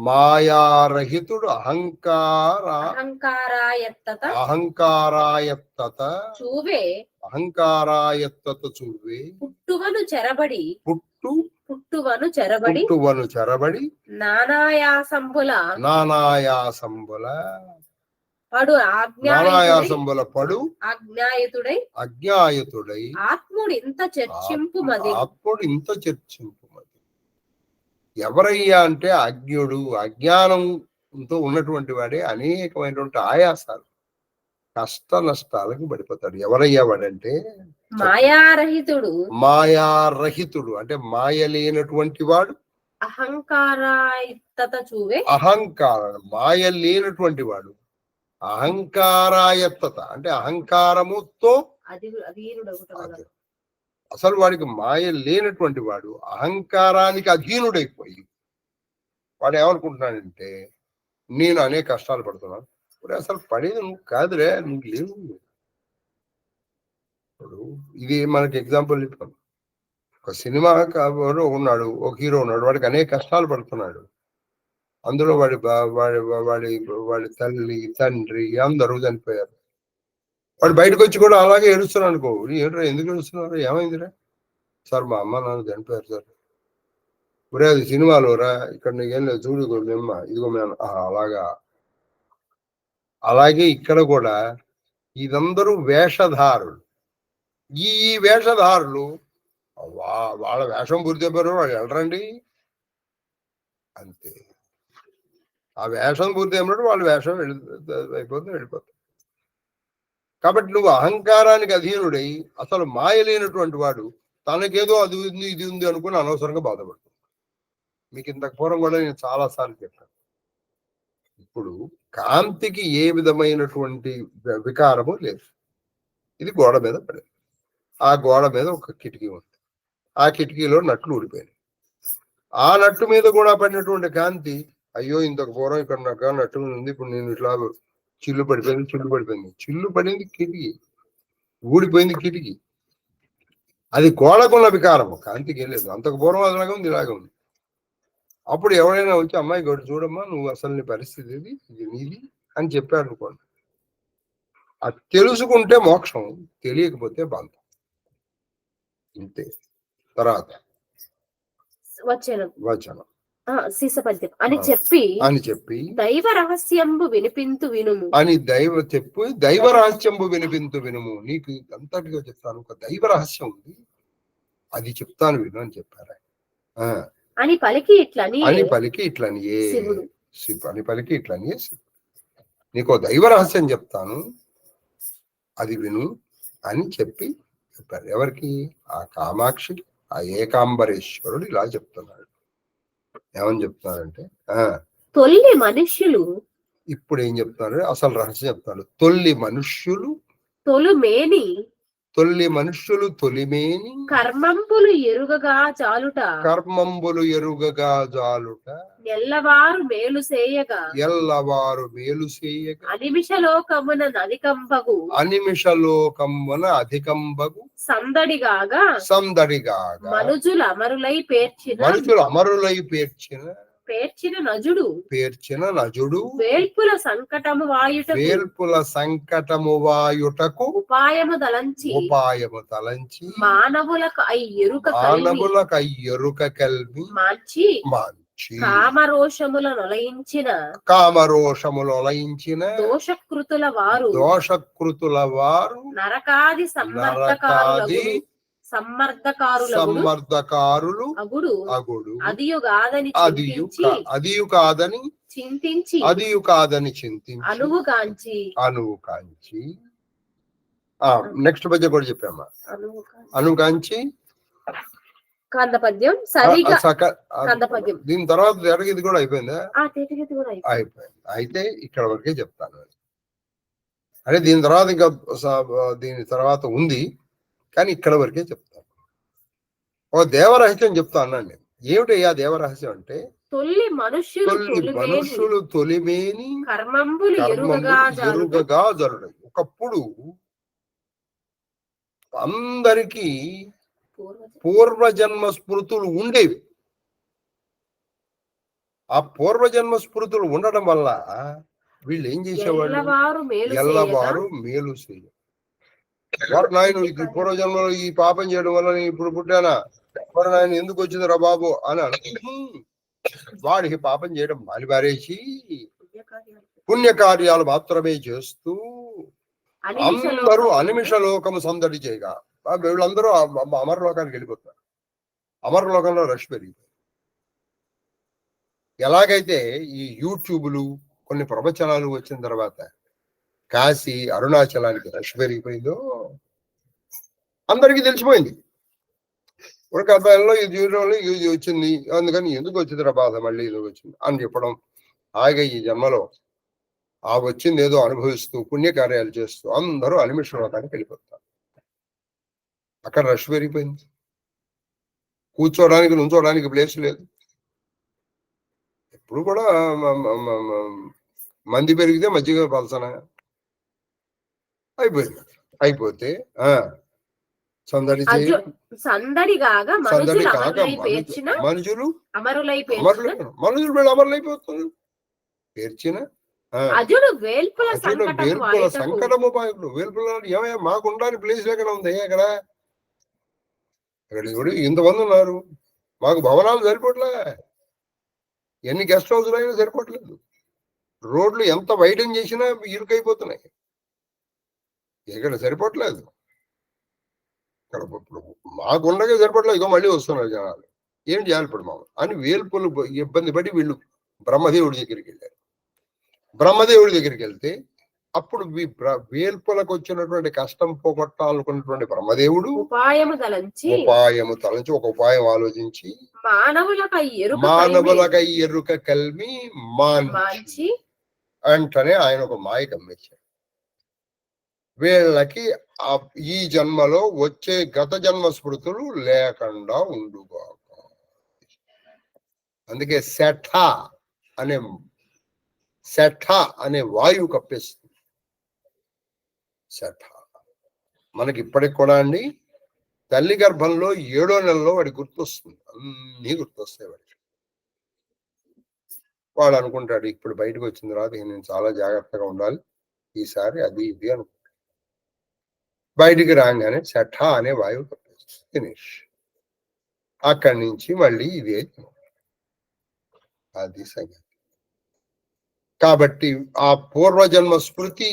మాయారహితుడు అహంకారాయత్తత చూవే అహంకారాయత్తత చూవే పుట్టువను చెరబడి నానాయాసంబుల పడు అజ్ఞాయుతుడై ఆత్ముడు ఇంత చర్చింపుమది. ఎవరయ్యా అంటే అజ్ఞుడు, అజ్ఞానంతో ఉన్నటువంటి వాడే అనేకమైనటువంటి ఆయాసాలు, కష్ట నష్టాలకు పడిపోతాడు. ఎవరయ్యా వాడంటే మాయారహితుడు అంటే మాయ లేనటువంటి వాడు. అహంకారాయత్తత చూవే మాయ లేనటువంటి వాడు. అహంకారాయత్తత అంటే అహంకారముతో అసలు వాడికి మాయ లేనటువంటి వాడు అహంకారానికి అధీనుడైపోయి వాడు ఏమనుకుంటున్నాడంటే నేను అనేక కష్టాలు పడుతున్నాను. అసలు పడేది నువ్వు కాదురే, నువ్వు లేవు. ఇప్పుడు ఇది మనకి ఎగ్జాంపుల్ చెప్పాను. ఒక సినిమా ఉన్నాడు, ఒక హీరో ఉన్నాడు, వాడికి అనేక కష్టాలు పడుతున్నాడు. అందులో వాడి తల్లి తండ్రి అందరూ చనిపోయారు. వాడు బయటకు వచ్చి కూడా అలాగే ఏడుస్తున్నాడు అనుకో. ఏంట్రా ఎందుకు ఏడుస్తున్నారు, ఏమైందిరా? సార్ మా అమ్మ నాన్న చనిపోయారు సార్. ఒరే అది సినిమాలో రా, ఇక్కడ నీకేం లేదు చూడు, మేమ్మ ఇదిగో మేము అలాగా. అలాగే ఇక్కడ కూడా ఇదందరూ వేషధారులు. ఈ వేషధారులు వాళ్ళ వేషం పూర్తి అయిపోయారు, వాళ్ళు వెళ్ళరండి అంతే. ఆ వేషం పూర్తి అయినప్పుడు వాళ్ళ వేషం వెళ్ళిపోతుంది. కాబట్టి నువ్వు అహంకారానికి అధీనుడై అసలు మాయ లేనటువంటి వాడు తనకేదో అది ఉంది ఇది ఉంది అనుకుని అనవసరంగా బాధపడుతుంది. మీకు ఇంతకు పూర్వం కూడా నేను చాలాసార్లు చెప్పాను. ఇప్పుడు కాంతికి ఏ విధమైనటువంటి వికారము లేదు. ఇది గోడ మీద పడింది. ఆ గోడ మీద ఒక కిటికీ ఉంది. ఆ కిటికీలో నట్లు ఊడిపోయినాయి. ఆ నట్టు మీద కూడా పడినటువంటి కాంతి అయ్యో ఇంతకు పూర్వం ఇక్కడ నాకు నట్టు ఉంది, ఇప్పుడు నేను ఇట్లా చిల్లు పడిపోయింది. చిల్లు పడింది కిటికీ, ఊడిపోయింది కిటికీ. అది గోడకున్న వికారము, కాంతికి వెళ్ళలేదు. అంతకు పూర్వం అదిలాగా ఉంది, ఇలాగే ఉంది. అప్పుడు ఎవరైనా వచ్చి అమ్మాయి గోడు చూడమ్మా, నువ్వు అసలు నీ పరిస్థితి ఇది నీది అని చెప్పాడు అనుకోండి. అది తెలుసుకుంటే మోక్షం, తెలియకపోతే బాధ. ఇంతే. తర్వాత వచనం శీసపద్యం అని చెప్పి దైవ రహస్యంబు వినిపింతు వినుము అని దైవ రహస్యంబు వినిపింతు వినుము. నీకు అంతటిగా చెప్తాను, ఒక దైవ రహస్యం ఉంది, అది చెప్తాను విను అని చెప్పారు. అని పలికి ఇట్లని నీకు దైవ రహస్యం చెప్తాను, అది విను అని చెప్పారు. ఎవరికి? ఆ కామాక్షికి, ఆ ఏకాంబరేశ్వరుడు ఇలా చెప్తున్నాడు. ఏమని చెప్తున్నారంటే తొల్లి మనుష్యులు, ఇప్పుడు ఏం చెప్తున్నారు? అసలు రహస్యం చెప్తాడు. తొల్లి మనుష్యులు తొలిమేని కర్మంబులు ఎరుగగా జాలుట ఎల్లవారు మేలు చేయగా అనిమిషలోకమున అధికంబగు సందడిగాగా మనుజుల అమరులై పేర్చిన నజుడు వేల్పుల సంకటము వాయుటకు ఉపాయము తలంచి మానవులకు అయ్యరుక కల్వి మాంచి కామరోషములు ఒలయించిన దోషకృతుల వారు నరకాది సమ్మర్దకారులు అగుడు అదియు కాదని చింతించి అనువు కాంచి నెక్స్ట్ పద్యం కూడా చెప్పామా? అనుకాంచి కందపద్యం కందపద్యం. దీని తర్వాత జరిగేది కూడా అయిపోయిందా? అయిపోయింది. అయితే ఇక్కడ వరకే చెప్తాను. అంటే దీని తర్వాత ఇంకా దీని తర్వాత ఉంది, కానీ ఇక్కడ వరకే చెప్తాను. ఓ దేవరహస్యం చెప్తా అన్నాను నేను. ఏమిటయ్యా దేవరహస్యం అంటే, తొలి మనుష్యులు తొలిమేని కర్మంబులు ఎరుగగా జరుడు. ఒకప్పుడు అందరికీ పూర్వజన్మ స్మృతులు ఉండేవి. ఆ పూర్వజన్మ స్మృతులు ఉండడం వల్ల వీళ్ళు ఏం చేసేవాళ్ళు, ఎల్లవారు మేలు చేయ. వారు నాయన ఈ పూర్వజన్మలో ఈ పాపం చేయడం వల్ల నేను ఇప్పుడు పుట్టానా, వారు నాయన ఎందుకు వచ్చిందిరా బాబు అని అనుకుంటూ వాడికి పాపం చేయడం మానిపారేసి పుణ్యకార్యాలు మాత్రమే చేస్తూ అందరూ అనిమిష లోకము సందడి చేయగా వీళ్ళందరూ అమరలోకానికి వెళ్ళిపోతారు. అమరలోకంలో రష్ పెరిగిపోయి, ఎలాగైతే ఈ యూట్యూబ్లు కొన్ని ప్రవచనాలు వచ్చిన తర్వాత కాశీ అరుణాచలానికి రష్ పెరిగిపోయిందో అందరికీ తెలిసిపోయింది. ఒక అబ్బాయిలో ఈ జీవితంలో ఇది వచ్చింది, అందుకని ఎందుకు వచ్చిందిరా బాధ, మళ్ళీ ఇది వచ్చింది అని చెప్పడం. ఆగే ఈ జన్మలో ఆ వచ్చింది ఏదో అనుభవిస్తూ పుణ్యకార్యాలు చేస్తూ అందరూ అనిమిష లోకానికి వెళ్ళిపోతారు. అక్కడ రష్ పెరిగిపోయింది, కూర్చోడానికి నుంచోడానికి ప్లేస్ లేదు. ఇప్పుడు కూడా మంది పెరిగితే మజ్జిగ పలసన అయిపోయింది. అయిపోతే సందడి కాక మనుషులు వీళ్ళు అమరులైపోతున్నారు. పేర్చిన వేల్పుల సంకటము వేల్పుల ఏమయ్యా మాకు ఉండడానికి ప్లేస్ లేకుండా ఉంది. అక్కడ ఇంతమంది ఉన్నారు, మాకు భవనాలు సరిపోట్లే, ఎన్ని గెస్ట్ హౌస్లు అయినా సరిపోవట్లేదు. రోడ్లు ఎంత వైడెన్ చేసినా ఇరుకైపోతున్నాయి, ఇక్కడ సరిపోవట్లేదు. ఇక్కడ మాకు ఉండగా సరిపోవట్లేదు, ఇగో మళ్ళీ వస్తున్నారు జనాలు, ఏం చేయాలి ఇప్పుడు మాకు అని వేల్పులు ఇబ్బంది పడి వీళ్ళు బ్రహ్మదేవుడి దగ్గరికి వెళ్ళారు. బ్రహ్మదేవుడి దగ్గరికి వెళ్తే అప్పుడు వేల్పులకు వచ్చినటువంటి కష్టం పోగొట్టాలనుకున్నటువంటి బ్రహ్మదేవుడు ఉపాయము తలంచి ఒక ఉపాయం ఆలోచించి మానవులకై ఎరుక కల్మి మాంచి అంటనే ఆయన ఒక మాయ గమ్మించాడు. వీళ్ళకి ఈ జన్మలో వచ్చే గత జన్మ స్మృతులు లేకుండా ఉండుగాక. అందుకే శఠ అనే వాయువు కప్పేస్తుంది. శఠ మనకి ఇప్పటికి కూడా అండి, తల్లి గర్భంలో 7వ నెలలో వాడికి గుర్తొస్తుంది, అన్నీ గుర్తొస్తాయి వాడికి. వాడు అనుకుంటాడు ఇప్పుడు బయటకు వచ్చిన తర్వాత నేను చాలా జాగ్రత్తగా ఉండాలి ఈసారి, అది ఇది అనుకుంటాడు. బయటికి రాగానే శఠ అనే వాయువు కప్పేస్తుంది, ఫినిష్. అక్కడి నుంచి మళ్ళీ ఇదే అది సంగతి. కాబట్టి ఆ పూర్వజన్మ స్మృతి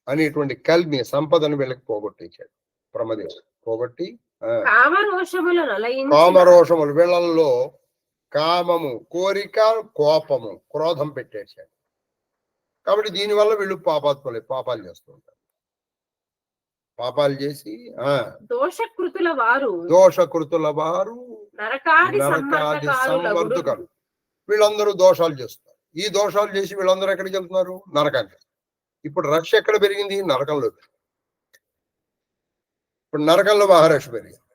అనేటువంటి కల్మి సంపదను వీళ్ళకి పోగొట్టేశాడు బ్రహ్మదేవుడు. పోగొట్టి కామరోషములు వీళ్ళల్లో కామము, కోరిక, కోపము, క్రోధం పెట్టేశాడు. కాబట్టి దీనివల్ల వీళ్ళు పాపాలు చేస్తూ ఉంటారు. పాపాలు చేసి దోషకృతుల వారు నరకాది సంవర్ధకాలు, వీళ్ళందరూ దోషాలు చేస్తారు. ఈ దోషాలు చేసి వీళ్ళందరూ ఎక్కడికి వెళ్తున్నారు, నరకానికి. ఇప్పుడు రక్ష ఎక్కడ పెరిగింది, నరకంలో. ఇప్పుడు నరకంలో మహారక్ష పెరిగింది.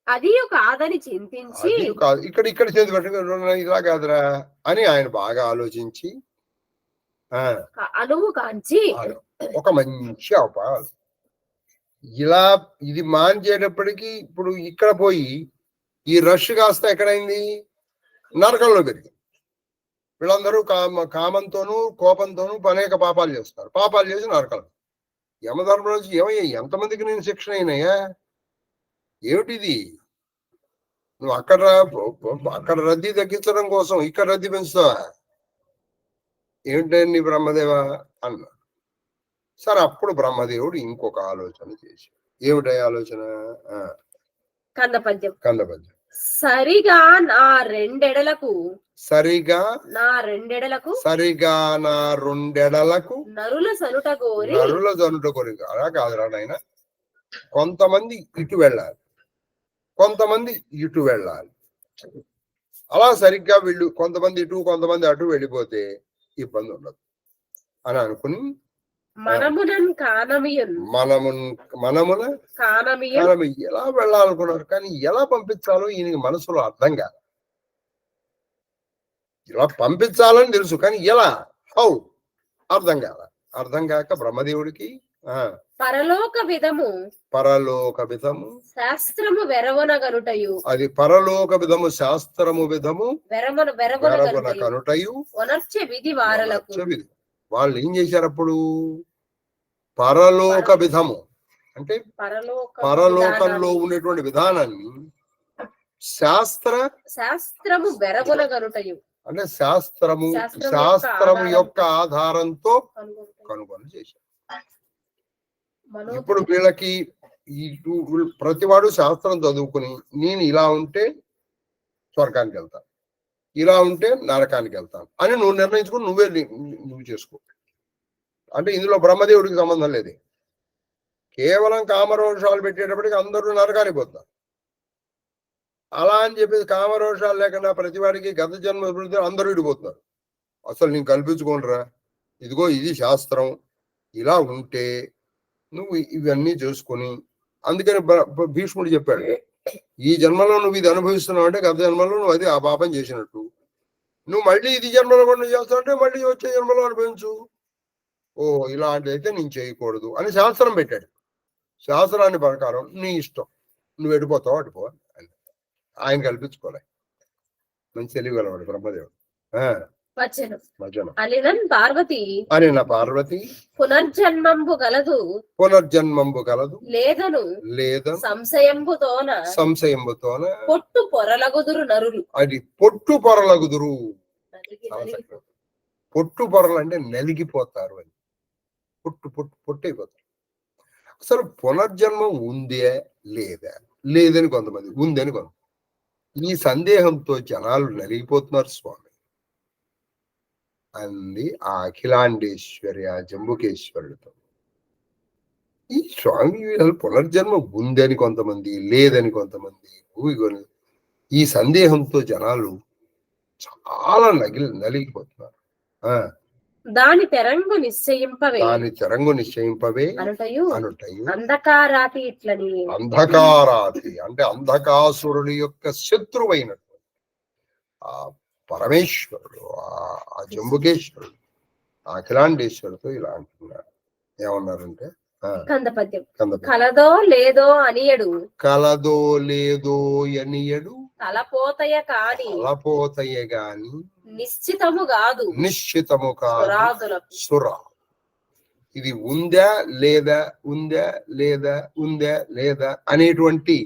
అది కాదని చింతించి ఇక్కడ చేతి పెట్టుకుని ఇలా కాదురా అని ఆయన బాగా ఆలోచించి ఒక మంచి అవపాలు ఇలా ఇది మాంచేటప్పటికి ఇప్పుడు ఇక్కడ పోయి ఈ రష్ కాస్త ఎక్కడైంది, నరకంలో పెరిగింది. వీళ్ళందరూ కామంతోనూ కోపంతోనూ అనేక పాపాలు చేస్తారు. పాపాలు చేసి నరకాలు. యమధర్మం నుంచి ఏమయ్యా ఎంతమందికి నేను శిక్షణ అయినాయా, ఏమిటిది, నువ్వు అక్కడ రద్దీ తగ్గించడం కోసం ఇక్కడ రద్దీ పెంచుతావా ఏమిటండి బ్రహ్మదేవా అన్నా. సరే అప్పుడు బ్రహ్మదేవుడు ఇంకొక ఆలోచన చేసి, ఏమిటై ఆలోచన, కందపద్యం. సరిగా నా రెండెడలకు నరుల సనుట కోరి అలా కాదురా నాయన, కొంతమంది ఇటు వెళ్ళాలి, కొంతమంది ఇటు వెళ్ళాలి. అలా సరిగ్గా కొంతమంది ఇటు కొంతమంది అటు వెళ్ళిపోతే ఇబ్బంది ఉండదు. అని అనుకుని మనమునన్ కానమియున్ మనమున కానమియున్ కానమి ఎలా వెళ్ళాలనుకున్నారు, కానీ ఎలా పంపించాలో ఈయనకి మనసులో అర్థం కాదు. ఇలా పంపించాలని తెలుసు, కానీ ఎలా, హౌ అర్థం కాల. అర్థం కాక బ్రహ్మదేవుడికి పరలోక విధము శాస్త్రము వెరవనగనుటయు, అది పరలోక విధము శాస్త్రము విధము వెరవన కనుటయు వనర్చ విధి వారలకు. వాళ్ళు ఏం చేశారు అప్పుడు? పరలోక విధము అంటే పరలోకంలో ఉండేటువంటి విధానాన్ని శాస్త్రము వెరవనగనుటయు అంటే శాస్త్రము యొక్క ఆధారంతో కనుగొని చేశారు. ఇప్పుడు వీళ్ళకి ప్రతివాడు శాస్త్రం చదువుకుని నేను ఇలా ఉంటే స్వర్గానికి వెళ్తాను, ఇలా ఉంటే నరకానికి వెళ్తాను అని నువ్వు నిర్ణయించుకుని నువ్వు చేసుకో. అంటే ఇందులో బ్రహ్మదేవుడికి సంబంధం లేదు. కేవలం కామరోషాలు పెట్టేటప్పటికి అందరూ నరకానికి పోతారు. అలా అని చెప్పేసి కామరోషాలు లేకుండా ప్రతివాడికి గత జన్మ అందరూ విడిపోతున్నారు. అసలు నేను కల్పించుకోనరా, ఇదిగో ఇది శాస్త్రం, ఇలా ఉంటే నువ్వు ఇవన్నీ చేసుకుని. అందుకని భీష్ముడు చెప్పాడు, ఈ జన్మలో నువ్వు ఇది అనుభవిస్తున్నావు అంటే గత జన్మలో నువ్వు అది ఆ పాపం చేసినట్టు. నువ్వు మళ్ళీ ఇది జన్మలో కూడా నువ్వు చేస్తావు అంటే మళ్ళీ వచ్చే జన్మలో అనుభవించు. ఓ ఇలాంటి అయితే నేను చేయకూడదు అని శాస్త్రం పెట్టాడు. శాస్త్రాన్ని ప్రకారం నీ ఇష్టం, నువ్వు ఎడిపోతావు అడిపో. ఆయన కల్పించుకోలే. మంచి తెలియగలవాడు బ్రహ్మదేవుడు. పార్వతి అని నా పార్వతి పునర్జన్మంబు కలదు లేదను సంశయంబుతోన పొట్టు పొరలగుదురు నరులు. అది పొట్టు పొరలగుదురు. పొట్టు పొరలు అంటే నలిగిపోతారు అని. పొట్టయిపోతారు. అసలు పునర్జన్మం ఉందే లేదా, లేదని కొంతమంది, ఉందని కొంతమంది. ఈ సందేహంతో జనాలు నలిగిపోతున్నారు స్వామి అంది ఆ అఖిలాండేశ్వరి ఆ జంబుకేశ్వరుడితో. ఈ స్వామి పునర్జన్మ ఉందని కొంతమంది, లేదని కొంతమంది. ఈ సందేహంతో జనాలు చాలా నలిగిపోతున్నారు. దాని తెరంగు నిశ్చయింపవే అనుటయు అంధకారాతి అంటే అంధకాసురుడి యొక్క శత్రువైనట్టు ఆ పరమేశ్వరుడు, ఆ జంబుకేశ్వరుడు, ఆ అఖిలాండేశ్వరుడితో ఇలా అంటున్నారు. ఏమన్నారంటే కలదో లేదో అనియడు తలపోతయ గాని నిశ్చితము కాదు సురా. ఇది ఉందా లేదా అనేటువంటి,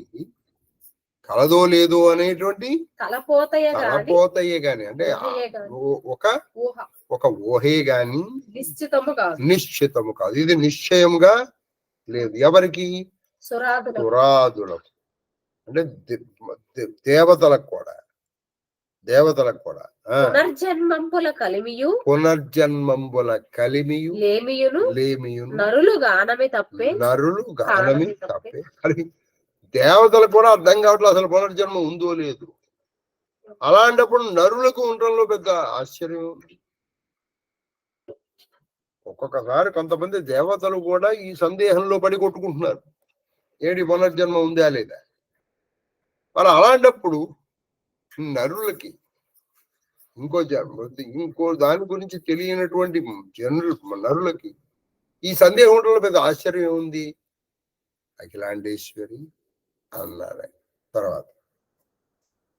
కలదో లేదో అనేటువంటి తలపోతయ్యే గాని అంటే ఒక ఊహే గాని నిశ్చితము కాదు. ఇది నిశ్చయముగా లేదు. ఎవరికి? సురాదులకు అంటే దేవతలకు కూడా. పునర్జన్మంబుల కలిమియు లేమియును నరులు గానమి తప్పే. దేవతలకు కూడా అర్థం కావట్లేదు అసలు పునర్జన్మ ఉందో లేదు. అలాంటప్పుడు నరులకు ఉండడంలో పెద్ద ఆశ్చర్యం ఉంది. ఒక్కొక్కసారి కొంతమంది దేవతలు కూడా ఈ సందేహంలో పడి కొట్టుకుంటున్నారు, ఏడి పునర్జన్మ ఉందా లేదా. మరి అలాంటప్పుడు నరులకి ఇంకో దాని గురించి తెలియనటువంటి నరులకి ఈ సందేహం ఉండడంలో పెద్ద ఆశ్చర్యం ఉంది. అఖిలాండేశ్వరి అన్నారు. తర్వాత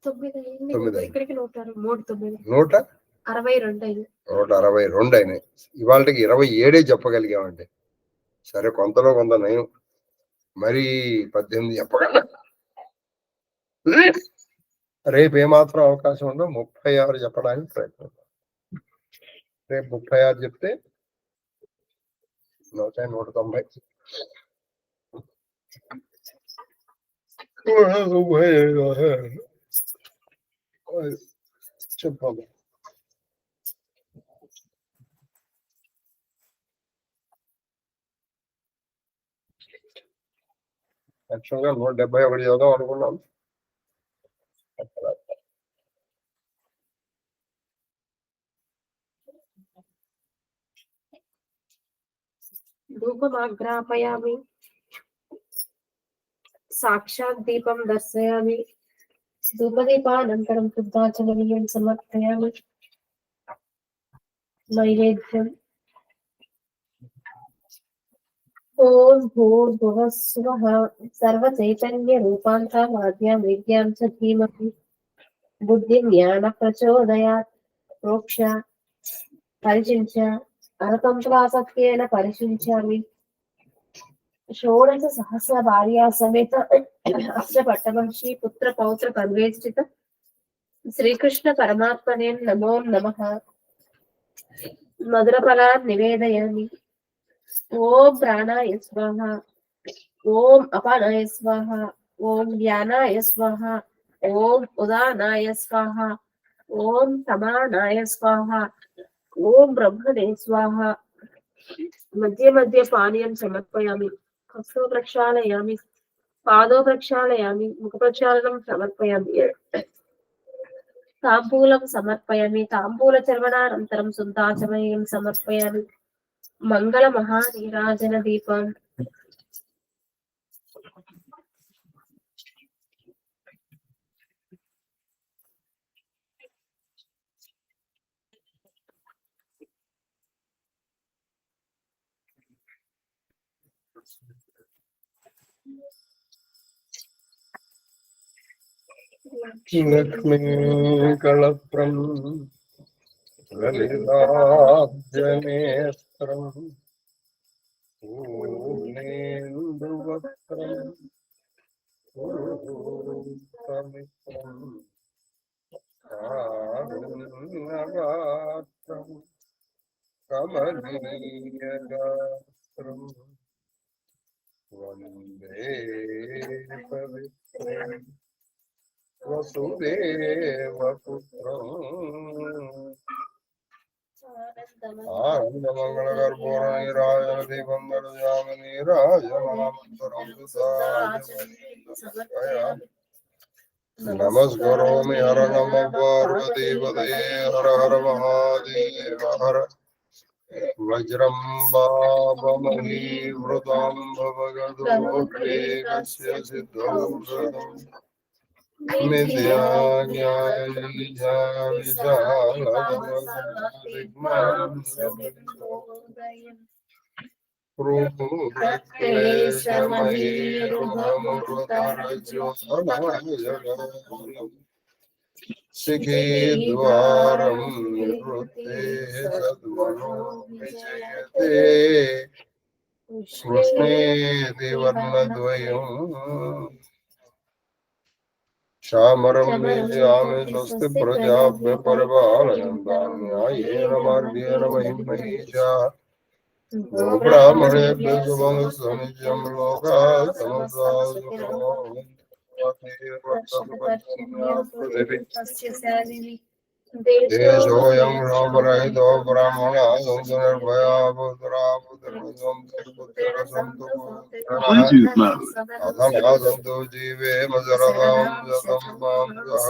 162 అయినాయి. ఇవాళకి 27 చెప్పగలిగామండి. సరే, కొంతలో కొంత నయం. మరి 18 చెప్పగల. రేపు ఏమాత్రం అవకాశం ఉందో 36 చెప్పడానికి ప్రయత్నం. రేపు 36 చెప్తే 190. చెప్పాలి. యాక్చువల్గా 171 చదువుదాం అనుకున్నాను. धूपमाग्रापयामि साक्षात् दीपं दर्शयामि धूपदीपानन्तरं शुद्धाचमनीयं समर्पयामि नैवेद्यम् ॐ भूर्भुवः स्वः सर्वचैतन्यरूपान्तामाद्यां विद्यां च धीमहि बुद्धिं ज्ञानप्रचोदयात् प्रोक्ष परिचिञ्च अनतन्त्रासक्तेन परिचिञ्चामि षोडश सहस्र भार्या समेत अष्टपट्टवंशी पुत्र पौत्र पर्वेष्टित श्रीकृष्ण परमात्मने नमो नमः मधुरफलान् निवेदयामि ओम प्राणाय स्वाहा ओम अपानाय स्वाहा ओम व्यानाय स्वाहा ओम उदानाय स्वाहा ओम समानाय स्वाहा ओम ब्रह्मणे स्वाहा मध्ये मध्ये पानीयं समर्पयामि हस्तो प्रक्षालयामि पादो प्रक्षालयामि मुख प्रक्षालनं समर्पयामि ताम्बूलं समर्पयामि ताम्बूलचर्वणानन्तरं शुद्धाचमनीयं समर्पयामि मंगलमहानीराजन दीपम् లక్ష్మీ కళత్రం లలితాబ్జనేత్రం పూర్ణేందువక్త్రం పూర్ణమిత్రం కారుణ్యగాత్రం కమనీయగాత్రం వందే పవిత్రం వసుదేవపుత్రం ఆనందమంగళగర్భోరనిరాజన దీపం దర్శయామి నీరాజనానంతరం నమస్కరోమి హర నమ పార్వతీపదే హర హర మహాదేవ హర వజ్రం బాబమహీ వృతాం భవగదోగ్రేకస్య సిద్ధం శతం శిఖే ద్వారం నివృత్తే సద్మనో విజయతే కృష్ణేతి వర్ణద్వయం శ్యామరం విద్యామి స్వస్తి ప్రజాభ్య పరిపాలయంతాం న్యాయేన మార్గేణ మహిం మహీషాః గోబ్రాహ్మణేభ్యः శుభం సనిత్యం లోకాः సమస్తాः సుఖినో దేశోऽयं లోపరహితో బ్రాహ్మణాः సంతు నిర్భయాः పుత్రాः పుత్రः సంతు అథమా సంతు జీవేమ శరదాం శతం మాం సహ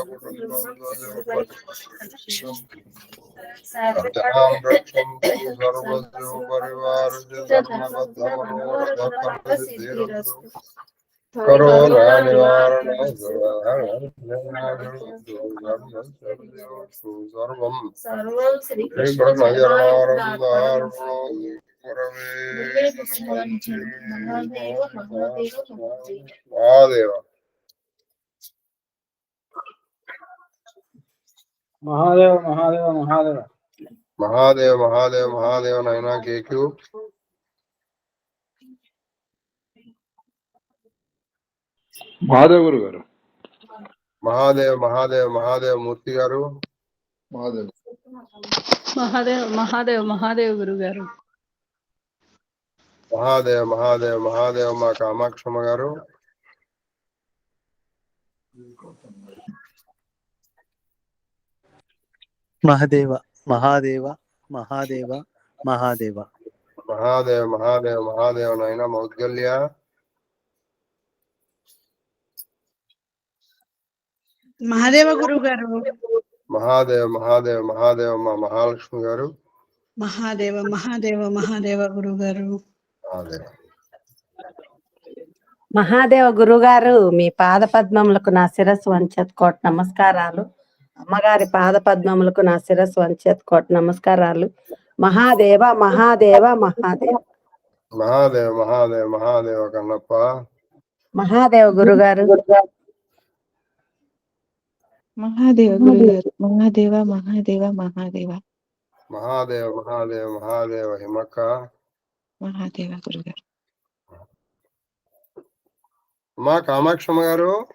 కుటుంబం రక్షन्तు సర్వస్య పరివారస్య ధర్మబద్ధమనోరథఫలసిద్ధిరస్తు కరోనా నివారణ సర్వం మహాదేవ మహాదేవ మహాదేవ మహాదేవ మహాదేవ మహాదేవ మహాదేవ నైనా కేక్యూ మహాదేవ్ గురు గారు మహాదేవ్ మహాదేవ్ మహాదేవ్ మూర్తి గారు మహాదేవ్ మహాదేవ్ మహాదేవ్ మహాదేవ్ గురు గారు మహాదేవ్ మహాదేవ్ మహాదేవ్ మా కామాక్షమ్మ గారు మహాదేవ మహాదేవ మహాదేవ మహాదేవ మహాదేవ్ మహాదేవ్ మహాదేవ్ నైనా మౌద్గల్య మహాదేవ గురువు గారు మహాదేవ్ మహాదేవ్ మహాదేవ్ మా మహాలక్ష్మి గారు మహాదేవ మహాదేవ మహాదేవ గురువు గారు అదే మహాదేవ గురుగారు మీ పాద పద్మములకు నా శిరస్సు వంచేతకోట నమస్కారాలు. అమ్మగారి పాద పద్మములకు నా శిరస్సు వంచేతకోట నమస్కారాలు. మహాదేవ మహాదేవ మహాదేవ మహాదేవ మహాదేవ మహాదేవ కన్నప్ప. మహాదేవ గురుగారు. మహాదేవ గురుగారు. మహాదేవ మహాదేవ మహాదేవ మహాదేవ మహాదేవ మహాదేవ హిమక్క. మహాదేవ గురుగారు. మా కామాక్షమ్మ గారు